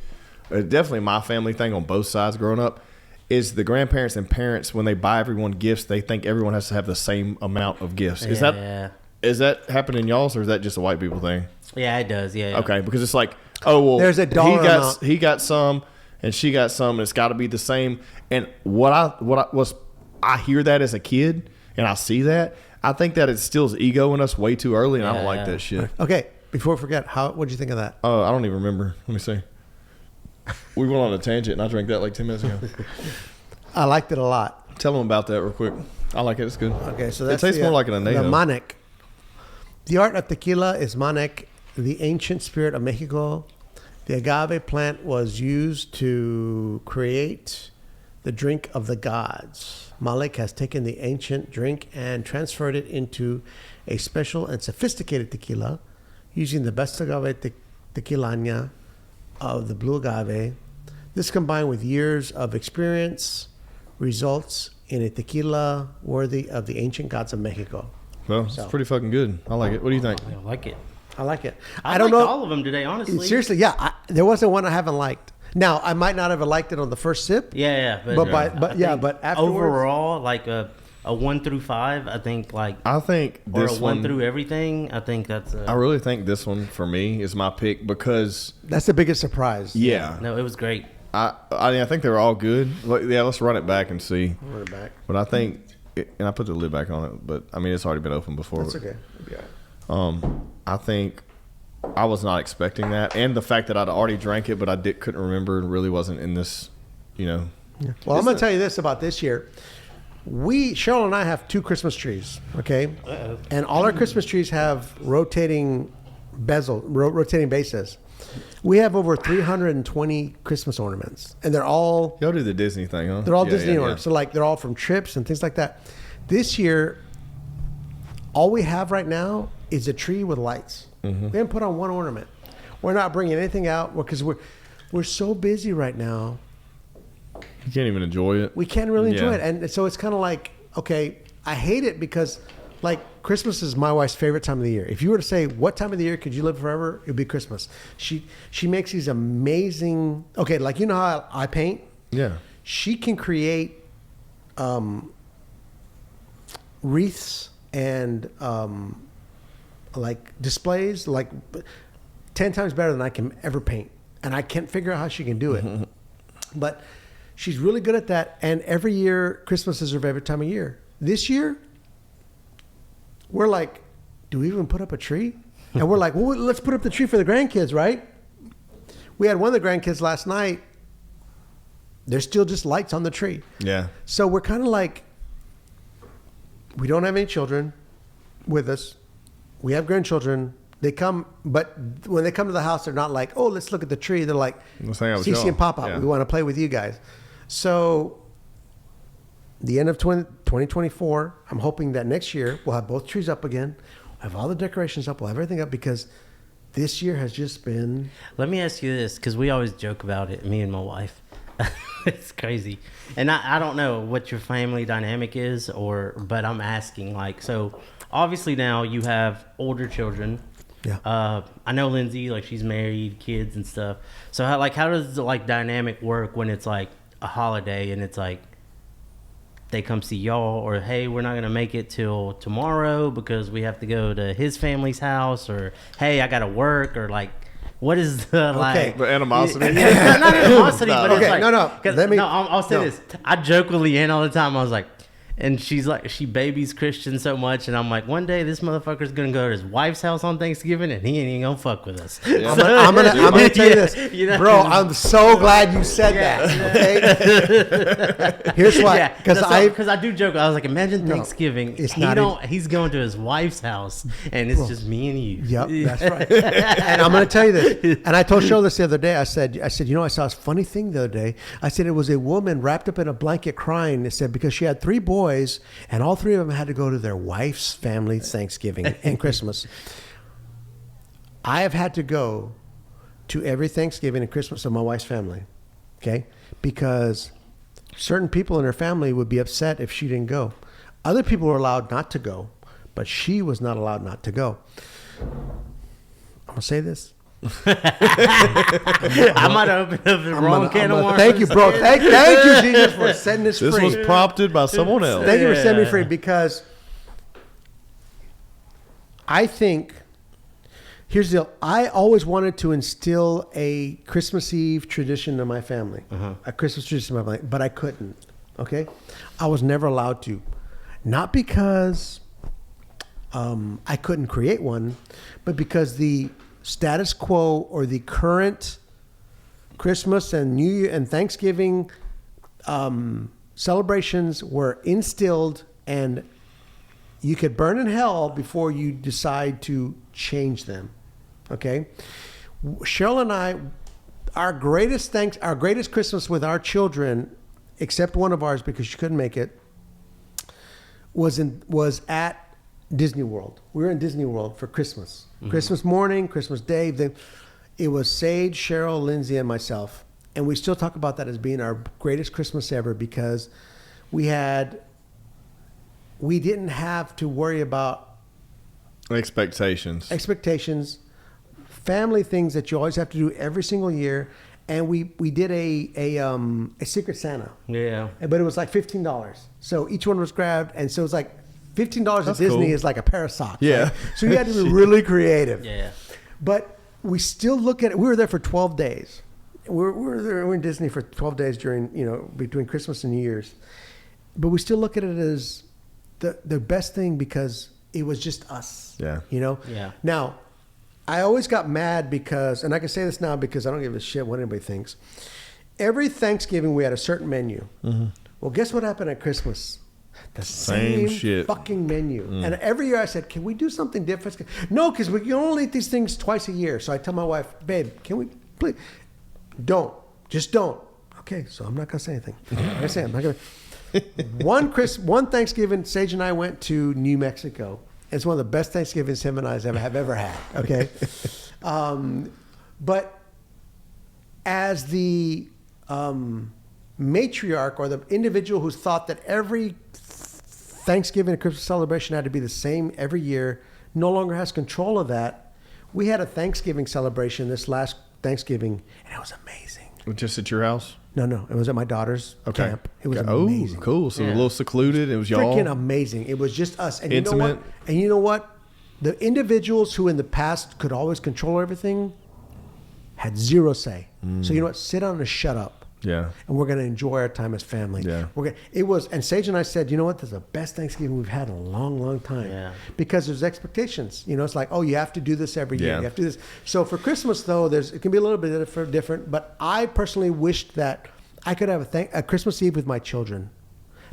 Definitely my family thing on both sides growing up is the grandparents and parents when they buy everyone gifts they think everyone has to have the same amount of gifts. Is that happening y'all's or is that just a white people thing? Yeah, it does. Yeah. Okay, because it's like, oh well, there's a dollar amount. He got some, and she got some, and it's got to be the same. And I hear that as a kid, and I see that. I think that it instills ego in us way too early, and I don't like that shit. Okay, before we forget, what did you think of that? I don't even remember. Let me see. We went on a tangent, and I drank that like 10 minutes ago. I liked it a lot. Tell them about that real quick. I like it. It's good. Okay, so that's it tastes more like an anejo. The Manic. The art of tequila is Manic, the ancient spirit of Mexico. The agave plant was used to create the drink of the gods. Malik has taken the ancient drink and transferred it into a special and sophisticated tequila using the best agave tequilana of the blue agave. This combined with years of experience results in a tequila worthy of the ancient gods of Mexico. Well, it's pretty fucking good. I like it. What do you think? I like it. I like it. I don't know all of them today, honestly. Seriously, yeah. There wasn't one I haven't liked. Now, I might not have liked it on the first sip. Yeah. But afterwards, overall, like a 1 through 5, I think this or a 1 through everything. I think that's. I really think this one for me is my pick because that's the biggest surprise. Yeah. No, it was great. I think they were all good. Yeah, let's run it back and see. Run it back. But I think, and I put the lid back on it. But I mean, it's already been open before. That's okay. Yeah. I think I was not expecting that, and the fact that I'd already drank it, but I couldn't remember, and really wasn't in this, Yeah. Well, I'm going to tell you this about this year. Cheryl and I have 2 Christmas trees, okay? Uh-oh. And all our Christmas trees have rotating bases. We have over 320 Christmas ornaments, and they're all... Y'all do the Disney thing, huh? They're all Disney ornaments. So, they're all from trips and things like that. This year, all we have right now is a tree with lights. Mm-hmm. We haven't put on one ornament. We're not bringing anything out because we're so busy right now. You can't even enjoy it. We can't really enjoy it. And so it's kind of like, okay, I hate it because, Christmas is my wife's favorite time of the year. If you were to say, what time of the year could you live forever? It would be Christmas. She makes these amazing, you know how I paint? Yeah. She can create wreaths and displays 10 times better than I can ever paint. And I can't figure out how she can do it. Mm-hmm. But she's really good at that. And every year, Christmas is her favorite time of year. This year, we're like, do we even put up a tree? And we're like, well, let's put up the tree for the grandkids, right? We had one of the grandkids last night. There's still just lights on the tree. Yeah. So we're kind of like, we don't have any children with us. We have grandchildren. They come, but when they come to the house, they're not like, oh, let's look at the tree. They're like, Cece and Papa, we want to play with you guys. So the end of 2024, I'm hoping that next year we'll have both trees up again. We'll have all the decorations up. We'll have everything up because this year has just been... Let me ask you this, because we always joke about it, me and my wife. It's crazy. And I don't know what your family dynamic is, but I'm asking, so obviously now you have older children. Yeah. I know Lindsay, she's married, kids and stuff. So how does the dynamic work when it's a holiday and it's they come see y'all, or hey, we're not gonna make it till tomorrow because we have to go to his family's house, or hey, I gotta work, or what is the the animosity? Not animosity, but it's I'll say this. I joke with Leanne all the time. I was like, and she's she babies Christian so much, and I'm like, one day this motherfucker's gonna go to his wife's house on Thanksgiving, and he ain't even gonna fuck with us. Yeah. I'm gonna tell you this, bro. I'm so glad you said that. Okay, here's why. Because I do joke. I was like, imagine Thanksgiving. He's going to his wife's house, and it's just me and you. Yep, that's right. And I'm gonna tell you this. And I told Cheryl this the other day. I said, I saw this funny thing the other day. I said it was a woman wrapped up in a blanket crying. It said because she had 3 boys. And all 3 of them had to go to their wife's family's Thanksgiving and Christmas. I have had to go to every Thanksgiving and Christmas of my wife's family, okay? Because certain people in her family would be upset if she didn't go. Other people were allowed not to go, but she was not allowed not to go. I'm going to say this. I might have opened up the wrong can of worms. Thank you, bro. Thank you, Jesus, for setting this free. This was prompted by someone else. Thank you for setting me free, because I think Here's the deal. I always wanted to instill a Christmas Eve tradition in my family, a Christmas tradition in my family, but I couldn't. Okay, I was never allowed to, not because I couldn't create one, but because the status quo or the current Christmas and New Year and Thanksgiving celebrations were instilled, and you could burn in hell before you decide to change them. Okay, Cheryl and I, our greatest Christmas with our children, except one of ours because she couldn't make it, was at Disney World. We were in Disney World for Christmas. Christmas morning, Christmas Day. It was Sage, Cheryl, Lindsay, and myself. And we still talk about that as being our greatest Christmas ever because we didn't have to worry about expectations, family things that you always have to do every single year. And we did a Secret Santa. Yeah. But it was like $15. So each one was grabbed. And so it was like $15 at Disney cool. is like a pair of socks. Yeah. Right? So you had to be really creative. Yeah. But we still look at it. We were there for 12 days. We're in Disney for 12 days between Christmas and New Year's. But we still look at it as the best thing because it was just us. Yeah. Yeah. Now, I always got mad because, and I can say this now because I don't give a shit what anybody thinks. Every Thanksgiving we had a certain menu. Well, guess what happened at Christmas? The same shit. fucking menu. And every year I said, can we do something different? No, because we can only eat these things twice a year. So I tell my wife, babe, can we please? Don't. Just don't. Okay, so I'm not going to say anything. Like I say, I'm not going to. One Thanksgiving, Sage and I went to New Mexico. It's one of the best Thanksgivings him and I have ever had. Okay, but as the matriarch or the individual who's thought that every Thanksgiving and Christmas celebration had to be the same every year, no longer has control of that. We had a Thanksgiving celebration this last Thanksgiving, and it was amazing. Just at your house? No. It was at my daughter's camp. It was amazing. Oh, cool. So a little secluded. It was y'all. Freaking amazing. It was just us. And intimate. You know what? The individuals who in the past could always control everything had zero say. So you know what? Sit down and shut up. Yeah. And we're going to enjoy our time as family. Yeah. And Sage and I said, you know what? This is the best Thanksgiving we've had in a long, long time. Yeah. Because there's expectations. It's like, oh, you have to do this every year. Yeah. You have to do this. So for Christmas, though, it can be a little bit different. But I personally wished that I could have a Christmas Eve with my children.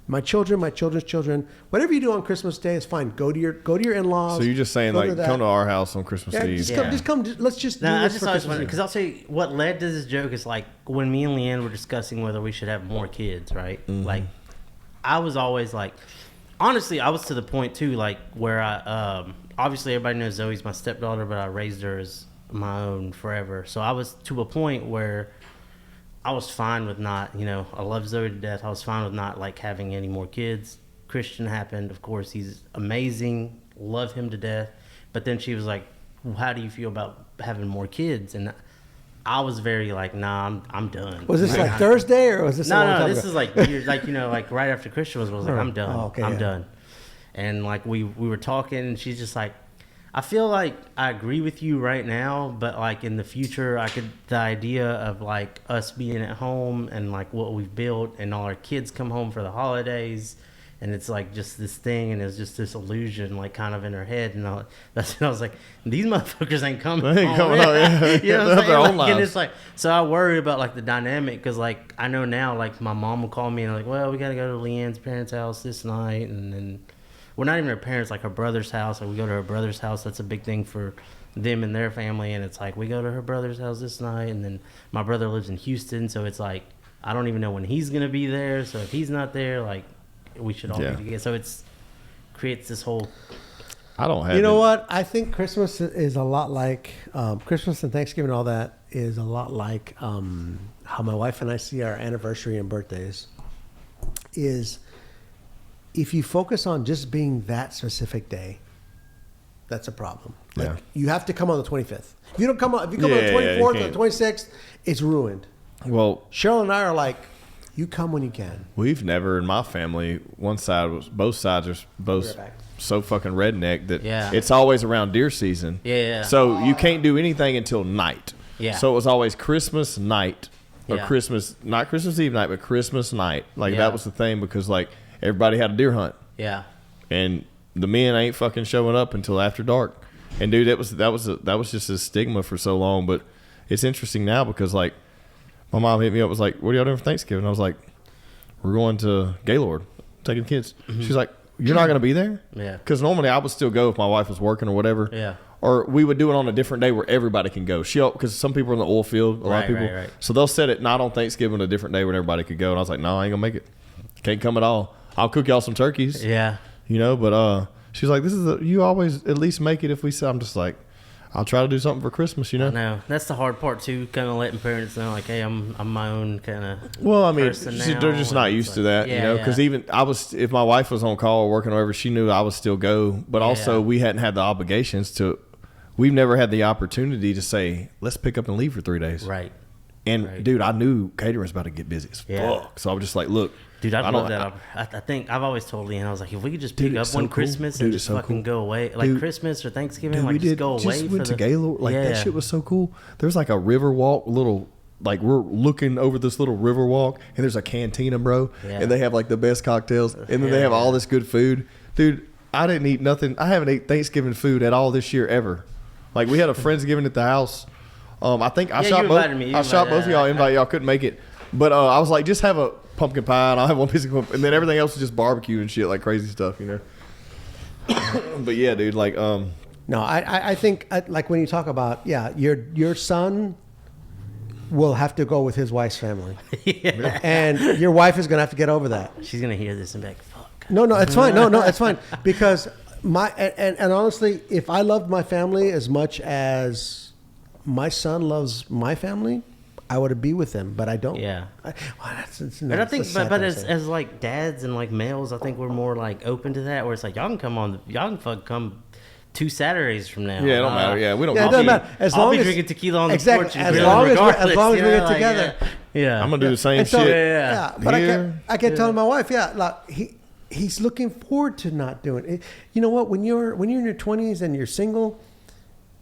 My children, my children's children. Whatever you do on Christmas Day is fine. Go to your in-laws. So you're just saying come to our house on Christmas Eve. Just come. Let's just. No, do I this just for always Christmas wondered Eve. because I'll say what led to this joke is like when me and Leanne were discussing whether we should have more kids, right? Like, I was always like, honestly, I was to the point too, like where I obviously everybody knows Zoe's my stepdaughter, but I raised her as my own forever. So I was to a point where I was fine with not, I love Zoe to death. I was fine with not like having any more kids. Christian happened. Of course, he's amazing. Love him to death. But then she was like, well, how do you feel about having more kids? And I was very like, nah, I'm done. Was this like Thursday or was this? No, this is like years, like right after Christian was like, I'm done. Oh, okay, I'm done. And like we were talking, and she's just like, I feel like I agree with you right now, but like in the future, the idea of like us being at home and like what we've built and all our kids come home for the holidays and it's like just this thing and it's just this illusion like kind of in her head. And I was like, these motherfuckers ain't coming home. Yeah. You know what I'm Their own saying? Like, and lives. it's like, so I worry about like the dynamic because like I know now like my mom will call me and like, well, we got to go to Leanne's parents' house this night. And then we're not even her parents, like her brother's house. Like we go to her brother's house. That's a big thing for them and their family. And it's like, we go to her brother's house this night. And then my brother lives in Houston. So it's like, I don't even know when he's going to be there. So if he's not there, like we should all be together. So it's creates this whole. I don't have. You know what? I think Christmas is a lot like Christmas and Thanksgiving. And all that is a lot like how my wife and I see our anniversary and birthdays. Is if you focus on just being that specific day, that's a problem. Like you have to come on the 25th. If you don't come on, if you come on the 24th or the 26th, it's ruined. Well, Cheryl and I are like, You come when you can. We've never in my family. Both sides are both so fucking redneck that it's always around deer season. Yeah. So you can't do anything until night. Yeah. So it was always Christmas night or Christmas, not Christmas Eve night, but Christmas night. Like that was the thing because like everybody had a deer hunt. Yeah. And the men ain't fucking showing up until after dark. And dude, that was just a stigma for so long. But it's interesting now because like my mom hit me up, was like, "What are y'all doing for Thanksgiving?" I was like, "We're going to Gaylord, taking the kids." Mm-hmm. She's like, "You're not gonna be there?" Yeah. Because normally I would still go if my wife was working or whatever. Yeah. Or we would do it on a different day where everybody can go. Because some people are in the oil field, a lot of people. Right. So they'll set it not on Thanksgiving, a different day when everybody could go. And I was like, "No, I ain't gonna make it. Can't come at all. I'll cook y'all some turkeys." Yeah. But she's like, you always at least make it if we say. I'm just like, I'll try to do something for Christmas, I know. That's the hard part too, kind of letting parents know, like, hey, I'm my own kind of. Well, I mean, they're just not used to that, because even if my wife was on call or working or whatever, she knew I would still go. But also, we hadn't had the obligations to. We've never had the opportunity to say, let's pick up and leave for 3 days. Right. And dude, I knew catering was about to get busy as fuck. So I was just like, look. Dude, I love that. I think I've always told Leanne, I was like, if we could just pick up one Christmas and just fucking go away, like Christmas or Thanksgiving, like just go away. Just went to Gaylord, like that shit was so cool. There's like a river walk, like we're looking over this little river walk, and there's a cantina, bro, and they have like the best cocktails, and then they have all this good food, dude. I didn't eat nothing. I haven't ate Thanksgiving food at all this year ever. Like we had a Friendsgiving at the house. I think I shot both of y'all. Invite y'all, couldn't make it, but I was like, just have a pumpkin pie, and I'll have one piece of pumpkin, and then everything else is just barbecue and shit, like crazy stuff, But yeah, dude, like no, I think like when you talk about your son will have to go with his wife's family, and your wife is gonna have to get over that. She's gonna hear this and be like, fuck. No, it's fine. No, it's fine because and honestly, if I loved my family as much as my son loves my family, I would be with them, but I don't. Yeah. But I think, but as like dads and like males, I think we're more like open to that, where it's like y'all can fucking come 2 Saturdays from now. Yeah, it don't matter. Yeah, we don't. Yeah, it doesn't matter. I'll be drinking tequila on the porch. As long as we get together. Yeah, I'm gonna do the same shit. Yeah, but I kept telling my wife, like he's looking forward to not doing it. You know what? When you're in your 20s and you're single,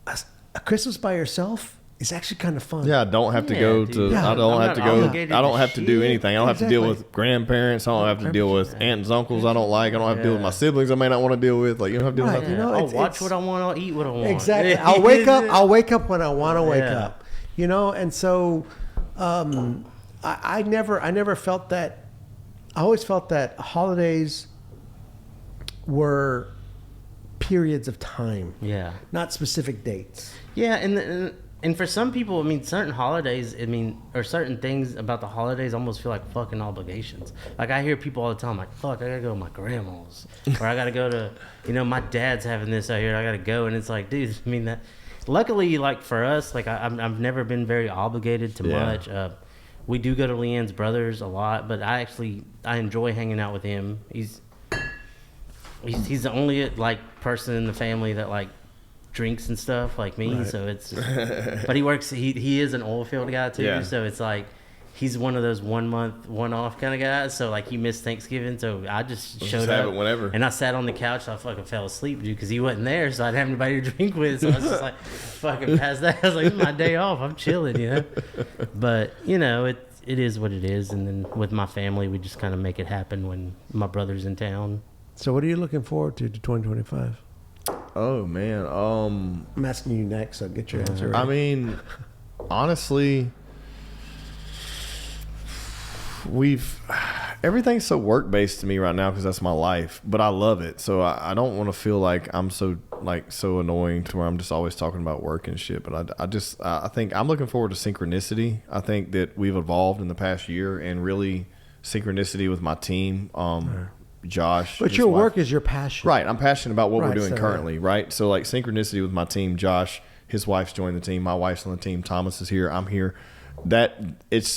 a Christmas by yourself. It's actually kind of fun. Yeah, I don't have to go to. I don't have to go. I don't have to do anything. I don't have to deal with grandparents. I don't have to deal with aunts and uncles I don't like. I don't have to deal with my siblings I may not want to deal with. Like you don't have to deal with nothing. I'll watch what I want. I'll eat what I want. Exactly. I'll wake up when I want to wake up. And so I never felt that. I always felt that holidays were periods of time. Yeah. Not specific dates. Yeah, and for some people, I mean, certain holidays, or certain things about the holidays almost feel like fucking obligations. Like, I hear people all the time, like, fuck, I gotta go to my grandma's. Or I gotta go to, my dad's having this out here, I gotta go. And it's like, dude, I mean, that. Luckily, like, for us, like, I've never been very obligated to much. We do go to Leanne's brother's a lot, but I enjoy hanging out with him. He's the only, like, person in the family that, like, drinks and stuff like me, so it's but he is an oil field guy too, so it's like he's one of those 1 month one off kind of guys, so like he missed Thanksgiving, so I just showed up whenever, and I sat on the couch. I fucking fell asleep, dude, because he wasn't there, so I didn't have anybody to drink with, so I was just like fucking past that. I was like, it's my day off, I'm chilling, but it is what it is. And then with my family, we just kind of make it happen when my brother's in town. So what are you looking forward to 2025? Oh man, I'm asking you next, so get your answer right. I mean, honestly, everything's so work based to me right now because that's my life, but I love it. So I don't want to feel like I'm so annoying to where I'm just always talking about work and shit. But I think I'm looking forward to synchronicity. I think that we've evolved in the past year, and really synchronicity with my team. Josh. But your work is your passion. Right. I'm passionate about what we're doing currently, right? So like synchronicity with my team, Josh, his wife's joined the team, my wife's on the team, Thomas is here, I'm here. That's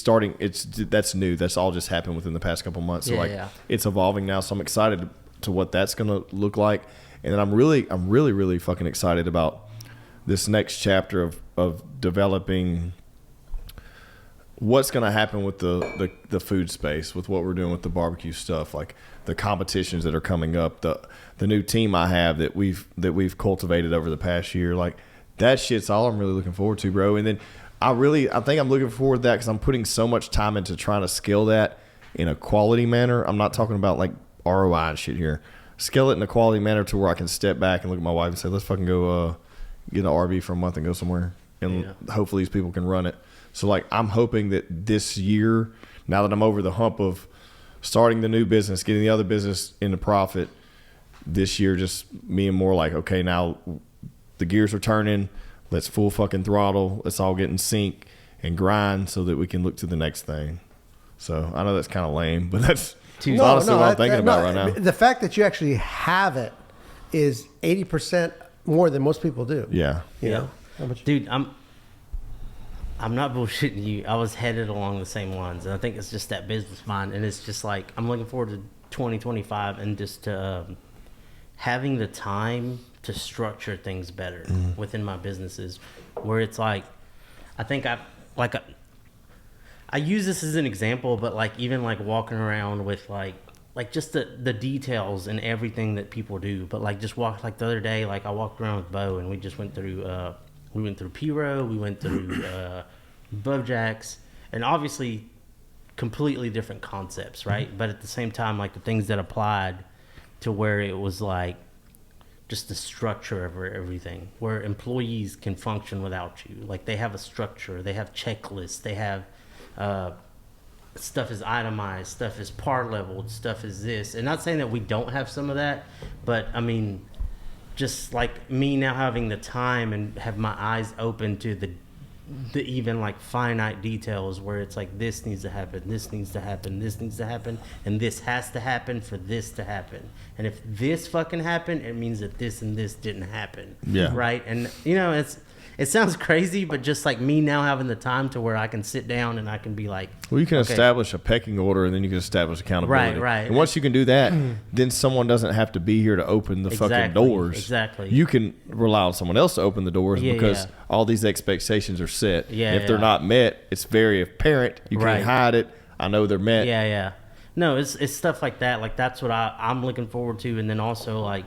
new. That's all just happened within the past couple months. So it's evolving now. So I'm excited to what that's going to look like. And then I'm really, really fucking excited about this next chapter of developing what's going to happen with the food space, with what we're doing with the barbecue stuff, like the competitions that are coming up, the new team I have that we've cultivated over the past year, like that shit's all I'm really looking forward to, bro. And then I think I'm looking forward to that because I'm putting so much time into trying to scale that in a quality manner. I'm not talking about like ROI and shit here. Scale it in a quality manner to where I can step back and look at my wife and say, let's fucking go get an RV for a month and go somewhere. And hopefully these people can run it. So like I'm hoping that this year, now that I'm over the hump of starting the new business, getting the other business into profit, this year just being more like, okay, now the gears are turning. Let's full fucking throttle. Let's all get in sync and grind so that we can look to the next thing. So I know that's kind of lame, but that's honestly what I'm thinking about right now. The fact that you actually have it is 80% more than most people do. Yeah. You know? Dude, I'm not bullshitting you. I was headed along the same lines, and I think it's just that business mind, and it's just like I'm looking forward to 2025 and just having the time to structure things better within my businesses, where it's like I think I use this as an example, but like even like walking around with like just the details and everything that people do, but like just walk, like the other day, like I walked around with Bo and we just went through P-Row, we went through Bojacks, and obviously completely different concepts, right? But at the same time, like the things that applied to where it was like just the structure of everything, where employees can function without you. Like they have a structure, they have checklists, they have stuff is itemized, stuff is par leveled, stuff is this. And not saying that we don't have some of that, but I mean, just like me now having the time and have my eyes open to the even like finite details where it's like this needs to happen, this needs to happen, this needs to happen, and this has to happen for this to happen. And if this fucking happened, it means that this and this didn't happen. Yeah. Right? And you know, it sounds crazy, but just like me now having the time to where I can sit down and I can be like, well, you can establish a pecking order and then you can establish accountability. Right. And once you can do that, then someone doesn't have to be here to open the fucking doors. Exactly. You can rely on someone else to open the doors because all these expectations are set. Yeah, if they're not met, it's very apparent. You can't hide it. I know they're met. Yeah. No, it's stuff like that. Like that's what I'm looking forward to. And then also like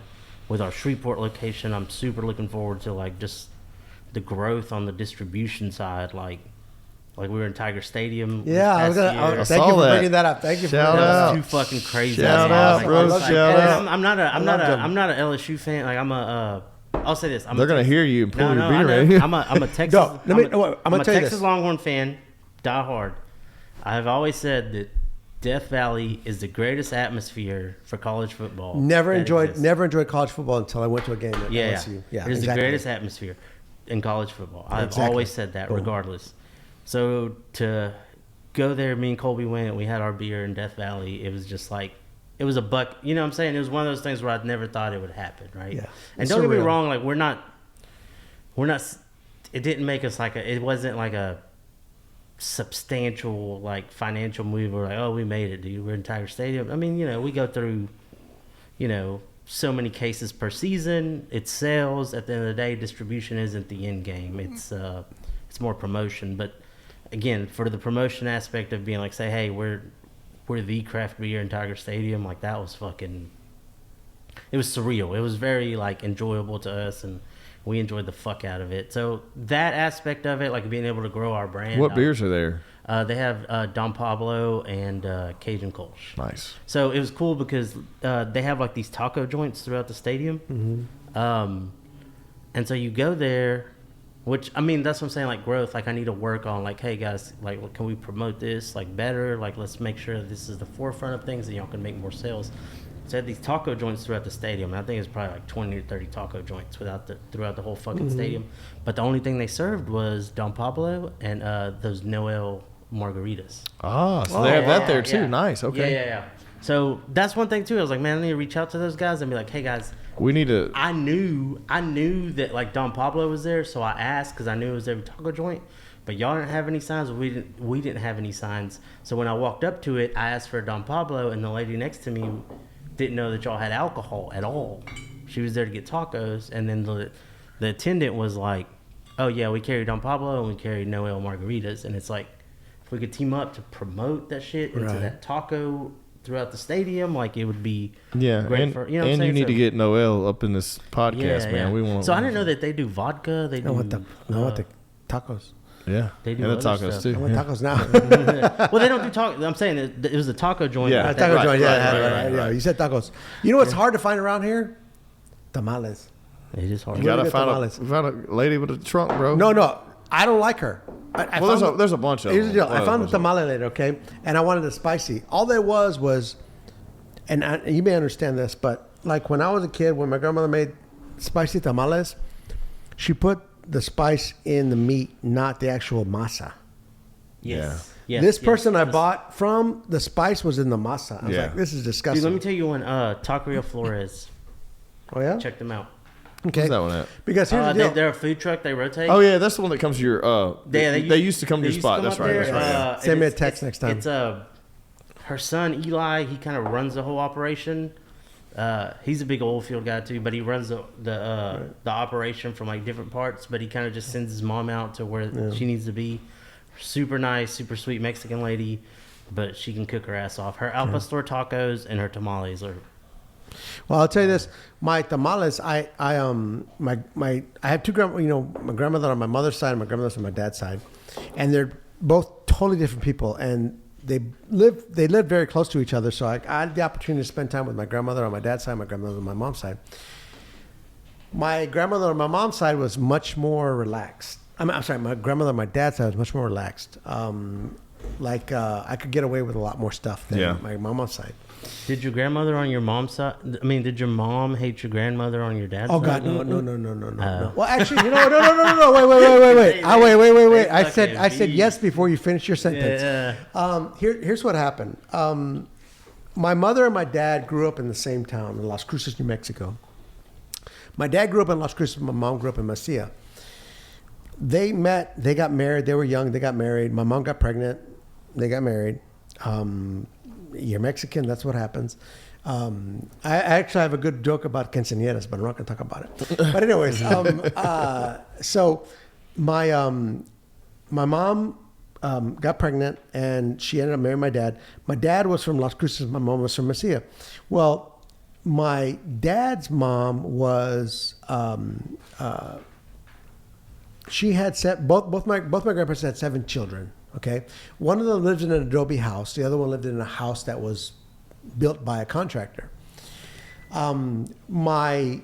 with our Shreveport location, I'm super looking forward to like just the growth on the distribution side, like we were in Tiger Stadium. Yeah, thank you for bringing that up. Thank you. Shout out. Too fucking crazy. Shout out, bro. Shout out. I'm not an LSU fan. Like I'll say this. They're gonna hear you and pull your beer ready. I'm a Texas. I'm a Texas Longhorn fan. Die hard. I've always said that Death Valley is the greatest atmosphere for college football. Never enjoyed college football until I went to a game at LSU. Yeah, it's the greatest atmosphere in college football. I've always said that, regardless. So to go there, me and Colby went and we had our beer in Death Valley. It was just like, it was a buck. You know what I'm saying? It was one of those things where I never thought it would happen, right? Yeah. And don't get me wrong, like we're not. It didn't make us like it wasn't like a substantial like financial move. We're like, oh, we made it, dude. We're in Tiger Stadium. I mean, you know, we go through, you know, so many cases per season. It's sales. At the end of the day, distribution isn't the end game. It's more promotion. But again, for the promotion aspect of being like, say, hey, we're the craft beer in Tiger Stadium, like that was fucking. It was surreal. It was very like enjoyable to us, and we enjoyed the fuck out of it. So that aspect of it, like being able to grow our brand. What beers are there? They have Don Pablo and Cajun Kolsch. Nice. So it was cool because they have like these taco joints throughout the stadium. Mm-hmm. And so you go there, which, I mean, that's what I'm saying, like growth. Like I need to work on like, hey guys, like can we promote this like better? Like let's make sure this is the forefront of things and y'all can make more sales. So I had these taco joints throughout the stadium. And I think it's probably like 20 or 30 taco joints throughout the whole fucking stadium. But the only thing they served was Don Pablo and those Noel margaritas. So they have that there too. Nice. Okay. Yeah. So that's one thing too. I was like, man, I need to reach out to those guys and be like, hey guys, we need to. I knew that like Don Pablo was there, so I asked because I knew it was every taco joint. But y'all didn't have any signs. We didn't have any signs. So when I walked up to it, I asked for Don Pablo, and the lady next to me didn't know that y'all had alcohol at all. She was there to get tacos, and then the attendant was like, oh yeah, we carry Don Pablo and we carry Noel margaritas. And it's like, if we could team up to promote that shit into that taco throughout the stadium, like it would be great and, for, you know what I'm and saying? you need to get Noel up in this podcast, man. We want. So I didn't know that they do vodka. They do what the tacos. Yeah, they do and the tacos stuff. too. I want tacos now. Well, they don't do taco. I'm saying it was a taco joint. Yeah, Taco joint. Right. Yeah. You said tacos. You know what's hard to find around here? Tamales. It is hard. You gotta find a lady with a trunk, bro. No, I don't like her. There's a bunch of them. Here's the deal. I found a tamale lady, okay, and I wanted it spicy. All there was, and you may understand this, but like when I was a kid, when my grandmother made spicy tamales, she put the spice in the meat, not the actual masa. Yes. This person I bought from, the spice was in the masa. I was like, this is disgusting. Dude, let me tell you one. Taqueria Flores. Oh yeah. Check them out. Okay. Where's that one at? Because here's the deal. They're a food truck. They rotate. Oh yeah, that's the one that comes to your. They used to come to your spot. That's right. Yeah. Send me a text next time. It's her son Eli. He kind of runs the whole operation. He's a big oil field guy too, but he runs the operation from like different parts. But he kind of just sends his mom out to where she needs to be. Super nice, super sweet Mexican lady, but she can cook her ass off. Her al pastor tacos and her tamales are. Well, I'll tell you this: my tamales. I have two my grandmother on my mother's side and my grandmother on my dad's side, and they're both totally different people, and they live very close to each other. So I had the opportunity to spend time with my grandmother on my dad's side, my grandmother on my mom's side. My grandmother on my mom's side was much more relaxed. I'm sorry, my grandmother on my dad's side was much more relaxed. I could get away with a lot more stuff than my mom's side. Did your grandmother on your mom's side? I mean, did your mom hate your grandmother on your dad's side? Oh God, no. Well, actually, no. Wait. I said yes before you finished your sentence. Yeah. Here's what happened. My mother and my dad grew up in the same town in Las Cruces, New Mexico. My dad grew up in Las Cruces. My mom grew up in Mesilla. They met. They got married. They were young. They got married. My mom got pregnant. They got married. You're Mexican. That's what happens. I actually have a good joke about quinceañeras, but I'm not going to talk about it. But anyways, so my mom got pregnant, and she ended up marrying my dad. My dad was from Las Cruces. My mom was from Mesilla. Well, my dad's mom was she had both my grandparents had 7 children. Okay, one of them lived in an adobe house. The other one lived in a house that was built by a contractor. When my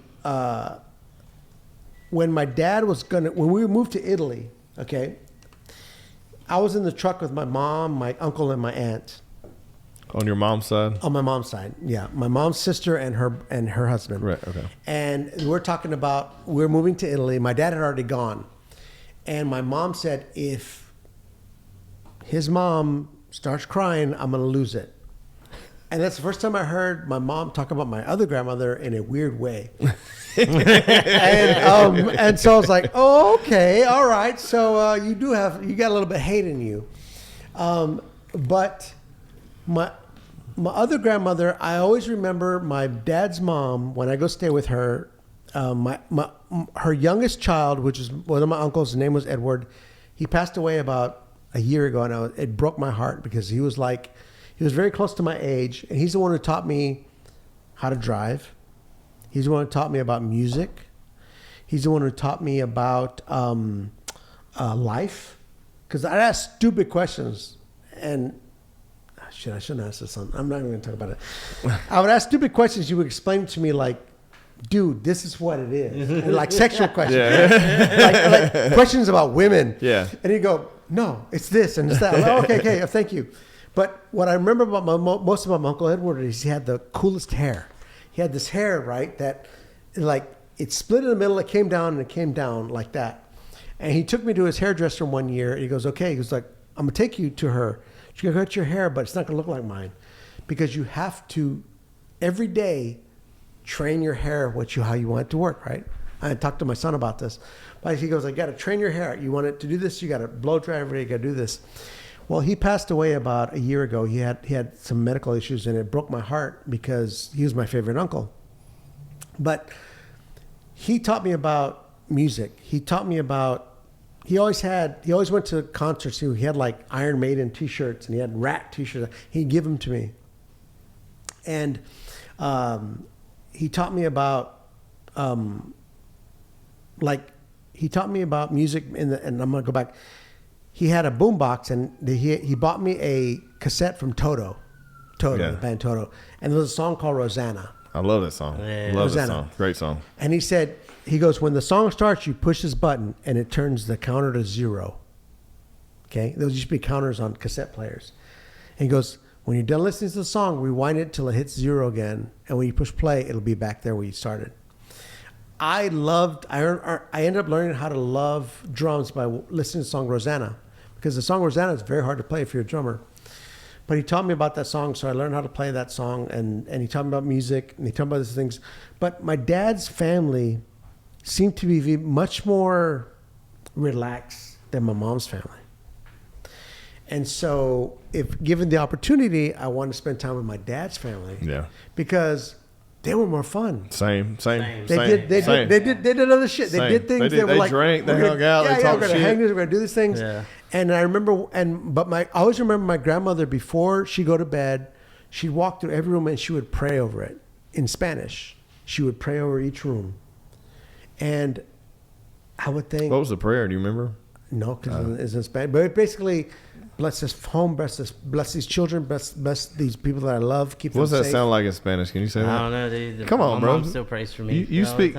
dad was when we moved to Italy, okay, I was in the truck with my mom, my uncle, and my aunt. On your mom's side? On my mom's side, yeah. My mom's sister and her husband. Right, okay. And we're talking about, we're moving to Italy. My dad had already gone. And my mom said, if his mom starts crying, I'm going to lose it. And that's the first time I heard my mom talk about my other grandmother in a weird way. and so I was like, oh, okay, all right. So you got a little bit of hate in you. But my other grandmother, I always remember my dad's mom, when I go stay with her, her youngest child, which is one of my uncles, his name was Edward. He passed away about a year ago, and it broke my heart because he was very close to my age, and he's the one who taught me how to drive. He's the one who taught me about music. He's the one who taught me about life, because I'd ask stupid questions, and I shouldn't ask this one. I'm not even going to talk about it. I would ask stupid questions. You would explain to me like, dude, this is what it is. And like sexual questions. Yeah. like questions about women. Yeah. And he'd go, no, it's this and it's that. I'm like, okay, thank you. But what I remember about most of my Uncle Edward is he had the coolest hair. He had this hair, right, that like it split in the middle, it came down and it came down like that. And he took me to his hairdresser one year and he goes, okay, he was like, I'm going to take you to her. She's going to cut your hair, but it's not going to look like mine because you have to every day train your hair how you want it to work, right? I talked to my son about this. But he goes, I got to train your hair. You want it to do this, you got to blow dry every day, you got to do this. Well, he passed away about a year ago. He had some medical issues, and it broke my heart because he was my favorite uncle. But he taught me about music. He he always went to concerts. He had like Iron Maiden T-shirts and he had Rat T-shirts. He'd give them to me, and he taught me about he taught me about music. And I'm gonna go back. He had a boombox and he bought me a cassette from Toto, the band Toto, and there was a song called Rosanna. I love that song. Yeah. Love Rosanna. that song. Great song. And he goes, when the song starts, you push this button and it turns the counter to 0. Okay? Those used to be counters on cassette players. And he goes, when you're done listening to the song, rewind it till it hits 0 again. And when you push play, it'll be back there where you started. I ended up learning how to love drums by listening to the song Rosanna. Because the song Rosanna is very hard to play if you're a drummer. But he taught me about that song, so I learned how to play that song, and he taught me about music, and he taught me about these things. But my dad's family seemed to be much more relaxed than my mom's family. And so, if given the opportunity, I wanted to spend time with my dad's family. Yeah. Because they were more fun. Same. They did other shit. They did things. They drank. They hung out. They talked shit. We're gonna do these things. Yeah. And I remember, I always remember my grandmother, before she'd go to bed, she'd walk through every room and she would pray over it in Spanish. She would pray over each room. And I would think... What was the prayer? Do you remember? No, because it's in Spanish. But basically, bless this home, bless these children, bless these people that I love, keep them safe. What does that sound like in Spanish? Can you say that? I don't know, dude. Come on, my bro. Mom still prays for me. You speak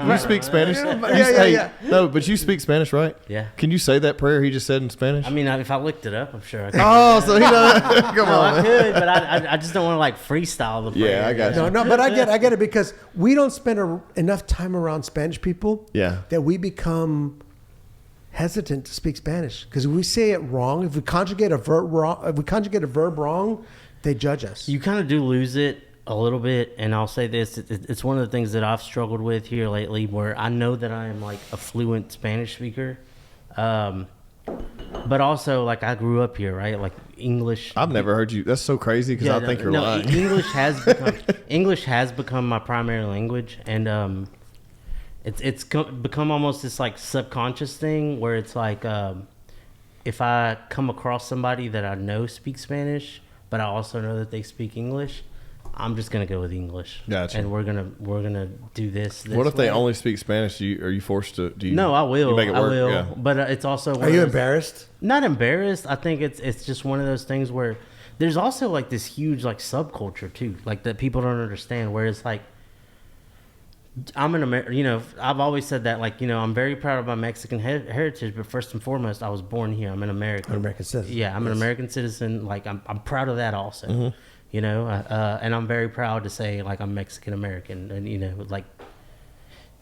Spanish? Yeah. No, but you speak Spanish, right? Yeah. Can you say that prayer he just said in Spanish? I mean, if I looked it up, I'm sure I could. Oh, so he knows. Come No, on, I man. could, but I just don't want to like freestyle the prayer. Yeah, I got you. No, but I get it because we don't spend enough time around Spanish people. Yeah. That we become hesitant to speak Spanish because if we say it wrong, if we conjugate a verb wrong, they judge us. You kind of do lose it a little bit, and I'll say this: it's one of the things that I've struggled with here lately, where I know that I am like a fluent Spanish speaker, but also like I grew up here, right? Like English. I've never heard you. That's so crazy because I think you're lying. English has become my primary language, and it's become almost this like subconscious thing where it's like if I come across somebody that I know speaks Spanish, but I also know that they speak English, I'm just gonna go with English. Gotcha. And we're gonna do this What if way. they only speak Spanish? Are you forced to? No, I will. You make it work? I will. Yeah. But it's also. Are you embarrassed? Not embarrassed. I think it's just one of those things where there's also like this huge like subculture too, like that people don't understand. Where it's like, I'm an American. You know, I've always said that. Like, you know, I'm very proud of my Mexican heritage, but first and foremost, I was born here. I'm an American. An American citizen. Yeah, I'm an American citizen. Like, I'm proud of that also. Mm-hmm. You know, and I'm very proud to say like I'm Mexican American, and you know, like,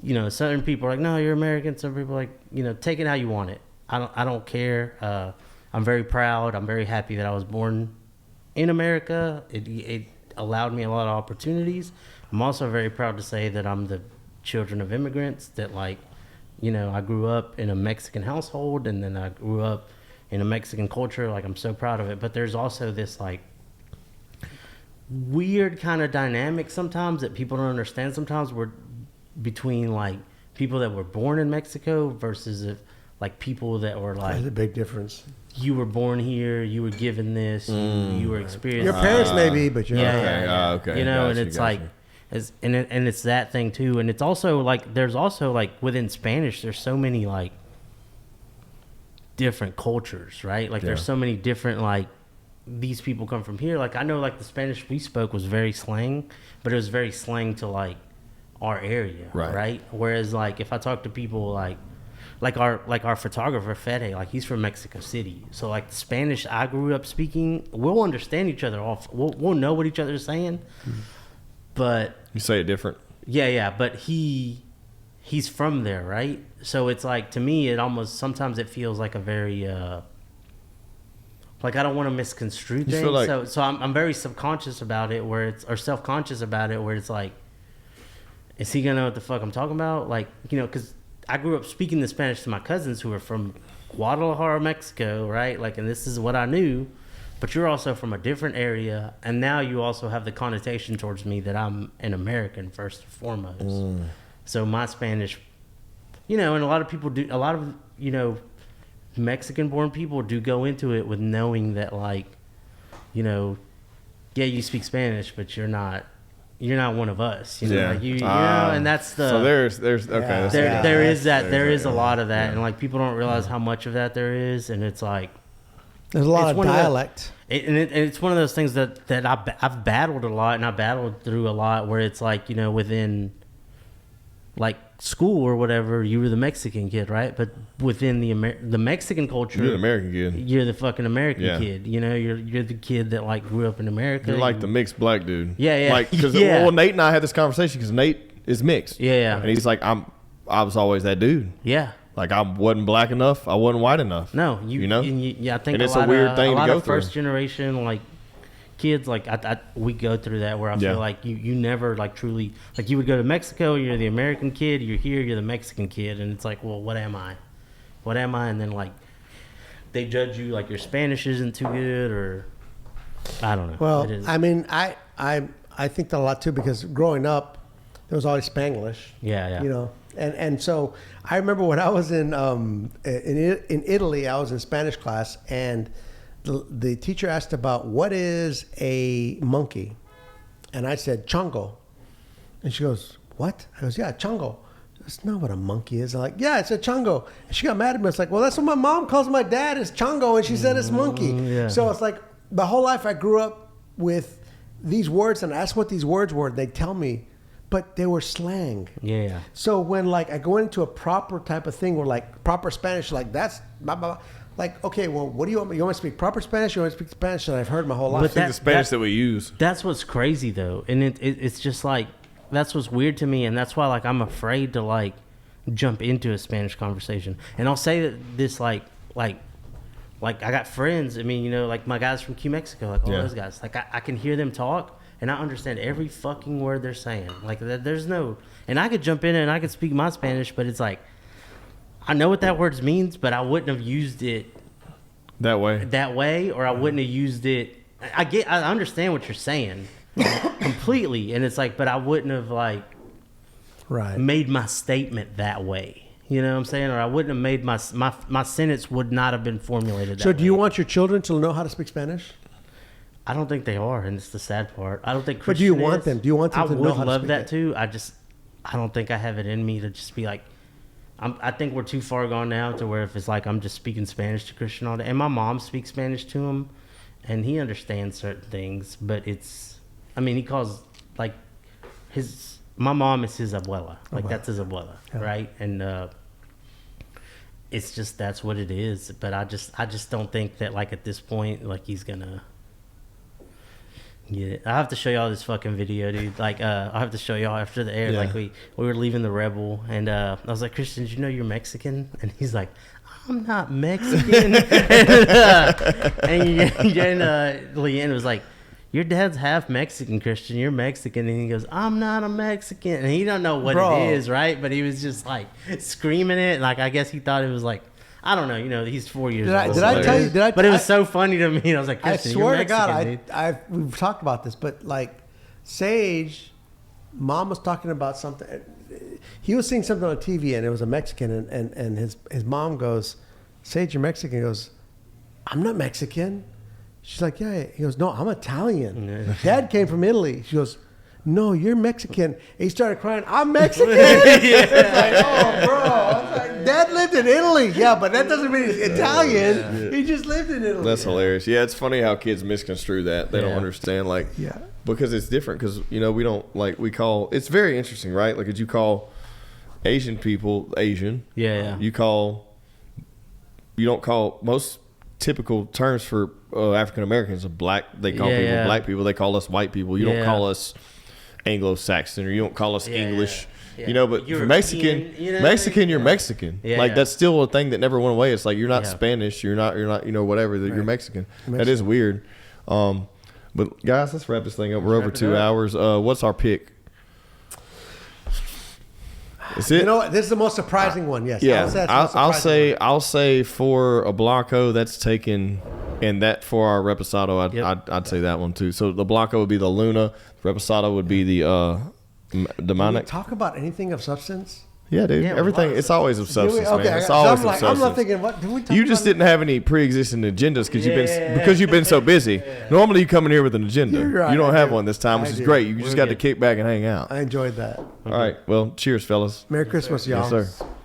you know, certain people are like, no, you're American. Some people are like, you know, take it how you want it. I don't care. I'm very proud. I'm very happy that I was born in America. It allowed me a lot of opportunities. I'm also very proud to say that I'm the children of immigrants, that like, you know, I grew up in a Mexican household and then I grew up in a Mexican culture. Like, I'm so proud of it. But there's also this like weird kind of dynamic sometimes that people don't understand sometimes, where between like people that were born in Mexico versus like people that were like, there's a big difference. You were born here, you were given this, you were experiencing your parents maybe, but you're okay. You know, and it's like and it's that thing too. And it's also like there's also like within Spanish there's so many like different cultures, right? Like there's so many different like these people come from here. Like I know like the Spanish we spoke was very slang, but it was very slang to like our area, right? Whereas like if I talk to people like our photographer Fede, like he's from Mexico City, so like the Spanish I grew up speaking, we'll understand each other off. We'll know what each other's saying, but you say it different. Yeah, but he's from there, right? So it's like to me, it almost sometimes it feels like a very like I don't want to misconstrue things. Like, so I'm very subconscious about it, or self-conscious about it, where it's like, is he gonna know what the fuck I'm talking about? Like, you know, because I grew up speaking the Spanish to my cousins who are from Guadalajara, Mexico, right? Like, and this is what I knew, but you're also from a different area, and now you also have the connotation towards me that I'm an American first and foremost. So my Spanish, you know, and a lot of people do, a lot of, you know, Mexican-born people do go into it with knowing that, like, you know, yeah, you speak Spanish, but you're not one of us. You know, like you know, and that's the. So there's okay. There is a lot of that, and like people don't realize how much of that there is, and it's like there's a lot of dialect. It's one of those things that I've battled a lot, and I battled through a lot, where it's like, you know, within like school or whatever, you were the Mexican kid, right? But within the Mexican culture, you're the American kid. You're the fucking American kid. You know, you're the kid that like grew up in America. You're like the mixed black dude. Yeah. Like because well, Nate and I had this conversation because Nate is mixed. Yeah. And he's like, I was always that dude. Yeah. Like I wasn't black enough. I wasn't white enough. No, you know. I think and it's a weird thing to go through. First generation like kids, like we go through that where I feel like you never like truly, like you would go to Mexico, you're the American kid, you're here, you're the Mexican kid, and it's like, well, what am I? And then like they judge you like your Spanish isn't too good, or I don't know. Well, I mean, I think that a lot too, because growing up there was always Spanglish. Yeah. You know, and so I remember when I was in Italy, I was in Spanish class, and the teacher asked about what is a monkey, and I said chongo, and she goes, what? I goes, yeah, chongo. That's not what a monkey is. I'm like, yeah, it's a chongo. And she got mad at me. It's like, well, that's what my mom calls my dad is chongo, and she said it's monkey. Yeah. So it's like the whole life I grew up with these words, and I asked what these words were. They tell me, but they were slang. Yeah. So when like I go into a proper type of thing where like proper Spanish, like that's blah, blah, blah. Like, okay, well, what do you want me? You want me to speak proper Spanish? You want me to speak Spanish that I've heard my whole life? But the Spanish that we use. That's what's crazy though, and it's just like that's what's weird to me, and that's why like I'm afraid to like jump into a Spanish conversation. And I'll say that this like I got friends. I mean, you know, like my guys from Q Mexico, like all those guys. Like I can hear them talk, and I understand every fucking word they're saying. Like there's no, and I could jump in and I could speak my Spanish, but it's like I know what that word means, but I wouldn't have used it that way, or I wouldn't have used it. I understand what you're saying completely, and it's like, but I wouldn't have like made my statement that way. You know what I'm saying? Or I wouldn't have made my sentence would not have been formulated that way. So do you want your children to know how to speak Spanish? I don't think they are, and it's the sad part. I don't think Christian. But do you want them? Do you want them to know how to speak? I would love that too. I don't think I have it in me to just be like, I think we're too far gone now to where if it's like I'm just speaking Spanish to Christian all day. And my mom speaks Spanish to him, and he understands certain things. But he calls like my mom is his abuela. Like that's his abuela, right? And it's just that's what it is. But I just don't think that like at this point like he's gonna. Yeah, I have to show y'all this fucking video, dude. Like, I have to show y'all after the air. Yeah. Like, we were leaving the Rebel, and I was like, Christian, did you know you're Mexican? And he's like, I'm not Mexican. and Leanne was like, your dad's half Mexican, Christian. You're Mexican. And he goes, I'm not a Mexican. And he don't know what it is, right? But he was just, like, screaming it. Like, I guess he thought it was, like, I don't know. You know, he's 4 years old. Did I tell you? But it was so funny to me. And I was like, Christian, I swear you're to Mexican, God, we've talked about this, but like Sage, Mom was talking about something. He was seeing something on TV, and it was a Mexican, and his mom goes, Sage, you're Mexican. He goes, I'm not Mexican. She's like, yeah. He goes, no, I'm Italian. Yeah. Dad came from Italy. She goes, no, you're Mexican. And he started crying, I'm Mexican? It's like, oh, bro. I was like, Dad lived in Italy. Yeah, but that doesn't mean he's Italian. Yeah. He just lived in Italy. That's hilarious. Yeah, it's funny how kids misconstrue that. They don't understand, like, because it's different. Because, you know, we don't, like, we call, it's very interesting, right? Like, if you call Asian people Asian. Yeah. You don't call most typical terms for African Americans black. They call people black people. They call us white people. You don't call us Anglo-Saxon, or you don't call us English. You know, but for Mexican, you're Mexican. Like that's still a thing that never went away. It's like you're not Spanish, you're not, you know, whatever. You're Mexican. That is weird. But guys, let's wrap this thing up. We're over 2 hours. What's our pick? Is it? You know what? This is the most surprising one. Yes. Yeah. I'll say for a Blanco that's taken, and that for our Reposado, I'd say that one too. So the Blanco would be the Luna. Reposado would be the Demonic. Talk about anything of substance? Yeah, dude. Yeah, everything. It's always of substance, man. It's so always I'm like, of substance. I'm not thinking. What did we talk You just about? didn't have any pre-existing agendas because you've been so busy. Normally, you come in here with an agenda. You're right, You don't I have do. one this time, which I is do. great. You just We're got to good. kick back and hang out. I enjoyed that. All right. Well, cheers, fellas. Merry Christmas, y'all. Yes, sir.